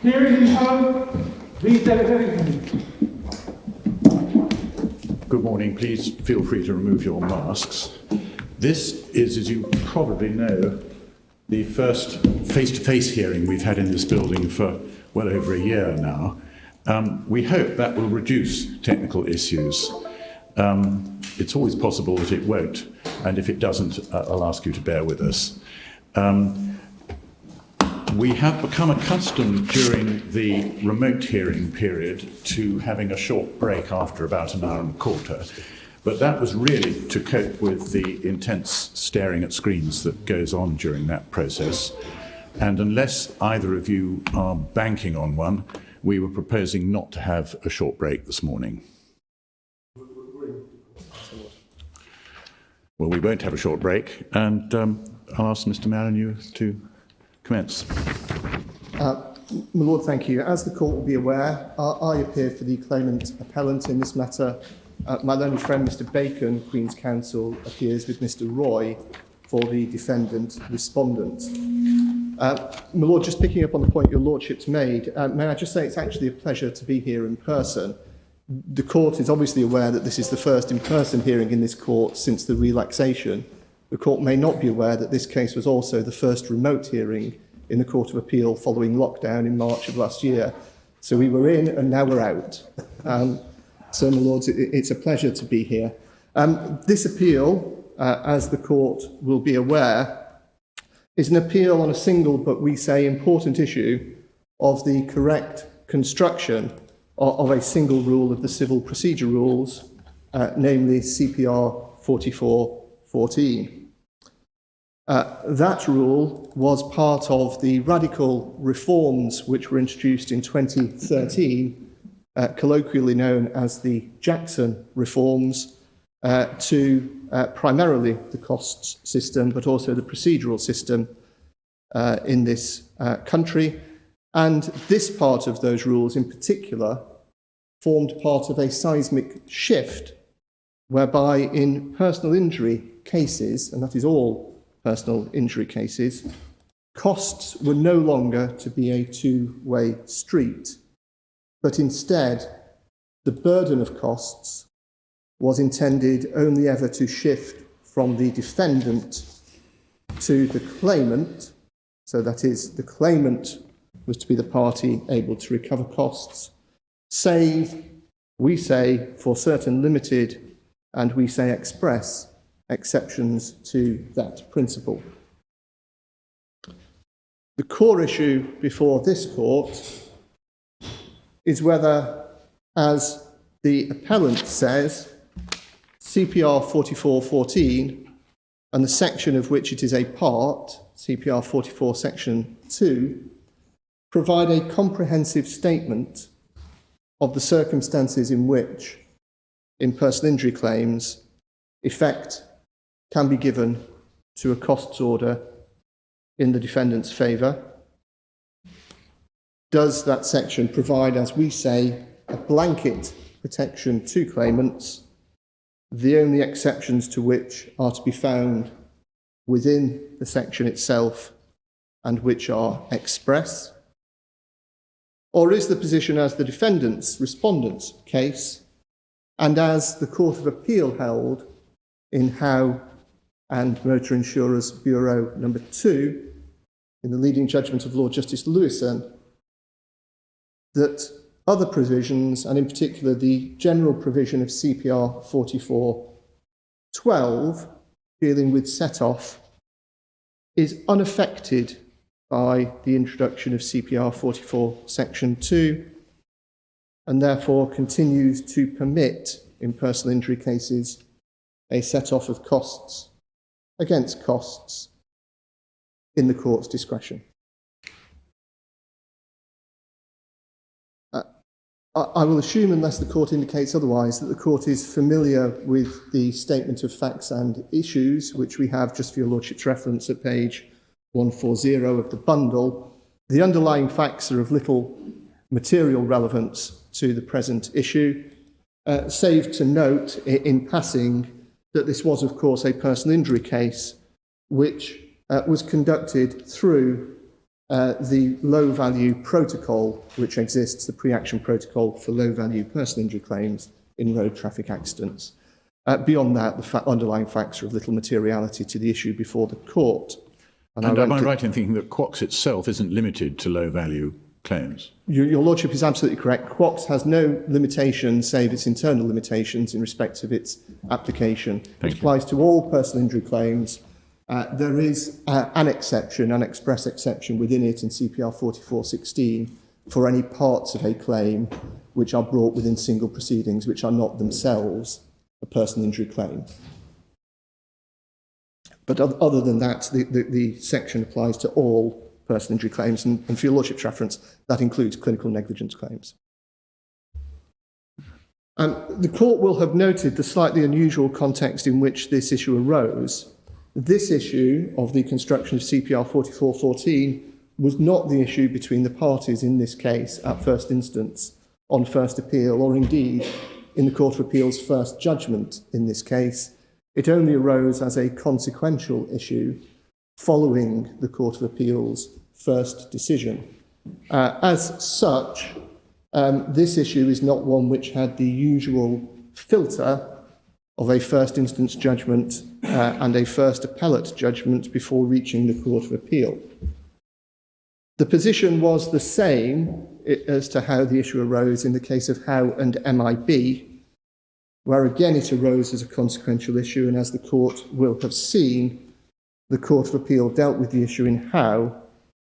Hearing in home, please Adelekun. Good morning. Please feel free to remove your masks. This is, as you probably know, the first face-to-face hearing we've had in this building for well over a year now. We hope that will reduce technical issues. It's always possible that it won't, and if it doesn't, I'll ask you to bear with us. We have become accustomed during the remote hearing period to having a short break after about an hour and a quarter, but that was really to cope with the intense staring at screens that goes on during that process. And unless either of you are banking on one, we were proposing not to have a short break this morning. Well, we won't have a short break, and I'll ask Mr. Molyneux to commence. My Lord, thank you. As the court will be aware, I appear for the claimant appellant in this matter. My learned friend, Mr. Bacon, Queen's Counsel, appears with Mr. Roy for the defendant respondent. My Lord, just picking up on the point your Lordship's made, may I just say it's actually a pleasure to be here in person. The court is obviously aware that this is the first in-person hearing in this court since the relaxation. The court may not be aware that this case was also the first remote hearing in the Court of Appeal following lockdown in March of last year. So we were in and now we're out. So, my Lords, it's a pleasure to be here. This appeal, as the court will be aware, is an appeal on a single but we say important issue of the correct construction of a single rule of the civil procedure rules, namely CPR 4414. That rule was part of the radical reforms which were introduced in 2013, colloquially known as the Jackson reforms, to primarily the costs system, but also the procedural system in this country. And this part of those rules in particular formed part of a seismic shift whereby in personal injury cases, and that is all personal injury cases, costs were no longer to be a two-way street, but instead the burden of costs was intended only ever to shift from the defendant to the claimant, so that is, the claimant was to be the party able to recover costs, save, we say, for certain limited and we say express exceptions to that principle. The core issue before this court is whether, as the appellant says, CPR 4414 and the section of which it is a part, CPR 44 section 2, provide a comprehensive statement of the circumstances in which, in personal injury claims, effect can be given to a costs order in the defendant's favour. Does that section provide, as we say, a blanket protection to claimants, the only exceptions to which are to be found within the section itself and which are express? Or is the position as the defendant's respondent's case, and as the Court of Appeal held in Howe and Motor Insurers Bureau number 2, in the leading judgment of Lord Justice Lewison, that other provisions, and in particular the general provision of CPR 4412, dealing with set-off, is unaffected by the introduction of CPR 44 section 2, and therefore continues to permit, in personal injury cases, a set-off of costs against costs in the court's discretion. I will assume, unless the court indicates otherwise, that the court is familiar with the statement of facts and issues, which we have, just for your Lordship's reference, at page 140 of the bundle. The underlying facts are of little material relevance to the present issue, save to note in passing that this was, of course, a personal injury case which was conducted through the low-value protocol which exists, the pre-action protocol for low-value personal injury claims in road traffic accidents. Beyond that, the underlying facts are of little materiality to the issue before the court. And am I right in thinking that Quox itself isn't limited to low-value claims? Your Lordship is absolutely correct. Quox has no limitations save its internal limitations in respect of its application. It applies to all personal injury claims. There is an exception, an express exception within it in CPR 4416 for any parts of a claim which are brought within single proceedings, which are not themselves a personal injury claim. But other than that, the section applies to all personal injury claims, and for your Lordship's reference, that includes clinical negligence claims. The court will have noted the slightly unusual context in which this issue arose. This issue of the construction of CPR 4414 was not the issue between the parties in this case at first instance on first appeal, or indeed in the Court of Appeal's first judgment in this case. It only arose as a consequential issue following the Court of Appeal's first decision. As such, this issue is not one which had the usual filter of a first instance judgment and a first appellate judgment before reaching the Court of Appeal. The position was the same as to how the issue arose in the case of Howe and MIB, where again it arose as a consequential issue, and as the court will have seen, the Court of Appeal dealt with the issue in Howe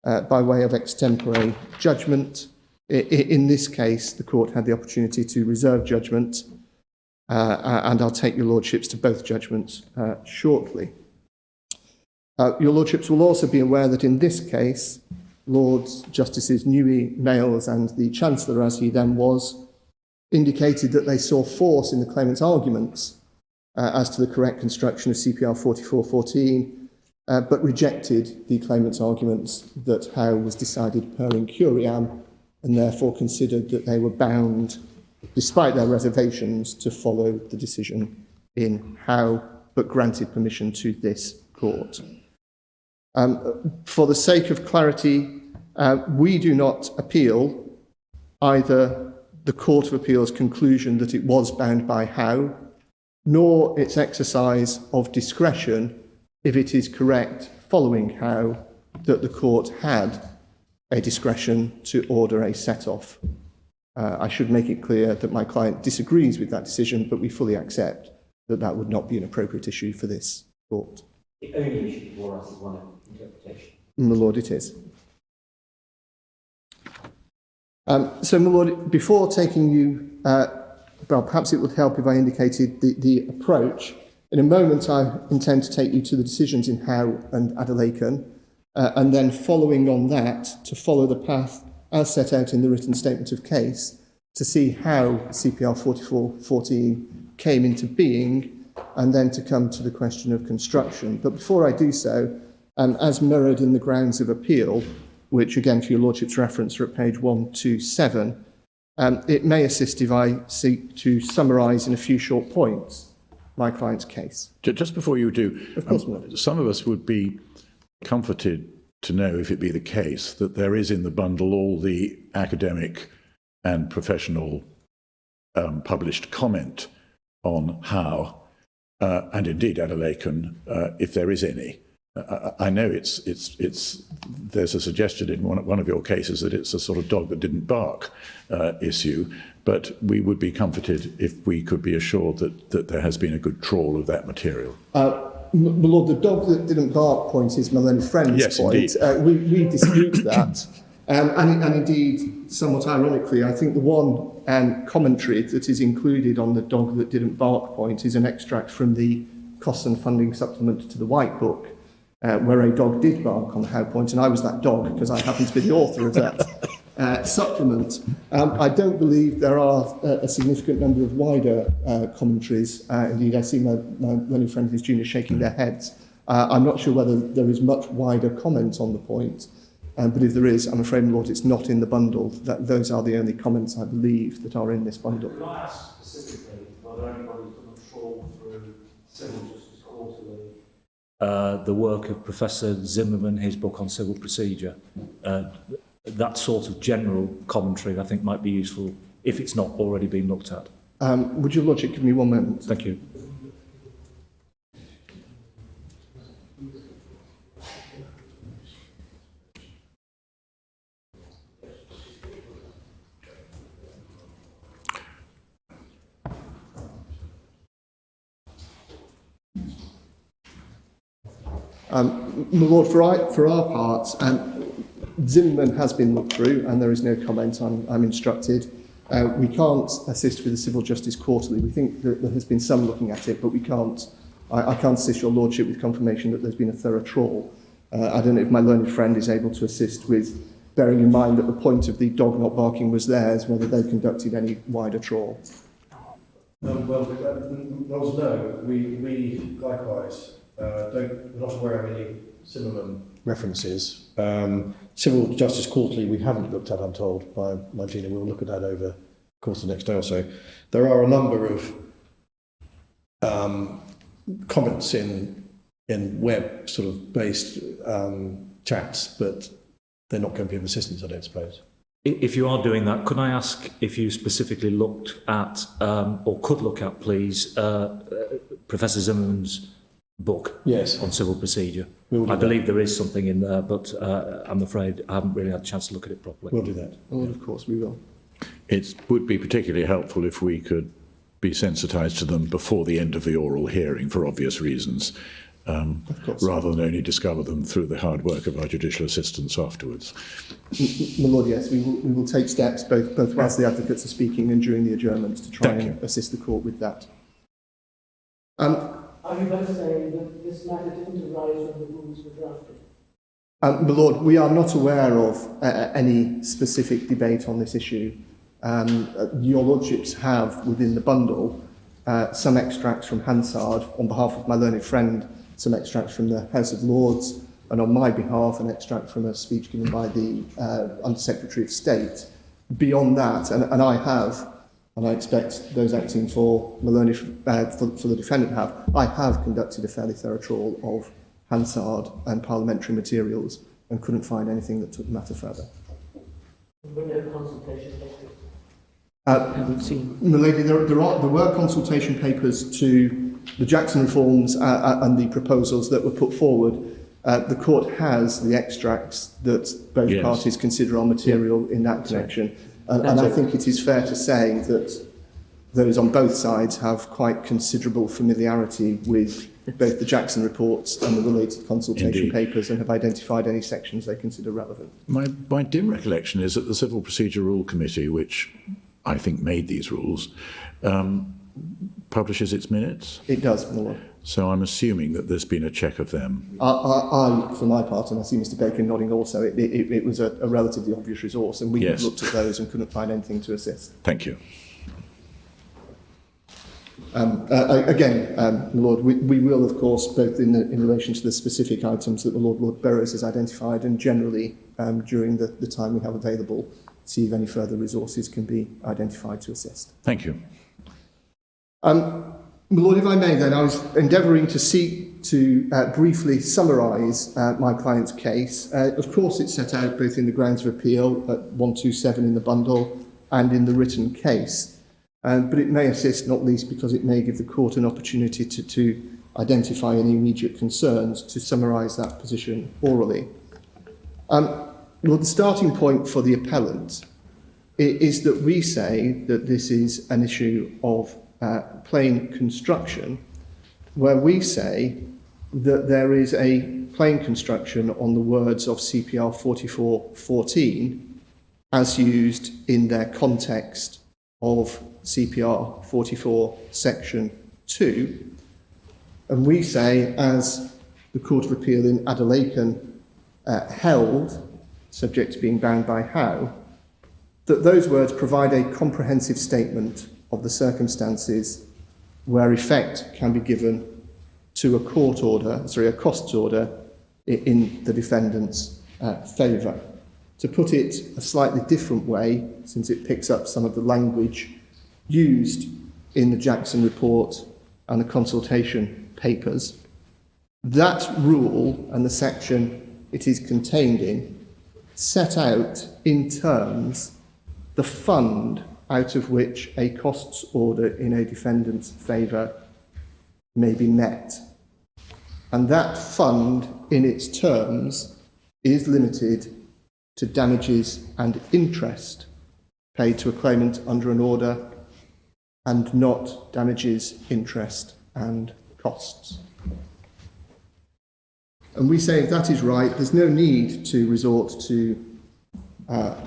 by way of extempore judgment. In this case, the court had the opportunity to reserve judgment, and I'll take your Lordships to both judgments shortly. Your Lordships will also be aware that in this case, Lords Justices Newey, Nails and the Chancellor, as he then was, indicated that they saw force in the claimant's arguments as to the correct construction of CPR 4414, but rejected the claimant's arguments that Howe was decided per incuriam, and therefore considered that they were bound, despite their reservations, to follow the decision in Howe, but granted permission to this court. For the sake of clarity, we do not appeal either the Court of Appeal's conclusion that it was bound by Howe, nor its exercise of discretion if it is correct, following Howe, that the court had a discretion to order a set-off. I should make it clear that my client disagrees with that decision, but we fully accept that that would not be an appropriate issue for this court. The only issue before us is one of interpretation. My Lord, it is. So, my Lord, before taking you, well, perhaps it would help if I indicated the approach. In a moment, I intend to take you to the decisions in Howe and Adelekun, and then following on that, to follow the path as set out in the written statement of case, to see how CPR 4414 came into being, and then to come to the question of construction. But before I do so, as mirrored in the grounds of appeal, which again for your Lordship's reference are at page 127, it may assist if I seek to summarise in a few short points my client's case. Just before you do, Of course, my Lord. some of us would be comforted to know, if it be the case, that there is in the bundle all the academic and professional published comment on Howe, and indeed Adelekun, if there is any. I know there's a suggestion in one of your cases that it's a sort of dog that didn't bark issue, but we would be comforted if we could be assured that there has been a good trawl of that material. My Lord, the dog that didn't bark point is my learned friend's point. We dispute that. And indeed, somewhat ironically, I think the one commentary that is included on the dog that didn't bark point is an extract from the costs and funding supplement to the White Book, where a dog did bark on the Howe point, and I was that dog because I happen to be the author of that supplement. I don't believe there are a significant number of wider commentaries. Indeed, I see my learned friend and his juniors shaking their heads. I'm not sure whether there is much wider comment on the point, but if there is, I'm afraid, my Lord, it's not in the bundle. Those are the only comments, I believe, that are in this bundle. Can I ask specifically whether anybody's done a trawl through Civil Justice Quarterly the work of Professor Zimmerman, his book on civil procedure. That sort of general commentary, I think, might be useful if it's not already been looked at. Would your Lordship give me 1 moment? Thank you. My Lord, for our part, Zimmerman has been looked through and there is no comment, I'm instructed. We can't assist with the Civil Justice Quarterly. We think that there has been some looking at it, but we can't. I can't assist your Lordship with confirmation that there's been a thorough trawl. I don't know if my learned friend is able to assist with bearing in mind that the point of the dog not barking was theirs, whether they conducted any wider trawl. No, we likewise we're not aware of any Zimmerman references. Civil Justice Quarterly we haven't looked at, I'm told, by Gina. We'll look at that over the course of the next day or so. There are a number of comments in web sort of based chats, but they're not going to be of assistance, I don't suppose. If you are doing that, could I ask if you specifically looked at, or could look at, please, Professor Zimmerman's book Yes. on civil procedure? We'll I believe there is something in there, but I'm afraid I haven't really had a chance to look at it properly. We'll do that. Oh, of course we will. It would be particularly helpful if we could be sensitised to them before the end of the oral hearing for obvious reasons, rather than only discover them through the hard work of our judicial assistants afterwards. My Lord, yes, we will take steps both whilst the advocates are speaking and during the adjournments to try and assist the court with that. Are you both saying that this matter didn't arise when the rules were drafted? My Lord, we are not aware of any specific debate on this issue. Your Lordships have within the bundle some extracts from Hansard, on behalf of my learned friend, some extracts from the House of Lords, and on my behalf, an extract from a speech given by the Under-Secretary of State. Beyond that, and I have, and I expect those acting for my learned, for the defendant I have conducted a fairly thorough trawl of Hansard and parliamentary materials and couldn't find anything that took the matter further. Were no consultation papers? My lady, there were consultation papers to the Jackson reforms and the proposals that were put forward. The court has the extracts that both parties consider are material in that connection. And I think it is fair to say that those on both sides have quite considerable familiarity with both the Jackson reports and the related consultation papers and have identified any sections they consider relevant. My dim recollection is that the Civil Procedure Rule Committee, which I think made these rules, publishes its minutes. It does, my Lord. So I'm assuming that there's been a check of them. I, for my part, and I see Mr Bacon nodding also, it was a relatively obvious resource, and we looked at those and couldn't find anything to assist. Thank you. Again, Lord, we will, of course, both in relation to the specific items that the Lord Burrows has identified and generally during the time we have available, see if any further resources can be identified to assist. Thank you. My Lord, if I may then, I was endeavouring to seek to briefly summarise my client's case. Of course, it's set out both in the grounds of appeal at 127 in the bundle and in the written case. But it may assist, not least because it may give the court an opportunity to identify any immediate concerns, to summarise that position orally. Well, the starting point for the appellant is that we say that this is an issue of plain construction, where we say that there is a plain construction on the words of CPR 4414 as used in their context of CPR 44 section 2, and we say, as the Court of Appeal in Adelekun held, subject to being bound by how, that those words provide a comprehensive statement of the circumstances where effect can be given to a court order, a costs order in the defendant's favour. To put it a slightly different way, since it picks up some of the language used in the Jackson report and the consultation papers, That rule and the section it is contained in set out in terms the fund out of which a costs order in a defendant's favour may be met. And that fund in its terms is limited to damages and interest paid to a claimant under an order, and not damages, interest and costs. And we say if that is right, there's no need to resort to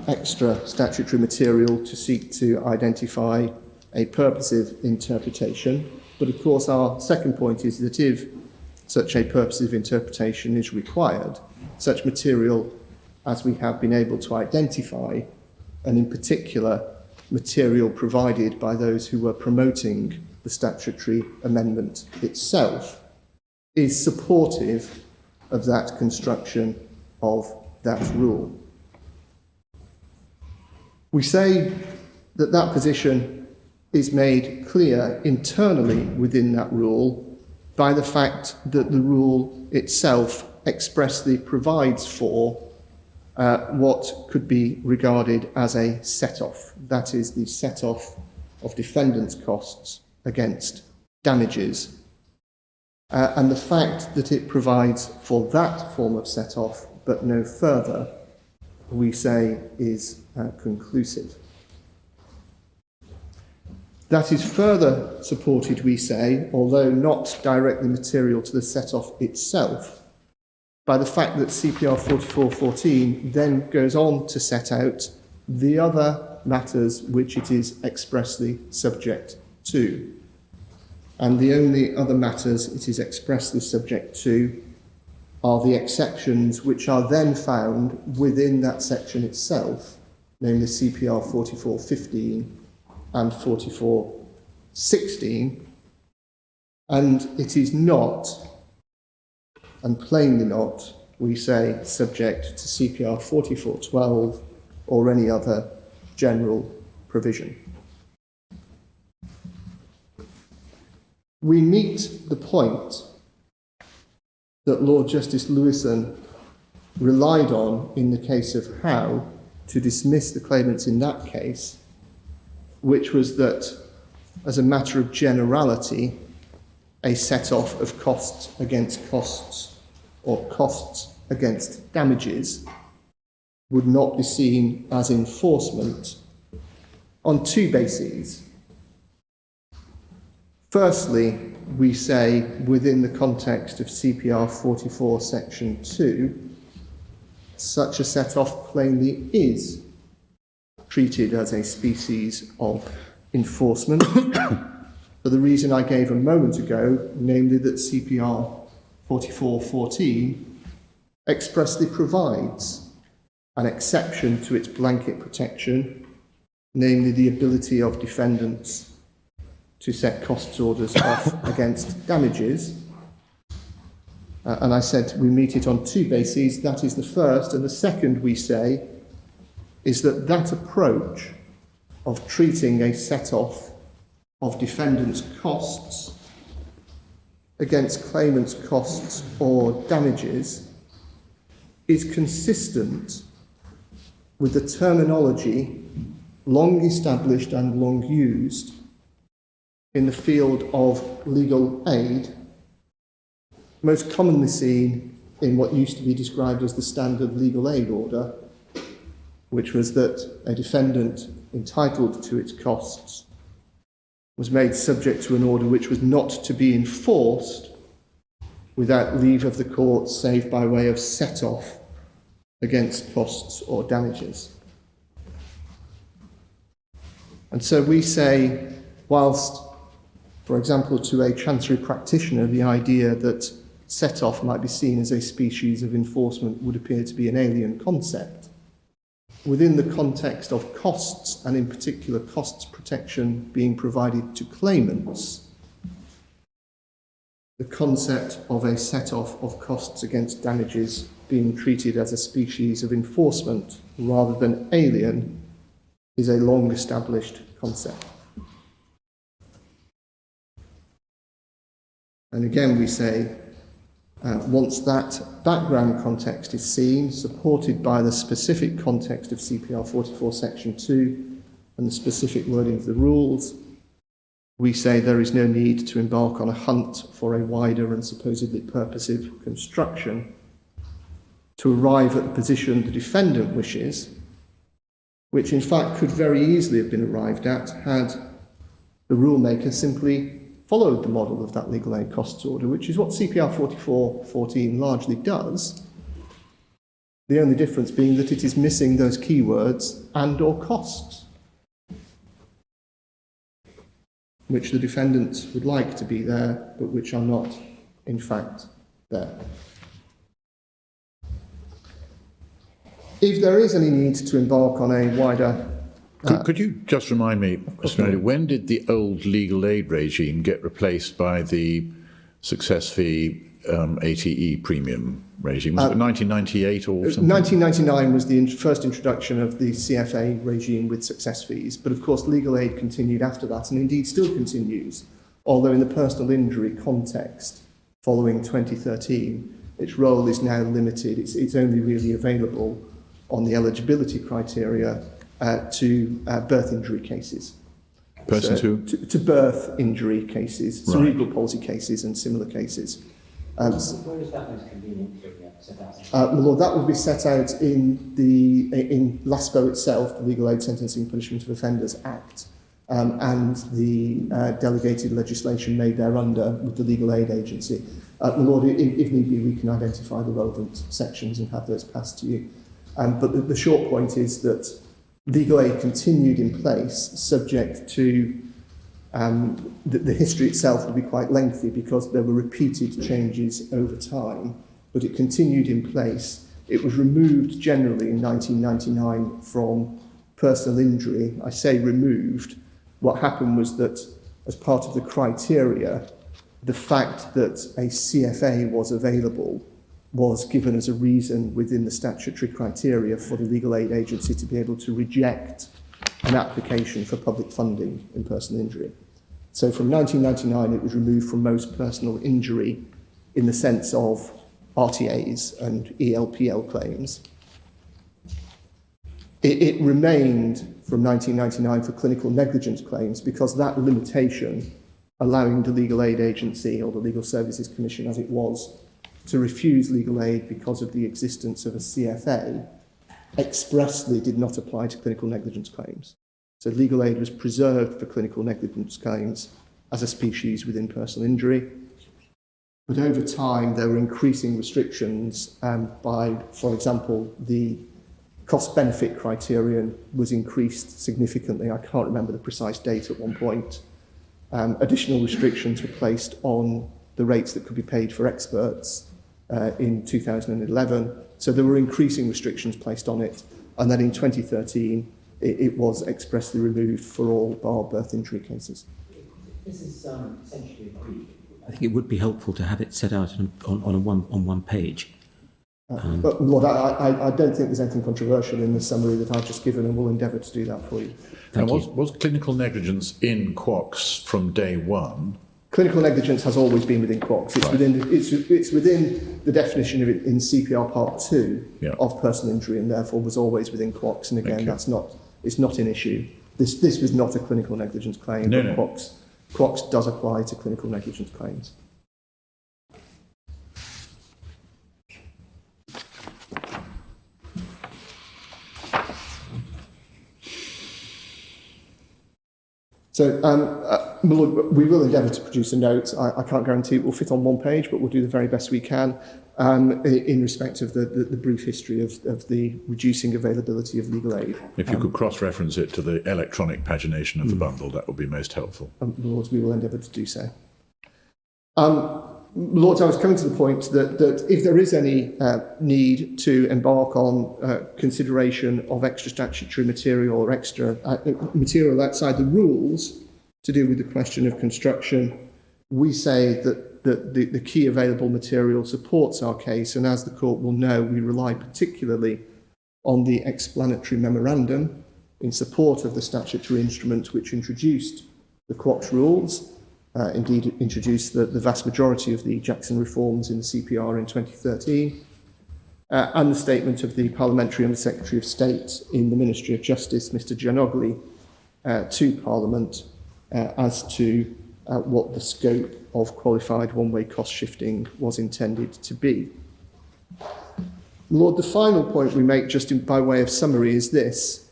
extra statutory material to seek to identify a purposive interpretation. But of course our second point is that if such a purposive interpretation is required, such material as we have been able to identify, and in particular material provided by those who were promoting the statutory amendment itself, is supportive of that construction of that rule. We say that that position is made clear internally within that rule by the fact that the rule itself expressly provides for what could be regarded as a set-off. That is the set-off of defendant's costs against damages. And the fact that it provides for that form of set-off, but no further, we say is conclusive. That is further supported, we say, although not directly material to the set-off itself, by the fact that CPR 4414 then goes on to set out the other matters which it is expressly subject to. And the only other matters it is expressly subject to are the exceptions which are then found within that section itself, namely CPR 4415 and 4416, and it is not, and plainly not, we say, subject to CPR 4412 or any other general provision. We meet the point that Lord Justice Lewison relied on in the case of Howe to dismiss the claimants in that case, which was that, as a matter of generality, a set-off of costs against costs or costs against damages would not be seen as enforcement on two bases. Firstly, we say within the context of CPR 44 section 2, such a set-off plainly is treated as a species of enforcement for the reason I gave a moment ago, namely that CPR 4414 expressly provides an exception to its blanket protection, namely the ability of defendants to set costs orders off against damages. And I said we meet it on two bases. That is the first. And the second, we say, is that that approach of treating a set-off of defendants' costs against claimants' costs or damages is consistent with the terminology long established and long used in the field of legal aid, most commonly seen in what used to be described as the standard legal aid order, which was that a defendant entitled to its costs was made subject to an order which was not to be enforced without leave of the court, save by way of set-off against costs or damages. And so we say, whilst, for example, to a chancery practitioner, the idea that set-off might be seen as a species of enforcement would appear to be an alien concept, within the context of costs, and in particular costs protection being provided to claimants, the concept of a set-off of costs against damages being treated as a species of enforcement rather than alien is a long-established concept. And again we say, Once that background context is seen, supported by the specific context of CPR 44 section 2 and the specific wording of the rules, we say there is no need to embark on a hunt for a wider and supposedly purposive construction to arrive at the position the defendant wishes, which in fact could very easily have been arrived at had the rulemaker simply followed the model of that legal aid costs order, which is what CPR 44.14 largely does. The only difference being that it is missing those keywords and or costs, which the defendants would like to be there, but which are not, in fact, there. If there is any need to embark on a wider... Could you just remind me, Mr. Manager, when did the old legal aid regime get replaced by the success fee ATE premium regime? Was it 1998 or something? 1999 was the first introduction of the CFA regime with success fees, but of course legal aid continued after that, and indeed still continues, although in the personal injury context following 2013, its role is now limited. It's only really available on the eligibility criteria to birth injury cases. Persons who? To birth injury cases, right. Cerebral palsy cases and similar cases. Where is that most conveniently set out? My Lord, that will be set out in LASPO itself, the Legal Aid Sentencing Punishment of Offenders Act, and the delegated legislation made thereunder with the Legal Aid Agency. My Lord, if need be, we can identify the relevant sections and have those passed to you. But the short point is that legal aid continued in place, subject to the history itself will be quite lengthy because there were repeated changes over time, but it continued in place. It was removed generally in 1999 from personal injury. I say removed. What happened was that as part of the criteria, the fact that a CFA was available was given as a reason within the statutory criteria for the legal aid agency to be able to reject an application for public funding in personal injury. So from 1999, it was removed from most personal injury in the sense of RTAs and ELPL claims. It remained from 1999 for clinical negligence claims because that limitation allowing the legal aid agency or the Legal Services Commission as it was to refuse legal aid because of the existence of a CFA expressly did not apply to clinical negligence claims. So legal aid was preserved for clinical negligence claims as a species within personal injury. But over time, there were increasing restrictions by, for example, the cost-benefit criterion was increased significantly. I can't remember the precise date at one point. Additional restrictions were placed on the rates that could be paid for experts in 2011. So there were increasing restrictions placed on it. And then in 2013, it was expressly removed for all bar birth injury cases. This is essentially agreed. I think it would be helpful to have it set out on one page. But Lord, I don't think there's anything controversial in the summary that I've just given, and we'll endeavour to do that for you. And was clinical negligence in QOCs from day one? Clinical negligence has always been within QOCs. It's, right. it's within the definition of it in CPR Part 2 of personal injury, and therefore was always within QOCs. And again, it's not an issue. This was not a clinical negligence claim, but QOCs does apply to clinical negligence claims. So, we will endeavour to produce a note. I can't guarantee it will fit on one page, but we'll do the very best we can in respect of the brief history of the reducing availability of legal aid. If you could cross-reference it to the electronic pagination of the bundle, that would be most helpful. Lords, we will endeavour to do so. Lords, I was coming to the point that if there is any need to embark on consideration of extra statutory material or extra material outside the rules to do with the question of construction, we say that the key available material supports our case, and as the court will know, we rely particularly on the explanatory memorandum in support of the statutory instrument which introduced the QOCs rules, indeed introduced the vast majority of the Jackson reforms in the CPR in 2013, and the statement of the Parliamentary Under Secretary of State in the Ministry of Justice, Mr. Gianogli, to Parliament as to what the scope of qualified one-way cost shifting was intended to be. Lord, the final point we make, just by way of summary, is this.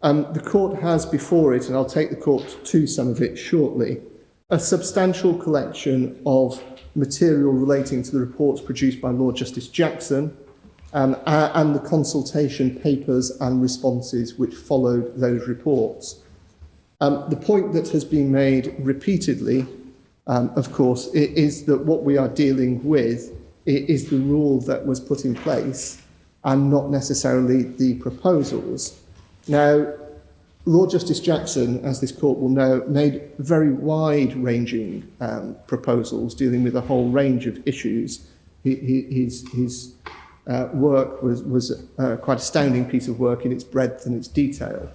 The court has before it, and I'll take the court to some of it shortly, a substantial collection of material relating to the reports produced by Lord Justice Jackson and the consultation papers and responses which followed those reports. The point that has been made repeatedly, of course, is that what we are dealing with is the rule that was put in place and not necessarily the proposals. Now, Lord Justice Jackson, as this court will know, made very wide-ranging proposals dealing with a whole range of issues. His work was quite astounding piece of work in its breadth and its detail.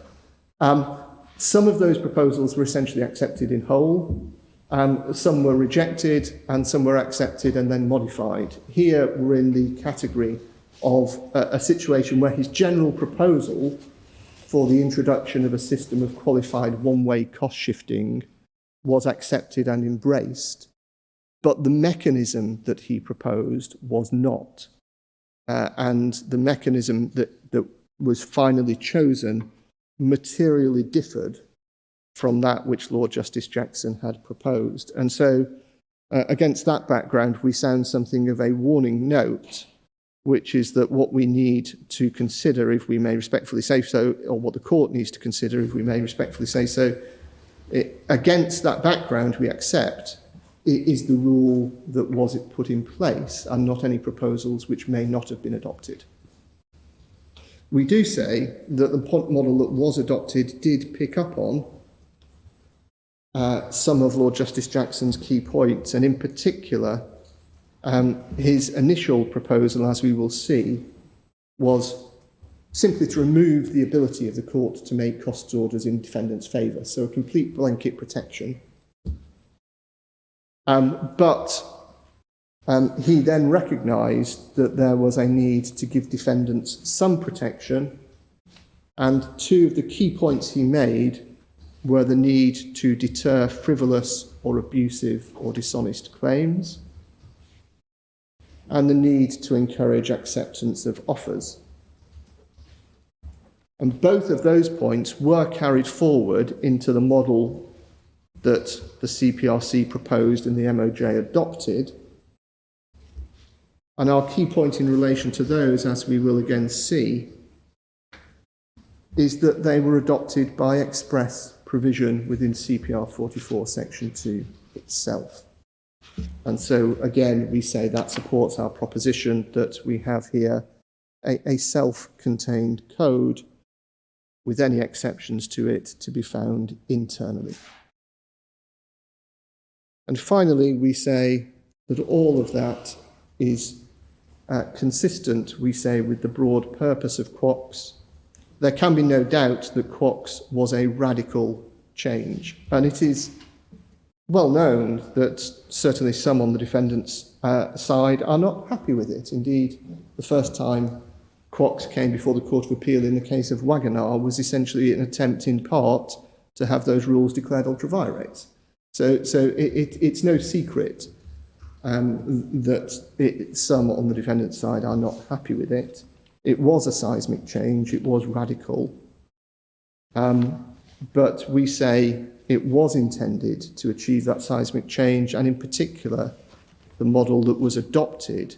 Some of those proposals were essentially accepted in whole, some were rejected, and some were accepted and then modified. Here we're in the category of a situation where his general proposal for the introduction of a system of qualified one-way cost shifting was accepted and embraced, but the mechanism that he proposed was not. And the mechanism that was finally chosen materially differed from that which Lord Justice Jackson had proposed. And so, against that background, we sound something of a warning note, which is that what we need to consider, if we may respectfully say so, or what the court needs to consider, if we may respectfully say so, against that background we accept, it is the rule that was put in place and not any proposals which may not have been adopted. We do say that the model that was adopted did pick up on some of Lord Justice Jackson's key points, and in particular, his initial proposal, as we will see, was simply to remove the ability of the court to make costs orders in defendant's favour, so a complete blanket protection. But he then recognised that there was a need to give defendants some protection, and two of the key points he made were the need to deter frivolous or abusive or dishonest claims, and the need to encourage acceptance of offers. And both of those points were carried forward into the model that the CPRC proposed and the MOJ adopted. And our key point in relation to those, as we will again see, is that they were adopted by express provision within CPR 44 Section 2 itself. And so, again, we say that supports our proposition that we have here a self-contained code with any exceptions to it to be found internally. And finally, we say that all of that is consistent, we say, with the broad purpose of QUOCS. There can be no doubt that QUOCS was a radical change, and it is well known that certainly some on the defendant's side are not happy with it. Indeed, the first time QUOCS came before the Court of Appeal in the case of Wagonar was essentially an attempt in part to have those rules declared ultra vires. So it's no secret that some on the defendant's side are not happy with it. It was a seismic change, it was radical, but we say it was intended to achieve that seismic change, and in particular, the model that was adopted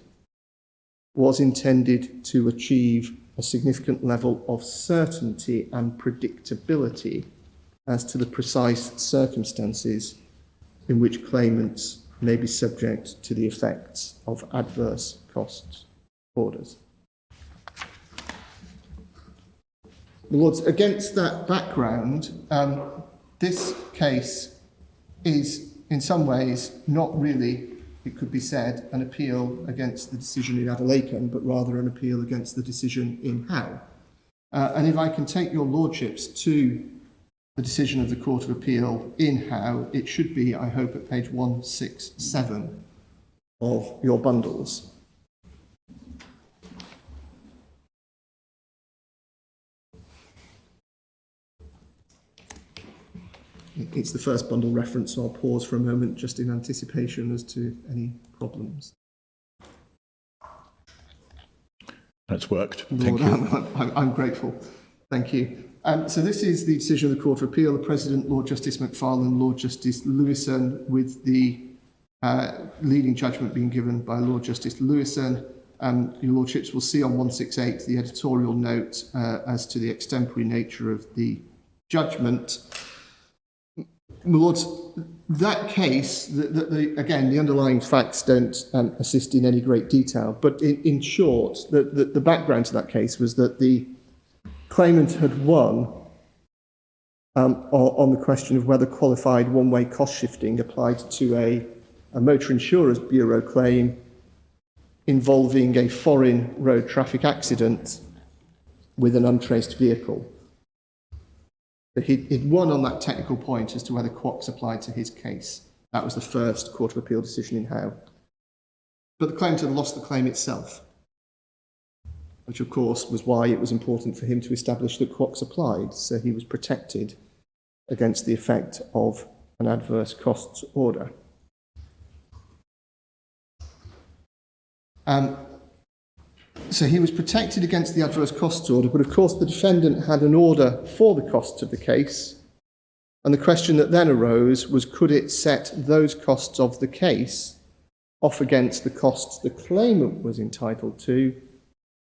was intended to achieve a significant level of certainty and predictability as to the precise circumstances in which claimants may be subject to the effects of adverse cost orders. Lords, against that background, this case is in some ways not really, it could be said, an appeal against the decision in Adelekun, but rather an appeal against the decision in Howe. And if I can take your lordships to the decision of the Court of Appeal in Howe, it should be, I hope, at page 167 of your bundles. It's the first bundle reference, so I'll pause for a moment just in anticipation as to any problems. That's worked. Thank Lord, I'm grateful. Thank you. So this is the decision of the Court of Appeal. The President, Lord Justice McFarlane, Lord Justice Lewison, with the leading judgment being given by Lord Justice Lewison. Your Lordships will see on 168 the editorial note as to the extempore nature of the judgment. My Lords, that case, again, the underlying facts don't assist in any great detail, but in short, the background to that case was that the claimant had won on the question of whether qualified one-way cost shifting applied to a Motor Insurers Bureau claim involving a foreign road traffic accident with an untraced vehicle. But he'd won on that technical point as to whether quox applied to his case. That was the first Court of Appeal decision in Howe. But the claimant had lost the claim itself, which of course was why it was important for him to establish that quox applied, so he was protected against the effect of an adverse costs order. So he was protected against the adverse costs order, but of course the defendant had an order for the costs of the case, and the question that then arose was, could it set those costs of the case off against the costs the claimant was entitled to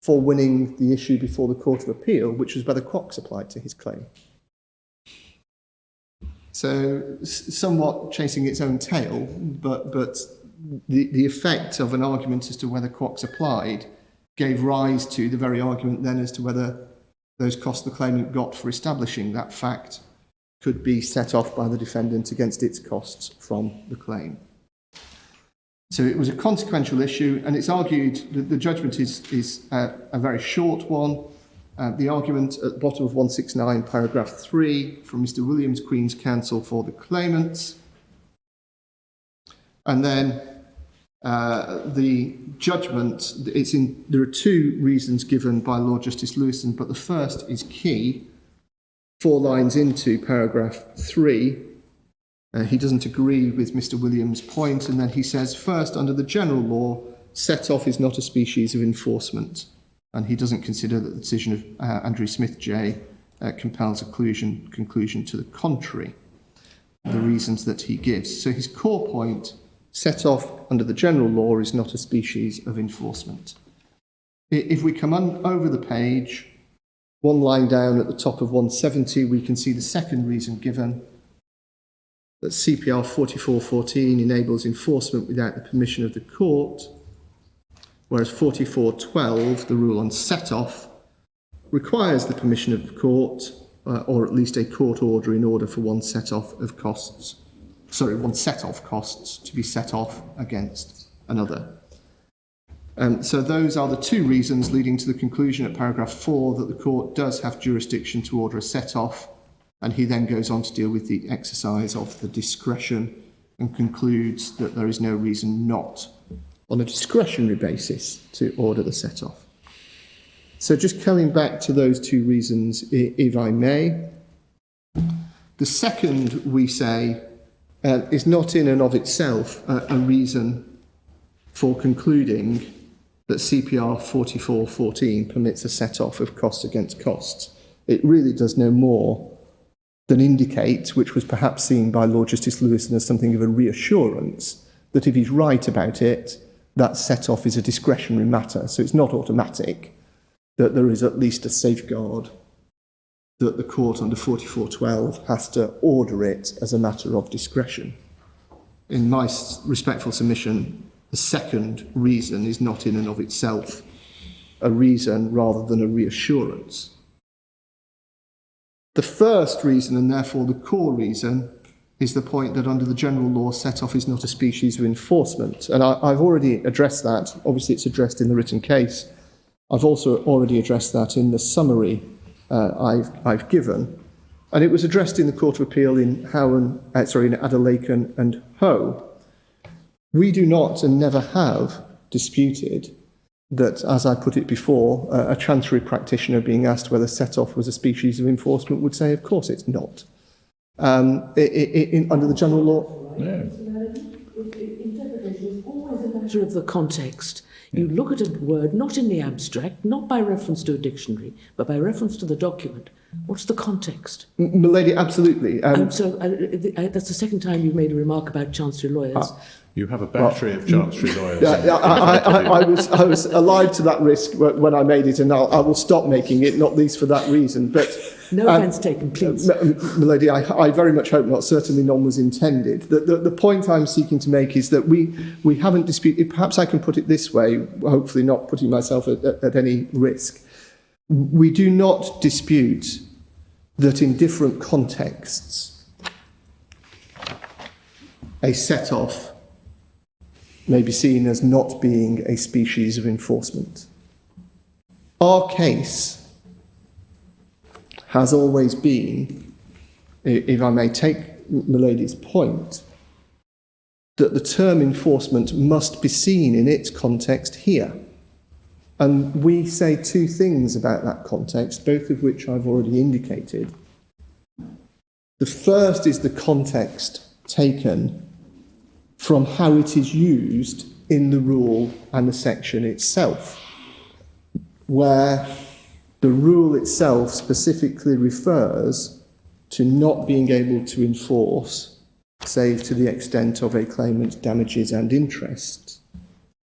for winning the issue before the Court of Appeal, which was whether quox applied to his claim. So somewhat chasing its own tail, but the effect of an argument as to whether quox applied gave rise to the very argument then as to whether those costs the claimant got for establishing that fact could be set off by the defendant against its costs from the claim. So it was a consequential issue, and it's argued that the judgment is a very short one. The argument at the bottom of 169, paragraph 3, from Mr. Williams, Queen's Counsel for the claimants. And then the judgment, there are two reasons given by Lord Justice Lewison, but the first is key. 4 lines into paragraph 3, he doesn't agree with Mr. Williams' point, and then he says, first, under the general law, set-off is not a species of enforcement, and he doesn't consider that the decision of Andrew Smith J. Compels a conclusion to the contrary, the reasons that he gives. So his core point, set off under the general law, is not a species of enforcement. If we come over the page, 1 line down at the top of 170, we can see the second reason given, that CPR 4414 enables enforcement without the permission of the court, whereas 4412, the rule on set-off, requires the permission of the court, or at least a court order in order for one set-off costs to be set off against another. So those are the two reasons leading to the conclusion at paragraph 4 that the court does have jurisdiction to order a set-off, and he then goes on to deal with the exercise of the discretion and concludes that there is no reason not, on a discretionary basis, to order the set-off. So just coming back to those two reasons, if I may. The second, we say, is not in and of itself a reason for concluding that CPR 4414 permits a set-off of costs against costs. It really does no more than indicate, which was perhaps seen by Lord Justice Lewison as something of a reassurance, that if he's right about it, that set-off is a discretionary matter. So it's not automatic, that there is at least a safeguard that the court under 4412 has to order it as a matter of discretion. In my respectful submission, the second reason is not in and of itself a reason rather than a reassurance. The first reason, and therefore the core reason, is the point that under the general law, set-off is not a species of enforcement. And I've already addressed that. Obviously, it's addressed in the written case. I've also already addressed that in the summary I've given. And it was addressed in the Court of Appeal in in Adelekun and Ho. We do not and never have disputed that, as I put it before, a chancery practitioner being asked whether set-off was a species of enforcement would say, of course it's not. Under the general law... No. Interpretation is always a matter of the context. You look at a word not in the abstract, not by reference to a dictionary, but by reference to the document. What's the context? Milady, absolutely. That's the second time you've made a remark about chancery lawyers. You have a battery of chancery lawyers. I was alive to that risk when I made it, and I will stop making it, not least for that reason. But no offence taken, please. Milady, I very much hope not. Certainly none was intended. The point I'm seeking to make is that we haven't disputed. Perhaps I can put it this way, hopefully not putting myself at any risk. We do not dispute that in different contexts, a set-off may be seen as not being a species of enforcement. Our case has always been, if I may take Milady's point, that the term enforcement must be seen in its context here. And we say two things about that context, both of which I've already indicated. The first is the context taken from how it is used in the rule and the section itself, where the rule itself specifically refers to not being able to enforce, save to the extent of a claimant's damages and interest,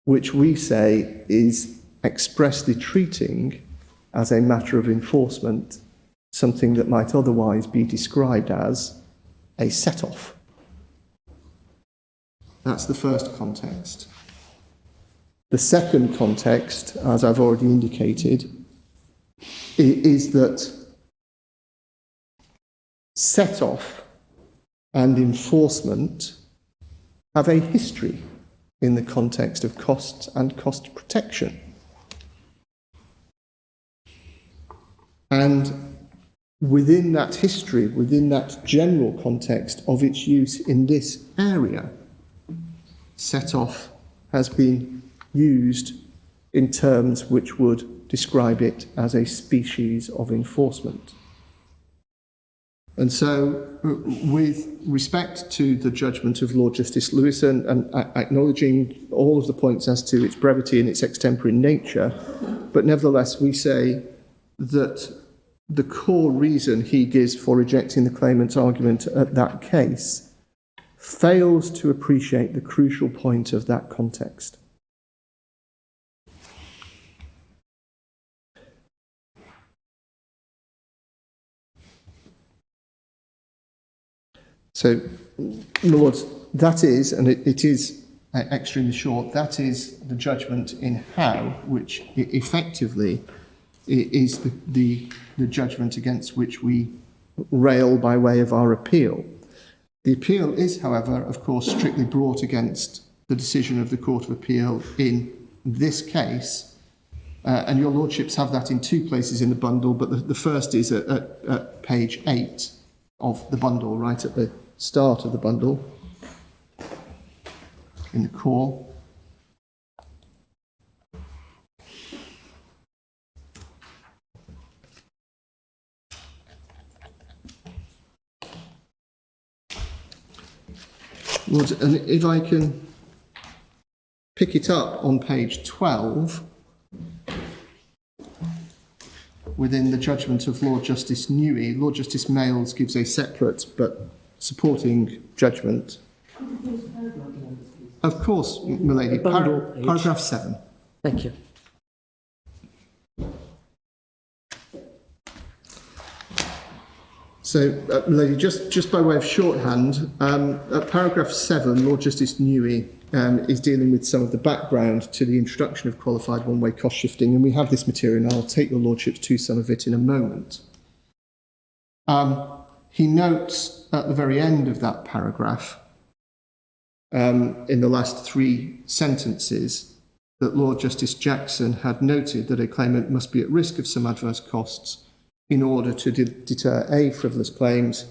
which we say is expressly treating as a matter of enforcement something that might otherwise be described as a set-off. That's the first context. The second context, as I've already indicated, is that set-off and enforcement have a history in the context of costs and cost protection. And within that history, within that general context of its use in this area, set-off has been used in terms which would describe it as a species of enforcement. And so, with respect to the judgment of Lord Justice Lewison and acknowledging all of the points as to its brevity and its extempore nature, but nevertheless we say that the core reason he gives for rejecting the claimant's argument at that case fails to appreciate the crucial point of that context. So, Lords, that is, and it is extremely short, that is the judgment in Howe, which effectively is the judgment against which we rail by way of our appeal. The appeal is, however, of course, strictly brought against the decision of the Court of Appeal in this case, and your Lordships have that in two places in the bundle, but the first is at page 8 of the bundle, right at the start of the bundle, in the core. And if I can pick it up on page 12, within the judgment of Lord Justice Newey, Lord Justice Males gives a separate but supporting judgment. Of course, milady. Paragraph 7. Thank you. So, milady, just by way of shorthand, at paragraph 7, Lord Justice Newey is dealing with some of the background to the introduction of qualified one-way cost shifting, and we have this material, and I'll take your Lordships to some of it in a moment. He notes at the very end of that paragraph, in the last 3 sentences, that Lord Justice Jackson had noted that a claimant must be at risk of some adverse costs in order to deter A, frivolous claims,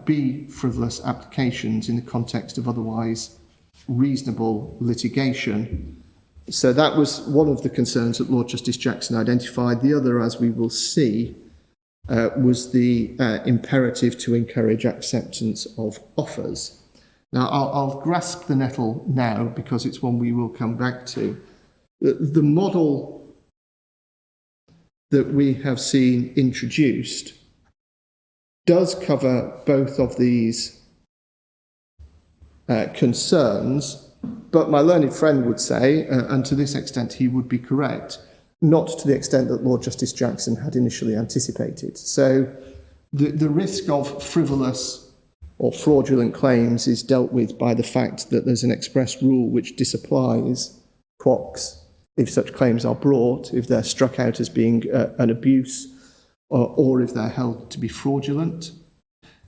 B, frivolous applications in the context of otherwise reasonable litigation. So that was one of the concerns that Lord Justice Jackson identified. The other, as we will see, was the imperative to encourage acceptance of offers. Now, I'll grasp the nettle now because it's one we will come back to. The model that we have seen introduced does cover both of these concerns, but my learned friend would say, and to this extent he would be correct, not to the extent that Lord Justice Jackson had initially anticipated. So the risk of frivolous or fraudulent claims is dealt with by the fact that there's an express rule which disapplies quoques if such claims are brought, if they're struck out as being an abuse, or if they're held to be fraudulent.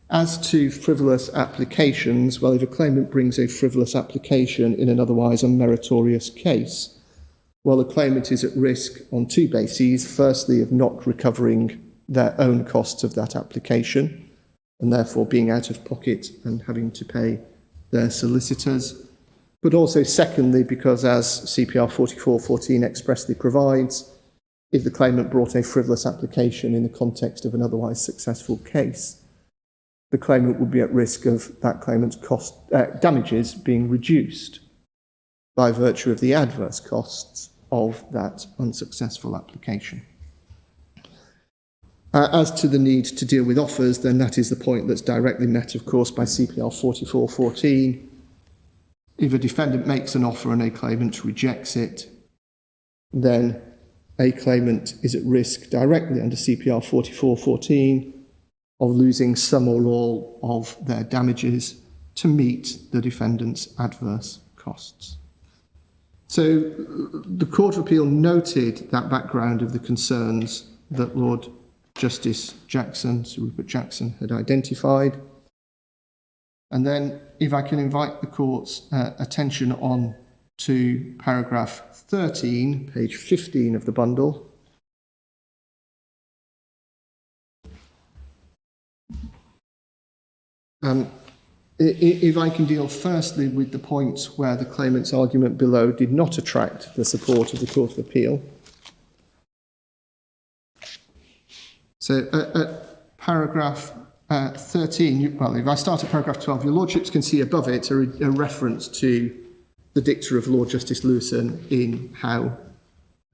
As to frivolous applications, well, if a claimant brings a frivolous application in an otherwise unmeritorious case, well, the claimant is at risk on two bases. Firstly, of not recovering their own costs of that application, and therefore being out of pocket and having to pay their solicitors. But also, secondly, because as CPR 4414 expressly provides, if the claimant brought a frivolous application in the context of an otherwise successful case, the claimant would be at risk of that claimant's damages being reduced by virtue of the adverse costs of that unsuccessful application. As to the need to deal with offers, then that is the point that's directly met, of course, by CPR 4414. If a defendant makes an offer and a claimant rejects it, then a claimant is at risk directly under CPR 4414 of losing some or all of their damages to meet the defendant's adverse costs. So the Court of Appeal noted that background of the concerns that Lord Justice Jackson, Sir Rupert Jackson, had identified. And then, if I can invite the Court's attention on to paragraph 13, page 15 of the bundle. If I can deal firstly with the points where the claimant's argument below did not attract the support of the Court of Appeal. So at paragraph 13, well, if I start at paragraph 12, your Lordships can see above it a reference to the dicta of Lord Justice Lewison in Howe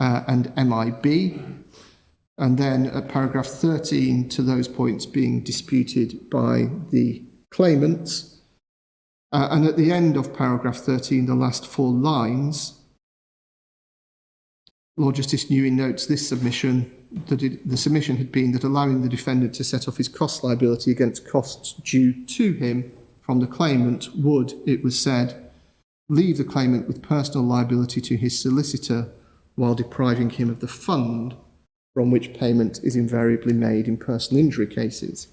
and MIB. And then at paragraph 13, to those points being disputed by the claimants. And at the end of paragraph 13, the last 4 lines, Lord Justice Newey notes this submission, that the submission had been that allowing the defendant to set off his cost liability against costs due to him from the claimant would, it was said, leave the claimant with personal liability to his solicitor while depriving him of the fund from which payment is invariably made in personal injury cases.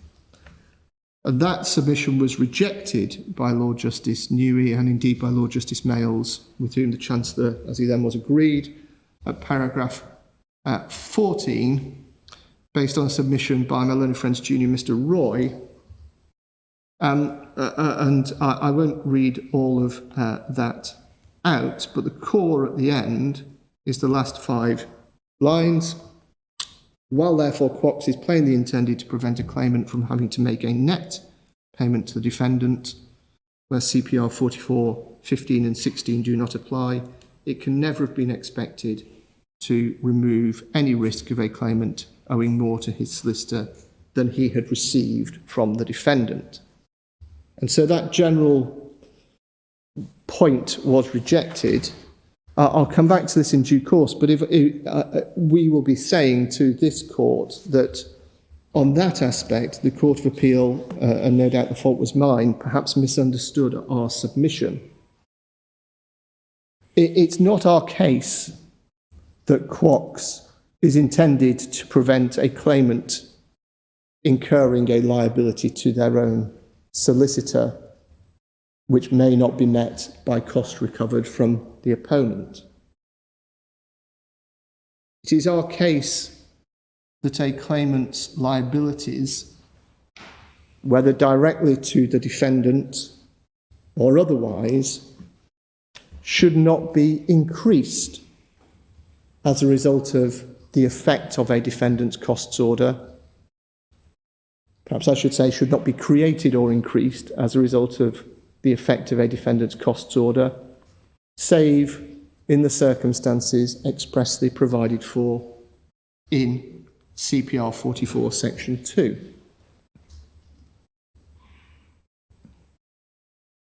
And that submission was rejected by Lord Justice Newey and indeed by Lord Justice Mayles, with whom the Chancellor, as he then was, agreed, at paragraph 14, based on a submission by my learned friend's junior, Mr. Roy. And I won't read all of that out, but the core at the end is the last 5 lines. While therefore quoques is plainly intended to prevent a claimant from having to make a net payment to the defendant, where CPR 44, 15 and 16 do not apply, it can never have been expected to remove any risk of a claimant owing more to his solicitor than he had received from the defendant. And so that general point was rejected. I'll come back to this in due course, but if we will be saying to this court that on that aspect, the Court of Appeal, and no doubt the fault was mine, perhaps misunderstood our submission. It's not our case that quoques is intended to prevent a claimant incurring a liability to their own solicitor, which may not be met by cost recovered from the opponent. It is our case that a claimant's liabilities, whether directly to the defendant or otherwise, should not be increased as a result of the effect of a defendant's costs order. Perhaps I should say should not be created or increased as a result of the effect of a defendant's costs order, save in the circumstances expressly provided for in CPR 44 section 2.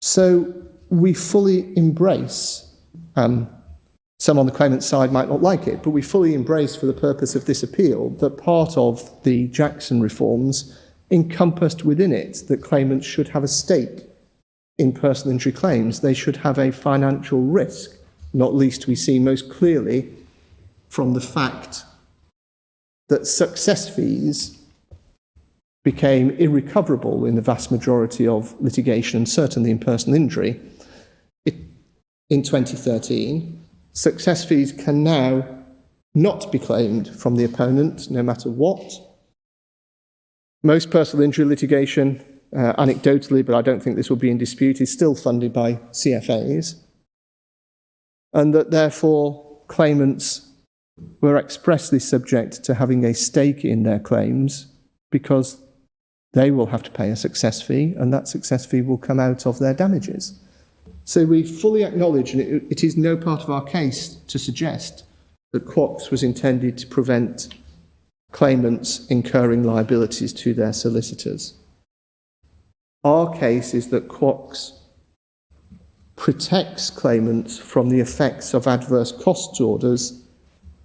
So we fully embrace, some on the claimant's side might not like it, but we fully embrace for the purpose of this appeal that part of the Jackson reforms encompassed within it that claimants should have a stake in personal injury claims. They should have a financial risk, not least we see most clearly from the fact that success fees became irrecoverable in the vast majority of litigation, and certainly in personal injury. In 2013, success fees can now not be claimed from the opponent, no matter what. Most personal injury litigation, anecdotally, but I don't think this will be in dispute, is still funded by CFAs, and that therefore claimants were expressly subject to having a stake in their claims because they will have to pay a success fee, and that success fee will come out of their damages. So we fully acknowledge, and it is no part of our case to suggest that Quox was intended to prevent claimants incurring liabilities to their solicitors. Our case is that Quox protects claimants from the effects of adverse costs orders,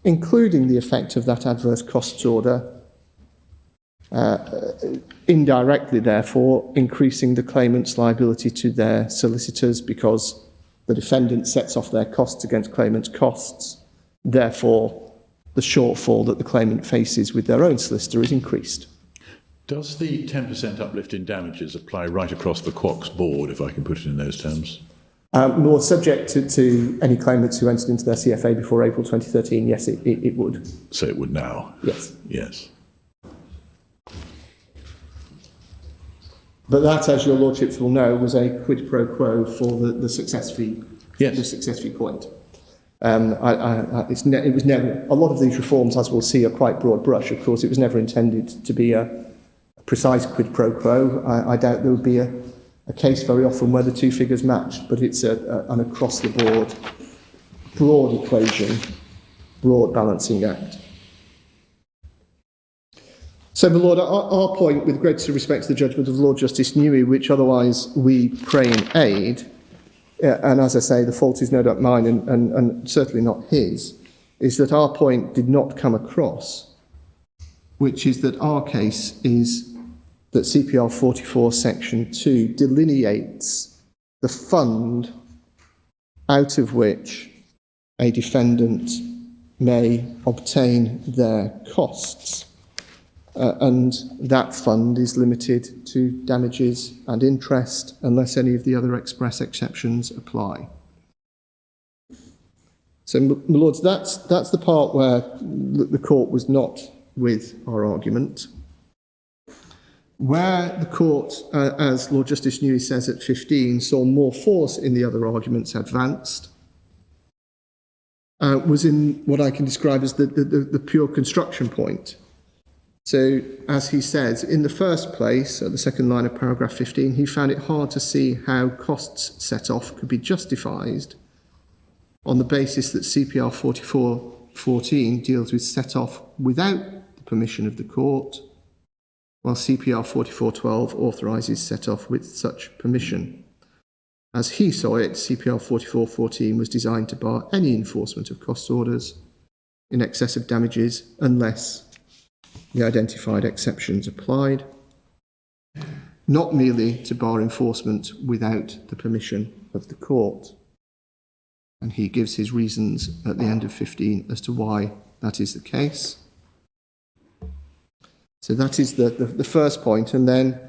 including the effect of that adverse costs order, indirectly, therefore, increasing the claimant's liability to their solicitors because the defendant sets off their costs against claimant's costs. Therefore, the shortfall that the claimant faces with their own solicitor is increased. Does the 10% uplift in damages apply right across the Quox board, if I can put it in those terms? More subject to any claimants who entered into their CFA before April 2013, yes, it would. So it would now? Yes. Yes. But that, as your lordships will know, was a quid pro quo for the success fee. Yes. The success fee point. It was never. A lot of these reforms, as we'll see, are quite broad brush. Of course, it was never intended to be a precise quid pro quo. I doubt there would be a case very often where the two figures matched. But it's an across the board, broad equation, broad balancing act. So, my Lord, our point, with greatest respect to the judgment of Lord Justice Newey, which otherwise we pray in aid, and as I say, the fault is no doubt mine and certainly not his, is that our point did not come across, which is that our case is that CPR 44 section 2 delineates the fund out of which a defendant may obtain their costs. And that fund is limited to damages and interest unless any of the other express exceptions apply. So, my lords, that's the part where the court was not with our argument. Where the court, as Lord Justice Newey says at 15, saw more force in the other arguments advanced, was in what I can describe as the pure construction point. So, as he says, in the first place, at the second line of paragraph 15, he found it hard to see how costs set off could be justified on the basis that CPR 44.14 deals with set off without the permission of the court, while CPR 44.12 authorises set off with such permission. As he saw it, CPR 44.14 was designed to bar any enforcement of cost orders in excess of damages unless the identified exceptions applied, not merely to bar enforcement without the permission of the court. And he gives his reasons at the end of 15 as to why that is the case. So that is the first point. And then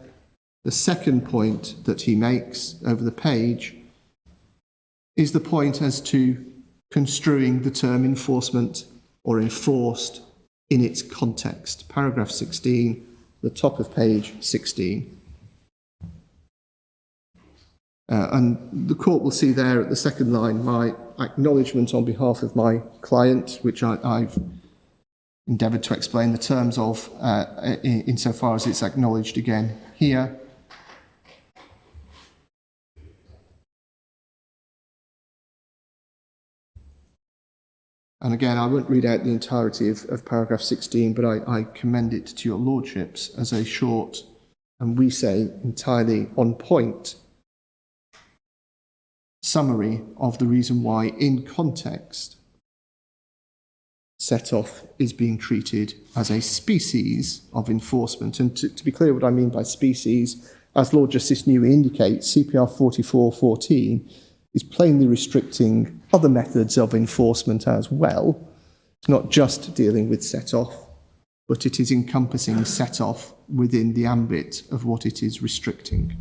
the second point that he makes over the page is the point as to construing the term enforcement or enforced in its context. Paragraph 16, the top of page 16. And the court will see there at the second line my acknowledgement on behalf of my client, which I've endeavoured to explain the terms of insofar as it's acknowledged again here. And again, I won't read out the entirety of paragraph 16, but I commend it to your lordships as a short, and we say entirely on point, summary of the reason why, in context, set-off is being treated as a species of enforcement. And to be clear what I mean by species, as Lord Justice Newey indicates, CPR 4414 is plainly restricting other methods of enforcement as well. It's not just dealing with set-off, but it is encompassing set-off within the ambit of what it is restricting.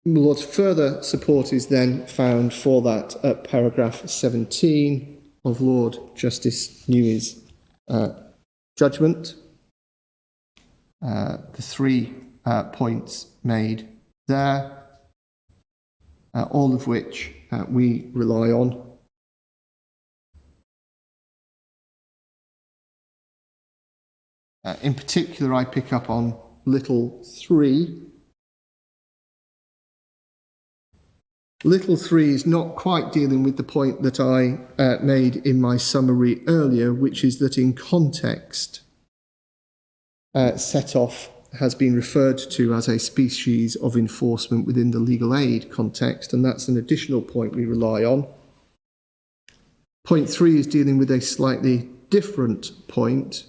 Lord's further support is then found for that at paragraph 17 of Lord Justice Newey's judgment. The 3 points made there, all of which we rely on. In particular, I pick up on little 3. Little 3 is not quite dealing with the point that I made in my summary earlier, which is that in context, set-off has been referred to as a species of enforcement within the legal aid context, and that's an additional point we rely on. Point 3 is dealing with a slightly different point,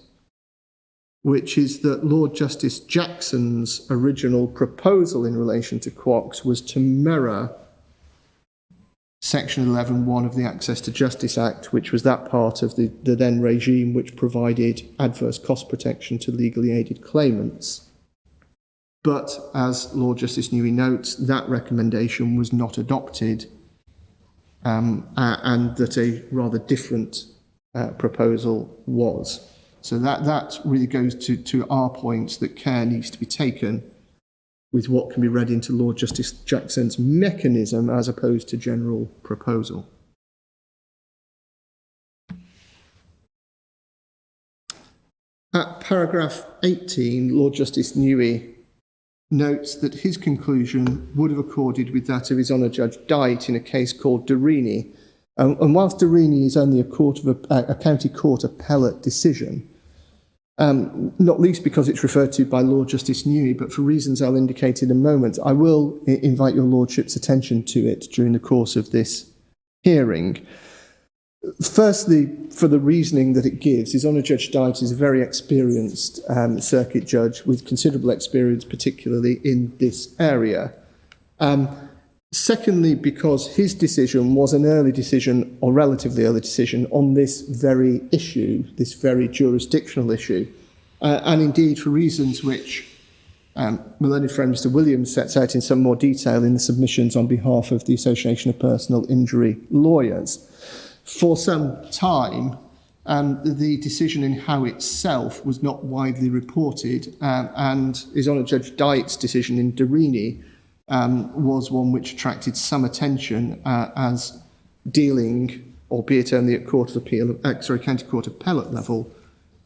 which is that Lord Justice Jackson's original proposal in relation to Quox was to mirror Section 11.1 of the Access to Justice Act, which was that part of the then regime which provided adverse cost protection to legally aided claimants. But, as Lord Justice Newey notes, that recommendation was not adopted, and that a rather different proposal was. So that really goes to our points that care needs to be taken with what can be read into Lord Justice Jackson's mechanism as opposed to general proposal. At paragraph 18, Lord Justice Newey notes that his conclusion would have accorded with that of His Honour Judge Dyte in a case called Derini. And whilst Derini is only a county court appellate decision, not least because it's referred to by Lord Justice Newey, but for reasons I'll indicate in a moment, I will invite your Lordship's attention to it during the course of this hearing. Firstly, for the reasoning that it gives, His Honour Judge Dyte is a very experienced circuit judge with considerable experience, particularly in this area. Secondly, because his decision was an early decision, or relatively early decision, on this very issue, this very jurisdictional issue, and indeed for reasons which my learned friend Mr. Williams sets out in some more detail in the submissions on behalf of the Association of Personal Injury Lawyers. For some time, the decision in Howe itself was not widely reported, and His Honour Judge Dyte's decision in Derini was one which attracted some attention as dealing, albeit only at County Court Appellate level,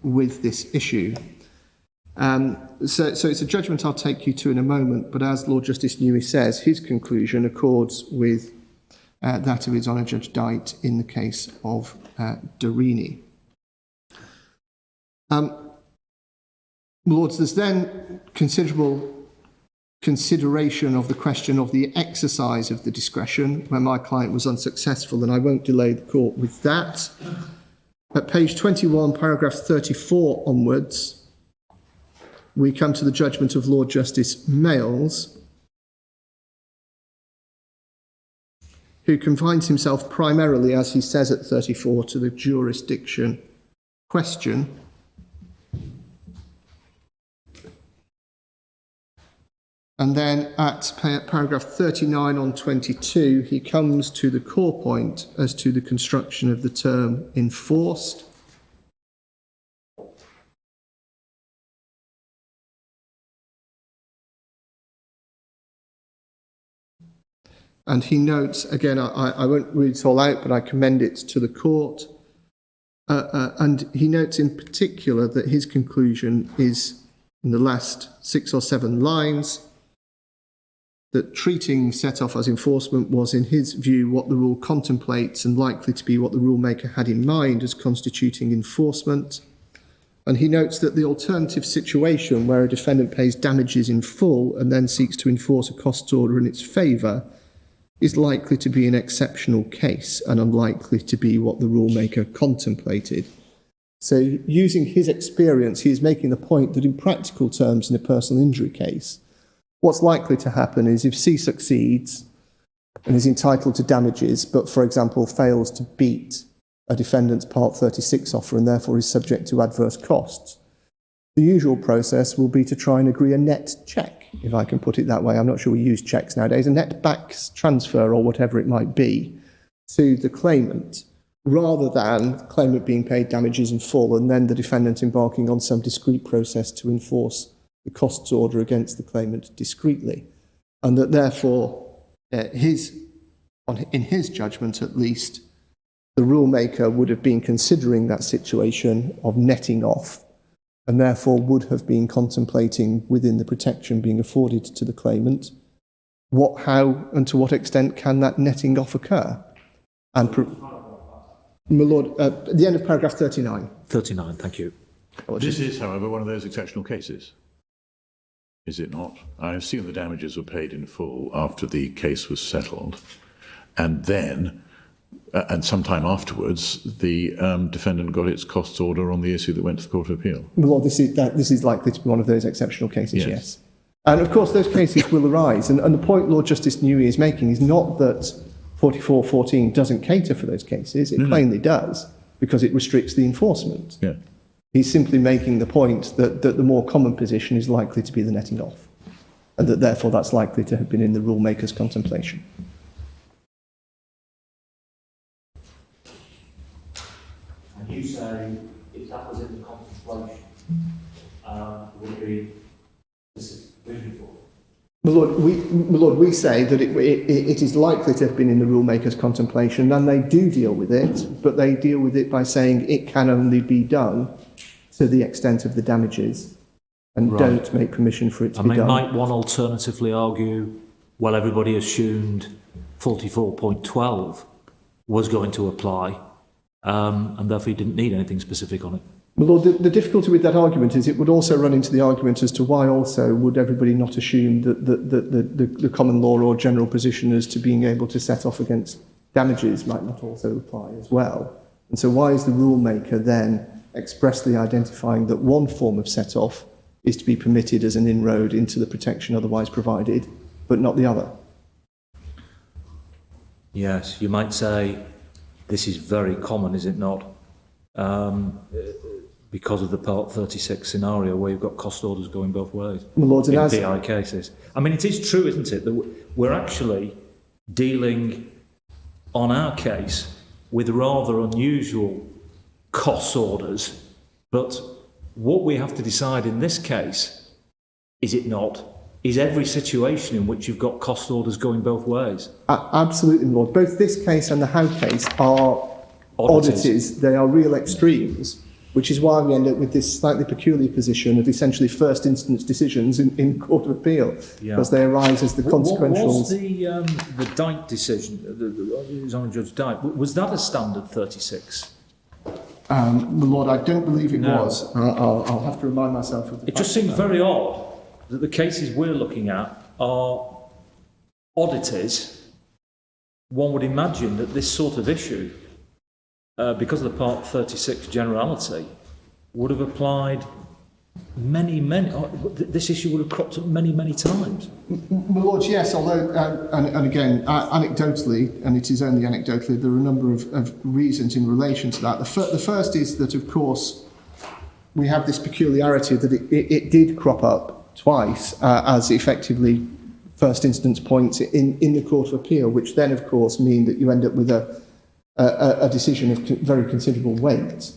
with this issue. So it's a judgment I'll take you to in a moment, but as Lord Justice Newey says, his conclusion accords with that of His Honour Judge Dyte in the case of Derini. Lords, there's then considerable consideration of the question of the exercise of the discretion where my client was unsuccessful, and I won't delay the court with that. At page 21, paragraph 34 onwards, we come to the judgment of Lord Justice Mayles, who confines himself primarily, as he says at 34, to the jurisdiction question. And then at paragraph 39 on 22, he comes to the core point as to the construction of the term enforced. And he notes, again, I won't read it all out, but I commend it to the court. And he notes in particular that his conclusion is, in the last 6 or 7 lines, that treating set-off as enforcement was, in his view, what the rule contemplates and likely to be what the rule maker had in mind as constituting enforcement. And he notes that the alternative situation where a defendant pays damages in full and then seeks to enforce a costs order in its favour is likely to be an exceptional case and unlikely to be what the rule maker contemplated. So using his experience, he is making the point that in practical terms in a personal injury case, what's likely to happen is if C succeeds and is entitled to damages, but, for example, fails to beat a defendant's Part 36 offer and therefore is subject to adverse costs, the usual process will be to try and agree a net check, if I can put it that way. I'm not sure we use checks nowadays, a net back transfer or whatever it might be to the claimant, rather than the claimant being paid damages in full and then the defendant embarking on some discrete process to enforce the costs order against the claimant discreetly. And that therefore, in his judgment at least, the rule maker would have been considering that situation of netting off and therefore would have been contemplating within the protection being afforded to the claimant how and to what extent can that netting off occur. And my Lord, at the end of paragraph 39. 39, thank you. This is, however, one of those exceptional cases, is it not? I assume the damages were paid in full after the case was settled, and then, and sometime afterwards, the defendant got its costs order on the issue that went to the Court of Appeal. Well, this is likely to be one of those exceptional cases, yes. And of course, those cases will arise. And the point Lord Justice Newey is making is not that 4414 doesn't cater for those cases. It plainly does, because it restricts the enforcement. Yeah. He's simply making the point that the more common position is likely to be the netting off, and that therefore that's likely to have been in the rule maker's contemplation. And you say if that was in the contemplation, would it be vision for? My Lord, we say that it is likely to have been in the rule maker's contemplation, and they do deal with it, but they deal with it by saying it can only be done to the extent of the damages, and don't make permission for it to be done. Might one alternatively argue, well, everybody assumed 44.12 was going to apply, and therefore you didn't need anything specific on it? My Lord, the difficulty with that argument is it would also run into the argument as to why also would everybody not assume that the common law or general position as to being able to set off against damages might not also apply as well. And so why is the rule maker then expressly identifying that one form of set-off is to be permitted as an inroad into the protection otherwise provided, but not the other? Yes, you might say this is very common, is it not? Because of the Part 36 scenario where you've got cost orders going both ways in PI cases. I mean, it is true, isn't it, that we're actually dealing on our case with rather unusual cost orders, but what we have to decide in this case, is it not, is every situation in which you've got cost orders going both ways. Absolutely, Lord. Both this case and the Howe case are oddities. They are real extremes, which is why we end up with this slightly peculiar position of essentially first instance decisions in Court of Appeal, because they arise as the consequential. What was the Dyke decision, it was on Judge Dyke, was that a standard 36? My Lord, I don't believe it was. I'll have to remind myself of the It just seems very odd that the cases we're looking at are oddities. One would imagine that this sort of issue, because of the Part 36 generality, would have applied this issue would have cropped up many times. My Lord, yes, although, and again, anecdotally, and it is only anecdotally, there are a number of reasons in relation to that. The first is that, of course, we have this peculiarity that it did crop up twice as effectively first instance points in the Court of Appeal, which then, of course, mean that you end up with a decision of very considerable weight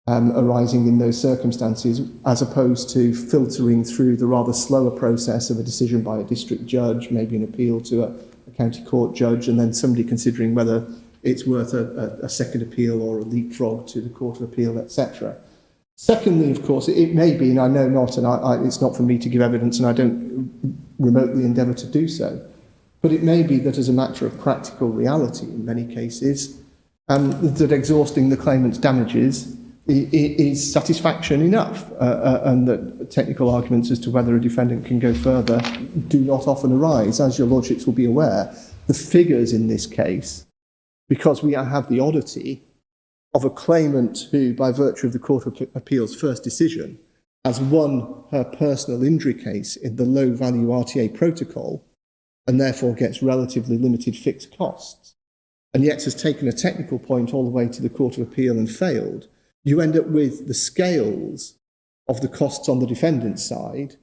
arising in those circumstances, as opposed to filtering through the rather slower process of a decision by a district judge, maybe an appeal to a county court judge, and then somebody considering whether it's worth a second appeal or a leapfrog to the Court of Appeal, etc. Secondly, of course, it may be, and I know not, and it's not for me to give evidence, and I don't remotely endeavour to do so, but it may be that as a matter of practical reality, in many cases, that exhausting the claimant's damages is satisfaction enough, and that technical arguments as to whether a defendant can go further do not often arise. As your lordships will be aware, the figures in this case, because we have the oddity of a claimant who, by virtue of the Court of Appeal's first decision, has won her personal injury case in the low-value RTA protocol and therefore gets relatively limited fixed costs, and yet has taken a technical point all the way to the Court of Appeal and failed, you end up with the scales of the costs on the defendant's side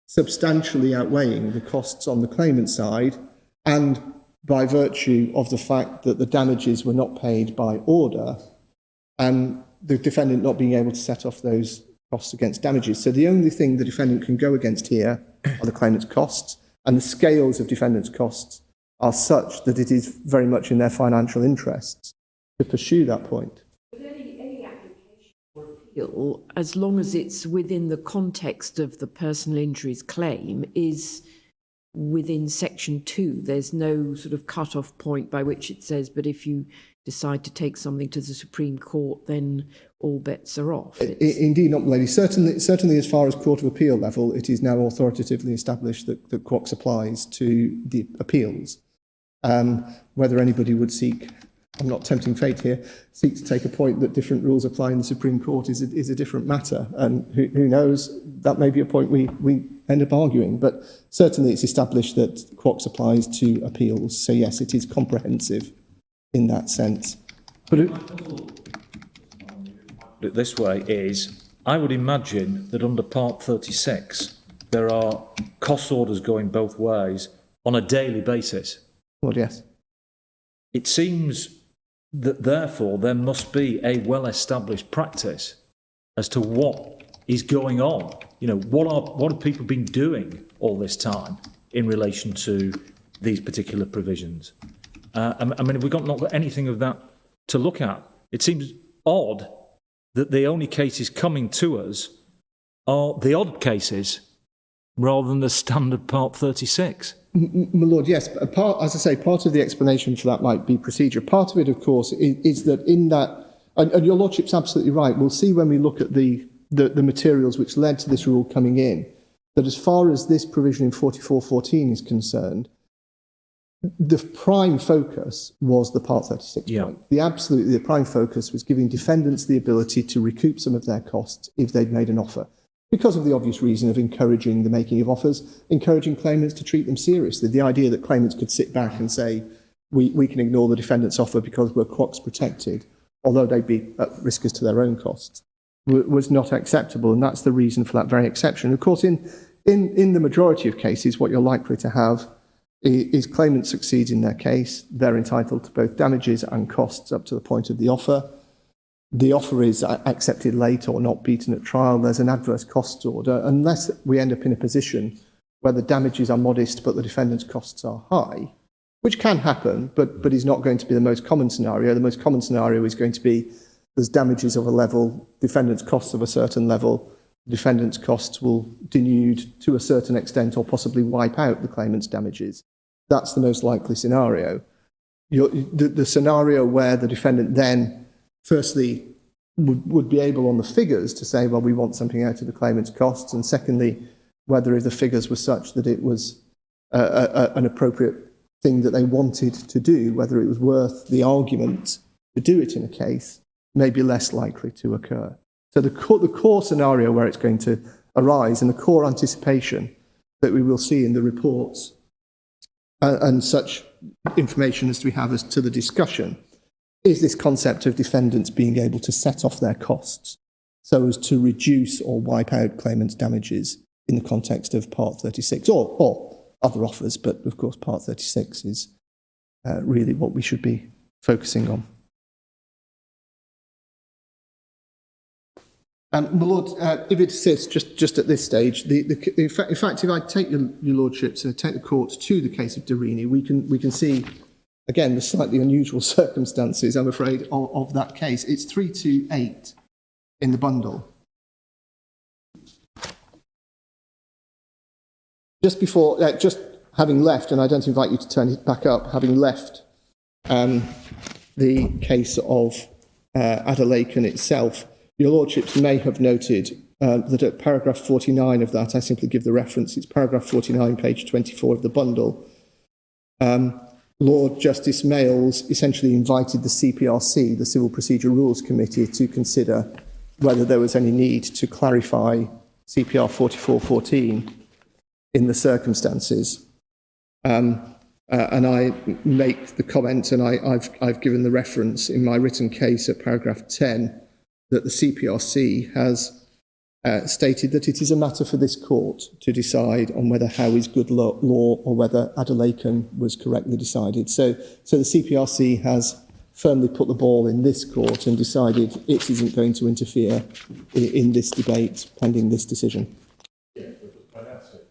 substantially outweighing the costs on the claimant's side, and by virtue of the fact that the damages were not paid by order, and the defendant not being able to set off those costs against damages. So the only thing the defendant can go against here are the claimant's costs, and the scales of defendant's costs are such that it is very much in their financial interests to pursue that point. But any application or appeal, as long as it's within the context of the personal injuries claim, is within Section 2. There's no sort of cut-off point by which it says, but if you decide to take something to the Supreme Court, then all bets are off. Indeed not, lady. Certainly as far as Court of Appeal level, it is now authoritatively established that Quox applies to the appeals. Whether anybody would seek, I'm not tempting fate here, seek to take a point that different rules apply in the Supreme Court is a different matter. And who knows, that may be a point we end up arguing. But certainly it's established that Quox applies to appeals. So yes, it is comprehensive in that sense. But this way is, I would imagine that under Part 36, there are cost orders going both ways on a daily basis. Well, yes. It seems that therefore there must be a well-established practice as to what is going on. You know, what have people been doing all this time in relation to these particular provisions? I mean, we've not got anything of that to look at. It seems odd that the only cases coming to us are the odd cases rather than the standard Part 36. My Lord, yes. As I say, part of the explanation for that might be procedure. Part of it, of course, is that in that, and your Lordship's absolutely right, we'll see when we look at the materials which led to this rule coming in, that as far as this provision in 4414 is concerned, the prime focus was the Part 36 point. The prime focus was giving defendants the ability to recoup some of their costs if they'd made an offer, because of the obvious reason of encouraging the making of offers, encouraging claimants to treat them seriously. The idea that claimants could sit back and say, we can ignore the defendant's offer because we're Quox protected, although they'd be at risk as to their own costs, was not acceptable, and that's the reason for that very exception. Of course, in the majority of cases, what you're likely to have is claimant succeeds in their case. They're entitled to both damages and costs up to the point of the offer. The offer is accepted late or not beaten at trial. There's an adverse costs order, unless we end up in a position where the damages are modest but the defendant's costs are high, which can happen, but is not going to be the most common scenario. The most common scenario is going to be there's damages of a level, defendant's costs of a certain level, defendant's costs will denude to a certain extent or possibly wipe out the claimant's damages. That's the most likely scenario. The scenario where the defendant then, firstly, would be able on the figures to say, well, we want something out of the claimant's costs, and secondly, whether the figures were such that it was an appropriate thing that they wanted to do, whether it was worth the argument to do it in a case, may be less likely to occur. So the core scenario where it's going to arise and the core anticipation that we will see in the reports and such information as we have as to the discussion is this concept of defendants being able to set off their costs so as to reduce or wipe out claimants' damages in the context of Part 36, or other offers, but of course Part 36 is really what we should be focusing on. My Lord, if it assists, just at this stage, in fact, if I take your Lordships and take the court to the case of Derini, we can see, again, the slightly unusual circumstances, I'm afraid, of that case. It's 328 in the bundle. Just before, just having left, and I don't invite you to turn it back up, having left the case of Adelekun itself, your Lordships may have noted that at paragraph 49 of that, I simply give the reference, it's paragraph 49, page 24 of the bundle, Lord Justice Mayles essentially invited the CPRC, the Civil Procedure Rules Committee, to consider whether there was any need to clarify CPR 4414 in the circumstances. And I make the comment, and I've given the reference in my written case at paragraph 10, that the CPRC has stated that it is a matter for this court to decide on whether Howe is good law or whether Adelekun was correctly decided. So the CPRC has firmly put the ball in this court and decided it isn't going to interfere in this debate pending this decision. Yeah, but by that stage,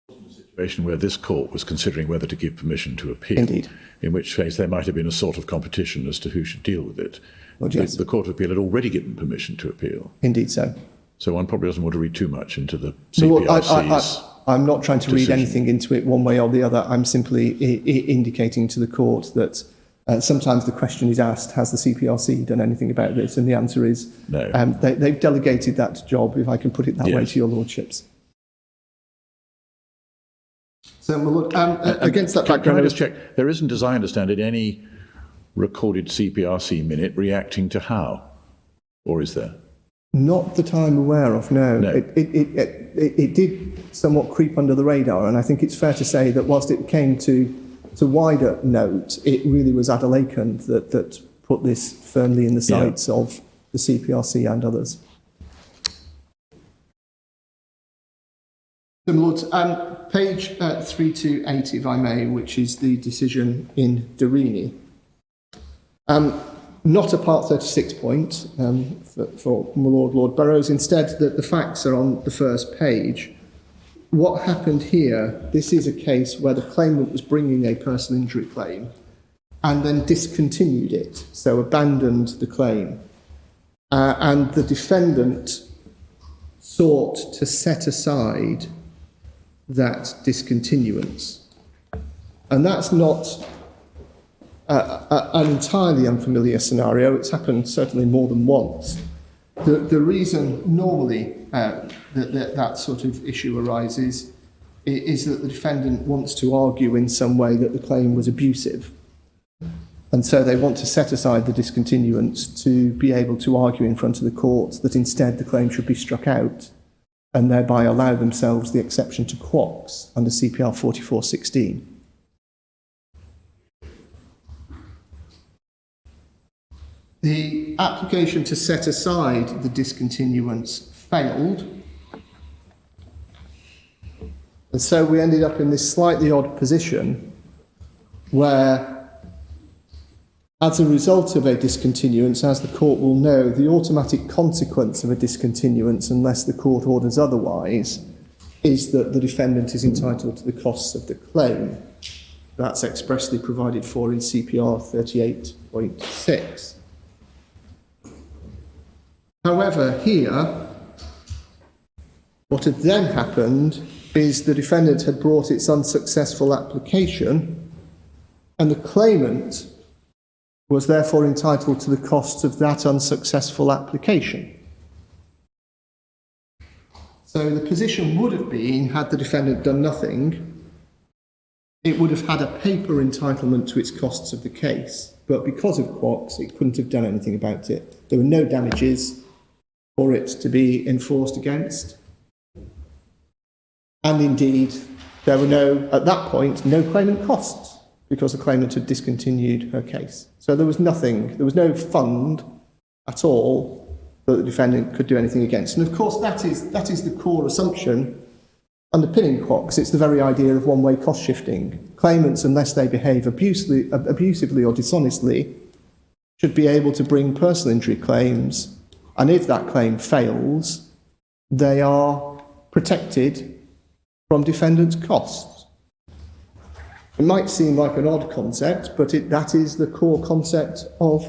it wasn't a situation where this court was considering whether to give permission to appeal. Indeed. In which case there might have been a sort of competition as to who should deal with it. Well, yes. The Court of Appeal had already given permission to appeal. Indeed so. So one probably doesn't want to read too much into the CPRC's I'm not trying to read decision. anything into it one way or the other. I'm simply indicating to the court that sometimes the question is asked, has the CPRC done anything about this? And the answer is no. They've delegated that job, if I can put it that way, Yes. to your Lordships. So, my Lord, against that background... Can I just check? There isn't, as I understand it, any recorded CPRC minute reacting to Howe, or is there? Not that I'm aware of, no. No. It did somewhat creep under the radar, and I think it's fair to say that whilst it came to wider note, it really was Adelekun that put this firmly in the sights of the CPRC and others. So, my Lords, page 328, if I may, which is the decision in Derini. Not a Part 36 point for my Lord Burrows. Instead, the facts are on the first page. What happened here, this is a case where the claimant was bringing a personal injury claim and then discontinued it, so abandoned the claim. And the defendant sought to set aside that discontinuance. And that's not an entirely unfamiliar scenario. It's happened certainly more than once. The reason normally that sort of issue arises is that the defendant wants to argue in some way that the claim was abusive. And so they want to set aside the discontinuance to be able to argue in front of the court that instead the claim should be struck out and thereby allow themselves the exception to quox under CPR 4416. The application to set aside the discontinuance failed, and so we ended up in this slightly odd position where, as a result of a discontinuance, as the court will know, the automatic consequence of a discontinuance, unless the court orders otherwise, is that the defendant is entitled to the costs of the claim. That's expressly provided for in CPR 38.6. However, here, what had then happened is the defendant had brought its unsuccessful application, and the claimant was therefore entitled to the costs of that unsuccessful application. So the position would have been, had the defendant done nothing, it would have had a paper entitlement to its costs of the case, but because of quox, it couldn't have done anything about it. There were no damages for it to be enforced against. And indeed, there were at that point, no claimant costs because the claimant had discontinued her case. So there was nothing, there was no fund at all that the defendant could do anything against. And of course, that is the core assumption underpinning Quox. It's the very idea of one-way cost shifting. Claimants, unless they behave abusively or dishonestly, should be able to bring personal injury claims, and if that claim fails, they are protected from defendant's costs. It might seem like an odd concept, but that is the core concept of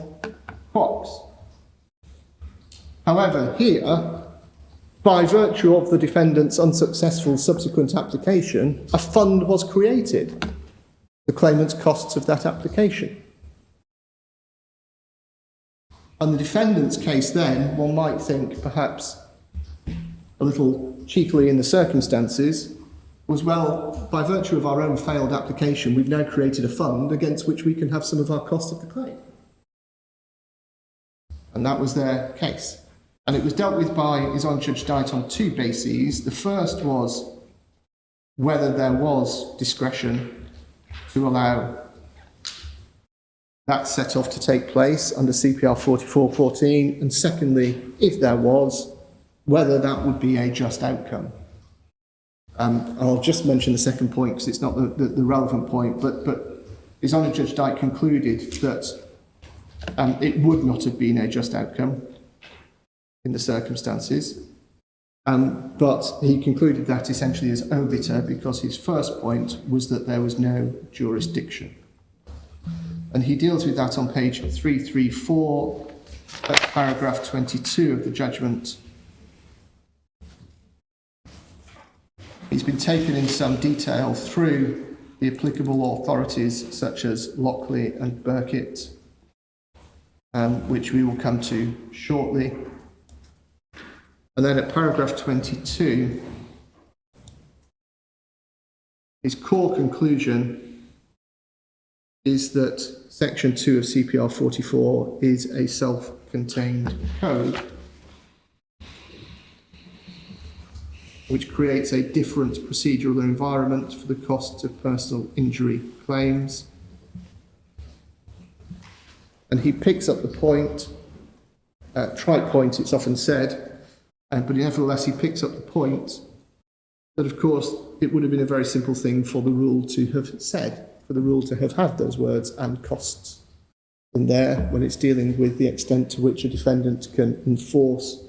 Quox. However, here, by virtue of the defendant's unsuccessful subsequent application, a fund was created, the claimant's costs of that application. And the defendant's case then, one might think perhaps a little cheekily in the circumstances, was, well, by virtue of our own failed application, we've now created a fund against which we can have some of our costs of the claim. And that was their case. And it was dealt with by His Honour Judge Dyke on two bases. The first was whether there was discretion to allow that set-off to take place under CPR 4414, and secondly, if there was, whether that would be a just outcome. I'll just mention the second point because it's not the relevant point, but His Honour Judge Dyke concluded that it would not have been a just outcome in the circumstances, but he concluded that essentially as obiter because his first point was that there was no jurisdiction. And he deals with that on page 334, at paragraph 22 of the judgment. He's been taken in some detail through the applicable authorities such as Lockley and Burkitt, which we will come to shortly. And then at paragraph 22, his core conclusion is that section 2 of CPR 44 is a self-contained code which creates a different procedural environment for the costs of personal injury claims. And he picks up the point, trite point it's often said, but nevertheless he picks up the point that of course it would have been a very simple thing for the rule to have said, for the rule to have had those words and costs in there when it's dealing with the extent to which a defendant can enforce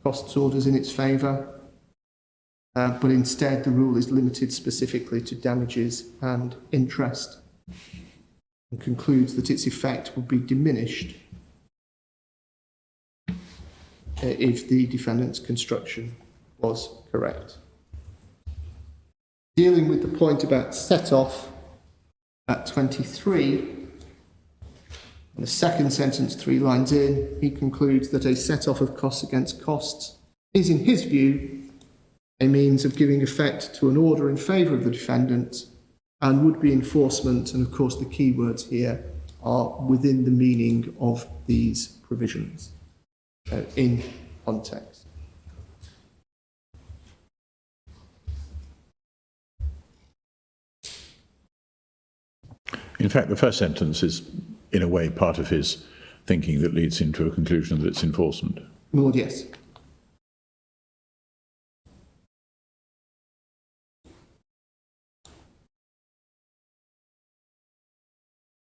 costs orders in its favour. But instead the rule is limited specifically to damages and interest and concludes that its effect will be diminished if the defendant's construction was correct. Dealing with the point about set-off at 23, in the second sentence, 3 lines in, he concludes that a set-off of costs against costs is, in his view, a means of giving effect to an order in favour of the defendant and would-be enforcement, and of course the key words here are within the meaning of these provisions in context. In fact, the first sentence is, in a way, part of his thinking that leads him to a conclusion that it's enforcement. Lord, yes.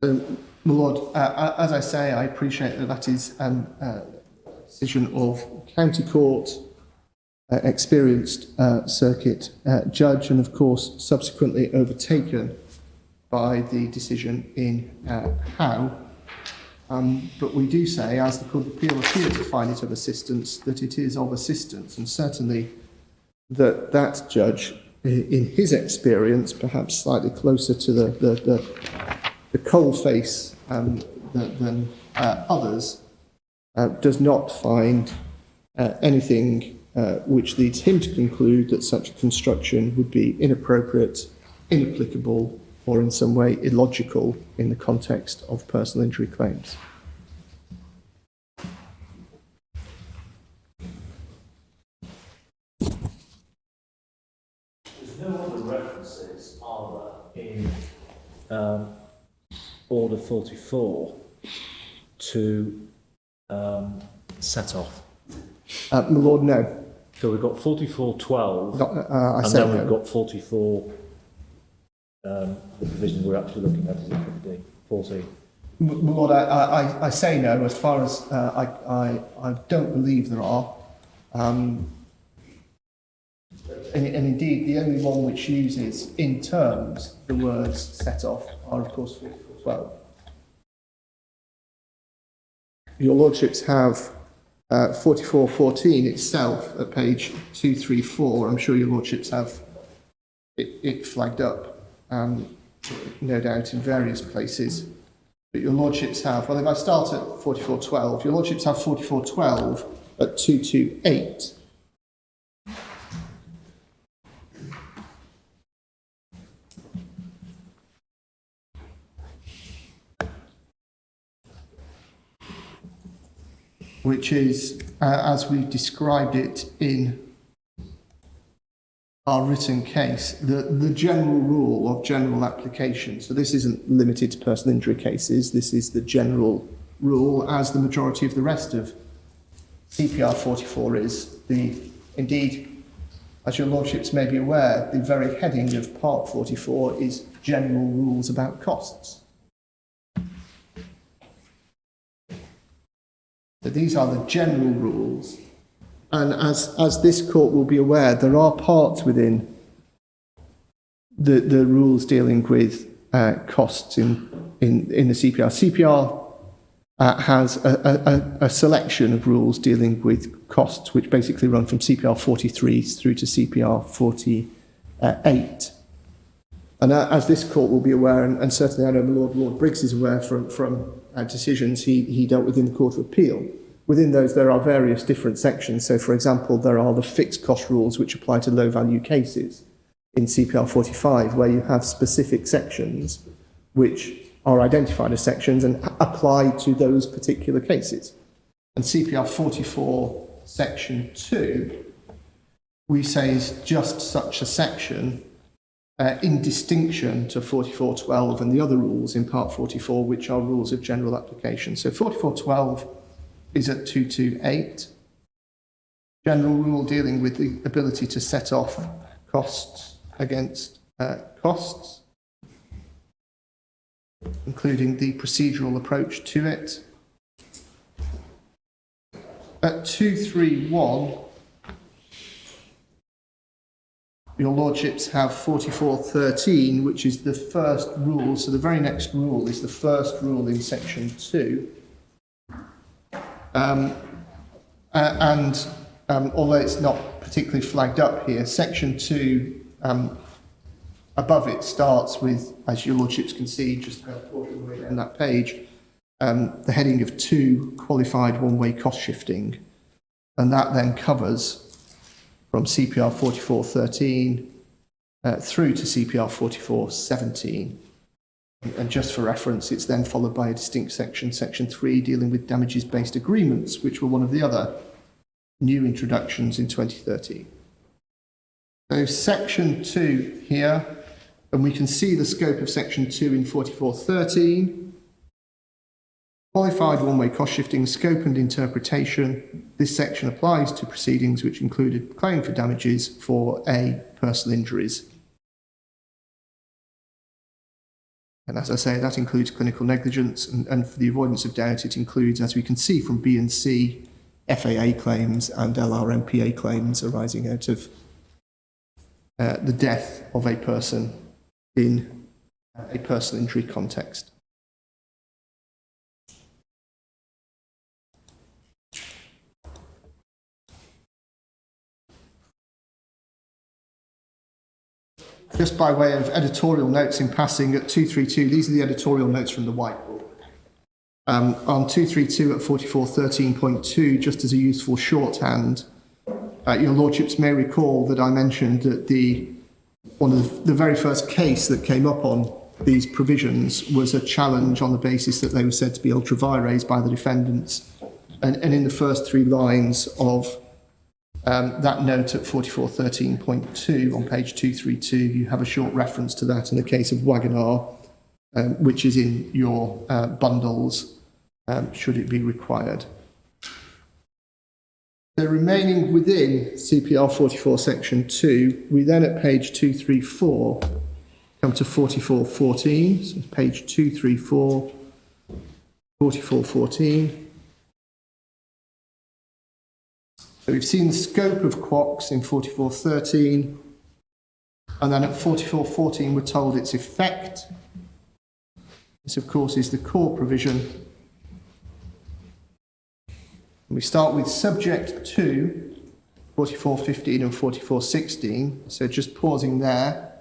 My Lord, as I say, I appreciate that that is a decision of county court, experienced circuit judge, and of course subsequently overtaken by the decision in Howe. But we do say, as the Court of Appeal appears to find it of assistance, that it is of assistance, and certainly that judge, in his experience, perhaps slightly closer to the coalface than others, does not find anything which leads him to conclude that such a construction would be inappropriate, inapplicable, or in some way illogical in the context of personal injury claims. There's no other references, are there, in Order 44 to set off My Lord, no. So we've got 4412, and say then no. we've got 44, the provision we're actually looking at is 15, 14. My Lord, I say no. As far as I don't believe there are. And indeed, the only one which uses in terms the words set off are, of course, 4412. Your Lordships have 4414 itself at page 234. I'm sure your Lordships have it flagged up, no doubt, in various places. But your Lordships have, well, if I start at 4412, your Lordships have 4412 at 228. Which is, as we've described it in our written case, the general rule of general application. So this isn't limited to personal injury cases, this is the general rule, as the majority of the rest of CPR 44 is. Indeed, as your Lordships may be aware, the very heading of Part 44 is General Rules about Costs. So these are the general rules, and as this court will be aware, there are parts within the rules dealing with costs in the CPR. CPR has a selection of rules dealing with costs, which basically run from CPR 43 through to CPR 48. And as this court will be aware, and certainly I know Lord Briggs is aware from decisions he dealt with in the Court of Appeal, within those there are various different sections. So, for example, there are the fixed cost rules which apply to low-value cases in CPR 45, where you have specific sections which are identified as sections and apply to those particular cases. And CPR 44, section 2, we say is just such a section, in distinction to 4412 and the other rules in Part 44, which are rules of general application. So 4412 is at 228. General rule dealing with the ability to set off costs against costs, including the procedural approach to it. At 231, your Lordships have 4413, which is the first rule. So the very next rule is the first rule in section 2. Although it's not particularly flagged up here, section 2 above it starts with, as your Lordships can see, just about a quarter of the way down that page, the heading of 2, qualified one-way cost shifting. And that then covers from CPR 4413 through to CPR 4417. And just for reference, it's then followed by a distinct section, section 3, dealing with damages-based agreements, which were one of the other new introductions in 2013. So section 2 here, and we can see the scope of section 2 in 4413. Qualified one-way cost shifting, scope and interpretation. This section applies to proceedings which included claim for damages for A, personal injuries. And as I say, that includes clinical negligence, and for the avoidance of doubt, it includes, as we can see from B and C, FAA claims and LRMPA claims arising out of the death of a person in a personal injury context. Just by way of editorial notes in passing at 232, these are the editorial notes from the White Book. On 232 at 4413.2, just as a useful shorthand, your Lordships may recall that I mentioned that one of the very first case that came up on these provisions was a challenge on the basis that they were said to be ultra vires by the defendants. And in the first 3 lines of that note at 4413.2 on page 232, you have a short reference to that in the case of Wagonar, which is in your bundles, should it be required. So remaining within CPR 44 section 2, we then at page 234 come to 4414, so page 234, 4414. So we've seen the scope of quox in 4413, and then at 4414 we're told its effect. This of course is the core provision. We start with subject to 4415 and 4416. So just pausing there,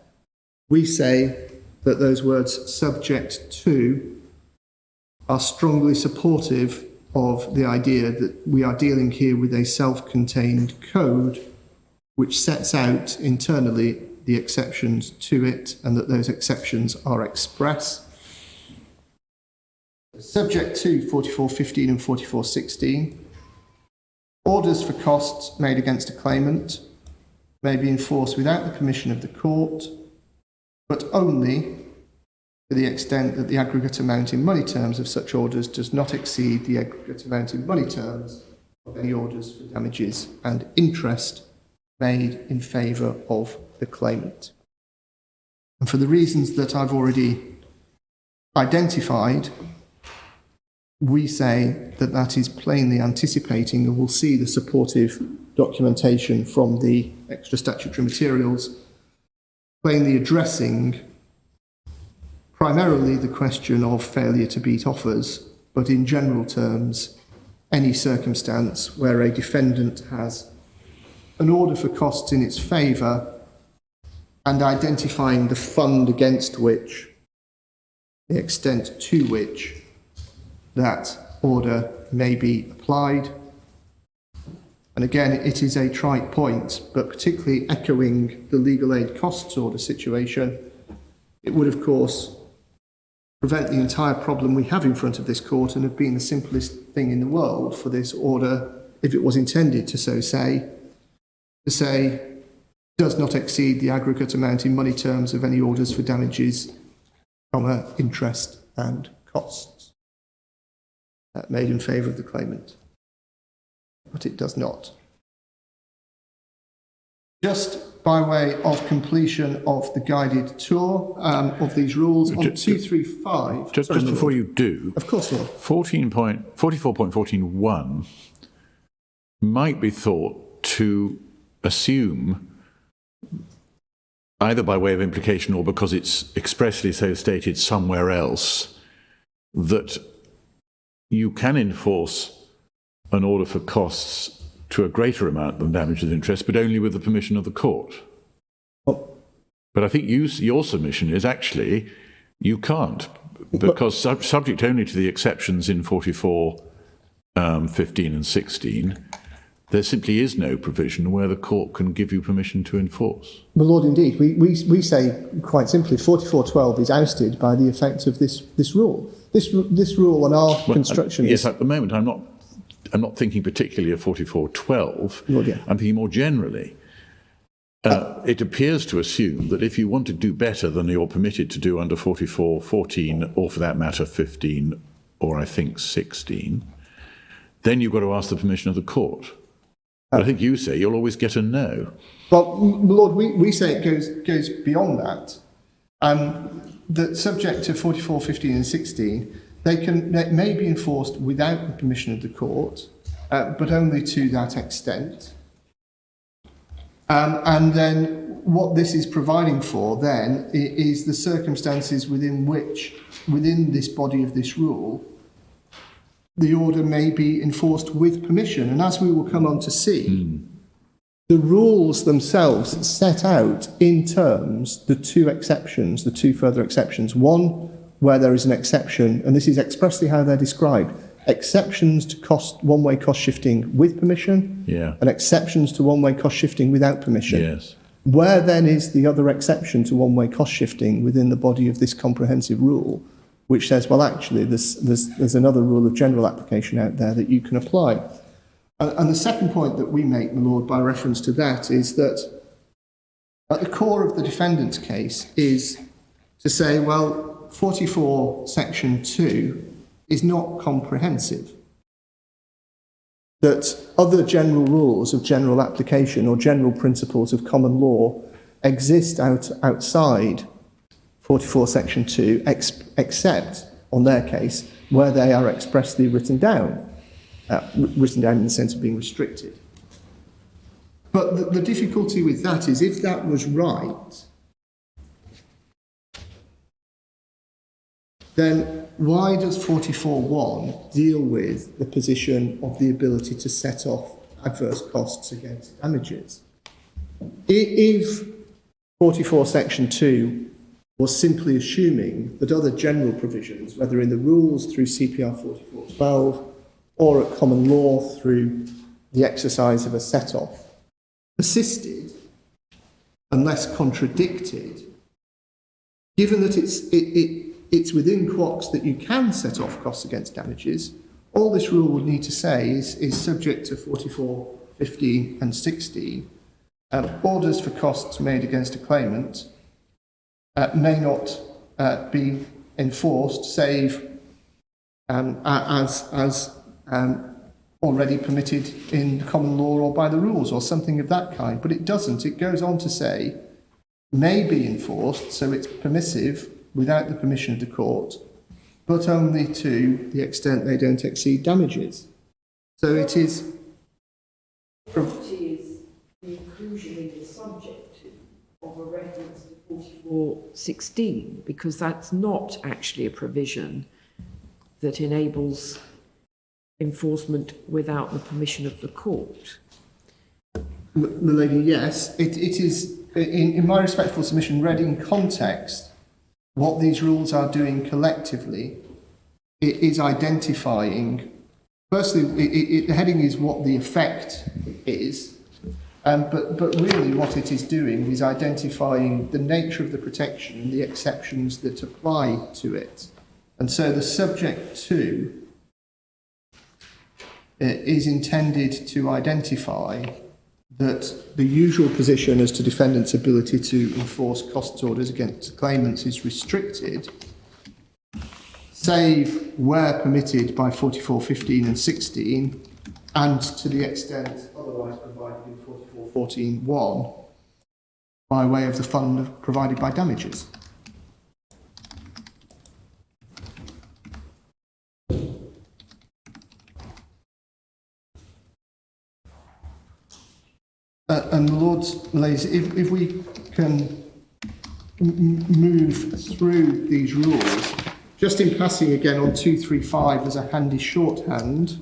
we say that those words subject to are strongly supportive of the idea that we are dealing here with a self-contained code which sets out internally the exceptions to it, and that those exceptions are express. Subject to 4415 and 4416. Orders for costs made against a claimant may be enforced without the permission of the court, but only to the extent that the aggregate amount in money terms of such orders does not exceed the aggregate amount in money terms of any orders for damages and interest made in favour of the claimant. And for the reasons that I've already identified, we say that that is plainly anticipating, and we'll see the supportive documentation from the extra statutory materials, plainly addressing primarily the question of failure to beat offers, but in general terms, any circumstance where a defendant has an order for costs in its favour and identifying the fund against which, the extent to which that order may be applied. And again, it is a trite point, but particularly echoing the legal aid costs order situation, it would of course prevent the entire problem we have in front of this court and have been the simplest thing in the world for this order, if it was intended to so say, to say does not exceed the aggregate amount in money terms of any orders for damages, interest and costs made in favour of the claimant. But it does not. Just by way of completion of the guided tour of these rules on 235. Just before you do, of course, Lord. 44.14.1 might be thought to assume, either by way of implication or because it's expressly so stated somewhere else, that you can enforce an order for costs to a greater amount than damages interest, but only with the permission of the court. But I think your submission is actually you can't, because subject only to the exceptions in 44, 15 and 16, there simply is no provision where the court can give you permission to enforce. Well, Lord, indeed. We say quite simply 4412 is ousted by the effect of this rule. This rule on our construction yes, at the moment I'm not thinking particularly of 4412. Lord, yeah. I'm thinking more generally. It appears to assume that if you want to do better than you're permitted to do under 4414, or for that matter 15, or I think 16, then you've got to ask the permission of the court. But I think you say you'll always get a no. Well, Lord, we say it goes beyond that. That subject to 44, 15 and 16, they may be enforced without the permission of the court, but only to that extent. And then what this is providing for then is the circumstances within this body of this rule, the order may be enforced with permission. And as we will come on to see, the rules themselves set out in terms the two further exceptions. One, where there is an exception, and this is expressly how they're described, exceptions to one-way cost shifting with permission, and exceptions to one-way cost shifting without permission. Yes. Where then is the other exception to one-way cost shifting within the body of this comprehensive rule, which says, well, actually, there's another rule of general application out there that you can apply. And the second point that we make, my Lord, by reference to that, is that at the core of the defendant's case is to say, well, 44 section 2 is not comprehensive. that other general rules of general application or general principles of common law exist outside 44 section 2, except, on their case, where they are expressly written down in the sense of being restricted. But the difficulty with that is, if that was right, then why does 44.1 deal with the position of the ability to set off adverse costs against damages? If 44 section 2 was simply assuming that other general provisions, whether in the rules through CPR 44.12 or at common law through the exercise of a set-off, persisted unless contradicted, given that it's within quotes that you can set off costs against damages, all this rule would need to say is subject to 44, 15 and 16. Orders for costs made against a claimant may not be enforced, save as already permitted in common law or by the rules or something of that kind. But it doesn't. It goes on to say may be enforced, so it's permissive without the permission of the court, but only to the extent they don't exceed damages. So it is... Property is the inclusion in the subject of a reference to 44.16, because that's not actually a provision that enables enforcement without the permission of the court. Milady, yes, it is, in my respectful submission, read in context, what these rules are doing collectively. It is identifying, firstly, the heading is what the effect is, but really what it is doing is identifying the nature of the protection and the exceptions that apply to it. And so the subject to is intended to identify that the usual position as to defendants' ability to enforce costs orders against claimants is restricted, save where permitted by 44, 15 and 16, and to the extent otherwise provided in 44, 14, 1, by way of the fund provided by damages. And the Lord's ladies, if we can move through these rules, just in passing again on 235, there's a handy shorthand.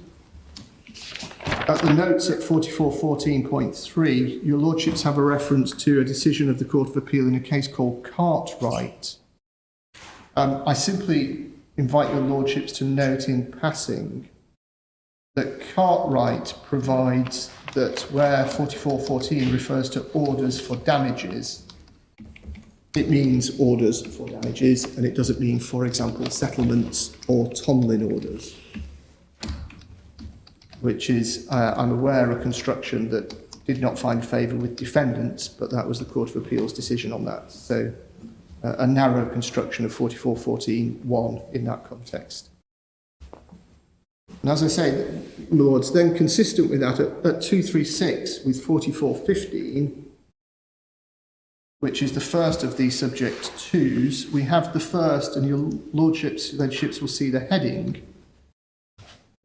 At the notes at 44.14.3, your Lordships have a reference to a decision of the Court of Appeal in a case called Cartwright. I simply invite your Lordships to note in passing that Cartwright provides that where 44.14 refers to orders for damages, it means orders for damages, and it doesn't mean, for example, settlements or Tomlin orders, which is, I'm aware, a construction that did not find favour with defendants, but that was the Court of Appeal's decision on that. So a narrow construction of 44.14.1 in that context. And as I say, Lords, then consistent with that, at 236 with 44.15, which is the first of these subject twos, we have the first, and your Lordships will see the heading,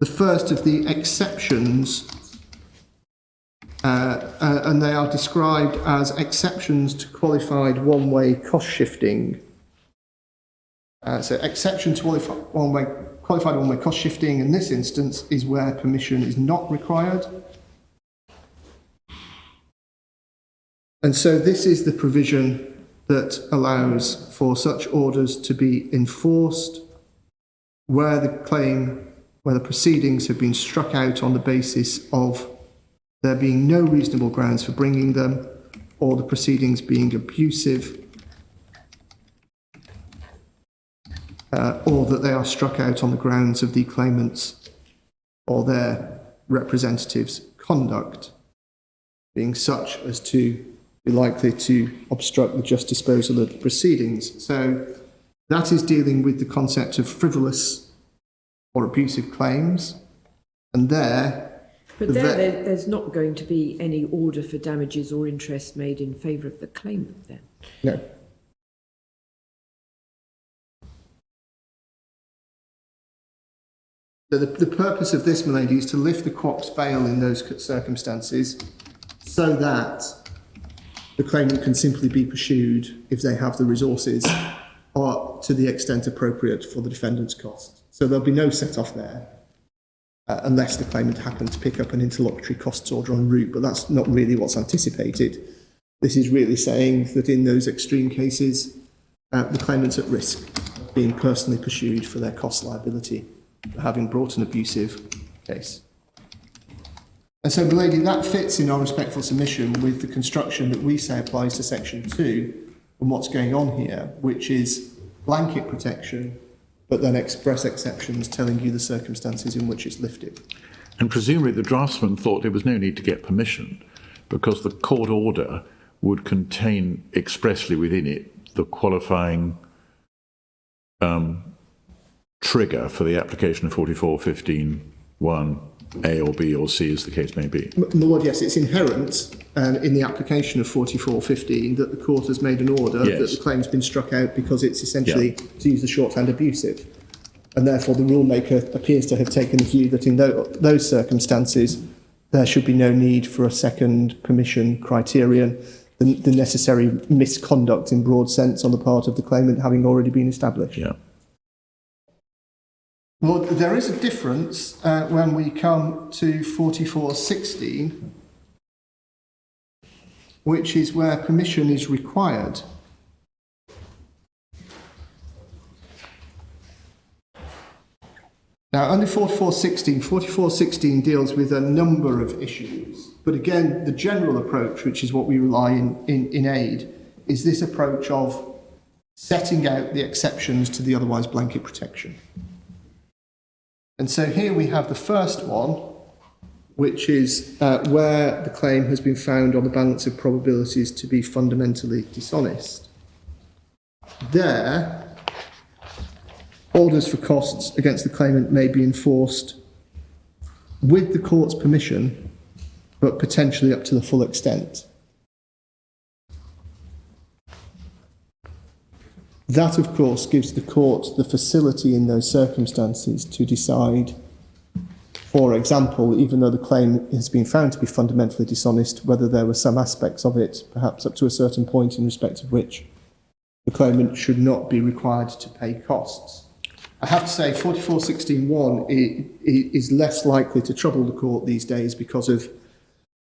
the first of the exceptions, and they are described as exceptions to qualified one-way cost shifting. So exception to qualified one-way cost shifting in this instance is where permission is not required. And so this is the provision that allows for such orders to be enforced where the proceedings have been struck out on the basis of there being no reasonable grounds for bringing them, or the proceedings being abusive, or that they are struck out on the grounds of the claimant's or their representatives' conduct being such as to be likely to obstruct the just disposal of the proceedings. So that is dealing with the concept of frivolous or abusive claims, and there But there's not going to be any order for damages or interest made in favour of the claimant then? No. So the purpose of this, my lady, is to lift the quox bail in those circumstances so that the claimant can simply be pursued if they have the resources or to the extent appropriate for the defendant's costs. So there'll be no set-off there unless the claimant happened to pick up an interlocutory costs order en route, but that's not really what's anticipated. This is really saying that in those extreme cases, the claimant's at risk of being personally pursued for their cost liability for having brought an abusive case. And so, milady, that fits in our respectful submission with the construction that we say applies to Section 2 and what's going on here, which is blanket protection, but then express exceptions telling you the circumstances in which it's lifted. And presumably the draftsman thought there was no need to get permission because the court order would contain expressly within it the qualifying trigger for the application of 44.15.1 A or B or C, as the case may be. My Lord, yes, it's inherent in the application of 44.15 that the court has made an order that the claim's been struck out because it's essentially, to use the shorthand, abusive. And therefore the rulemaker appears to have taken the view that in those circumstances there should be no need for a second permission criterion, the necessary misconduct in broad sense on the part of the claimant having already been established. Yeah. Well, there is a difference when we come to 44.16, which is where permission is required. Now, under 44.16 deals with a number of issues, but again, the general approach, which is what we rely in aid, is this approach of setting out the exceptions to the otherwise blanket protection. And so here we have the first one, which is where the claim has been found on the balance of probabilities to be fundamentally dishonest. There, orders for costs against the claimant may be enforced with the court's permission, but potentially up to the full extent. That, of course, gives the court the facility in those circumstances to decide, for example, even though the claim has been found to be fundamentally dishonest, whether there were some aspects of it, perhaps up to a certain point in respect of which the claimant should not be required to pay costs. I have to say 44.16.1 is less likely to trouble the court these days because of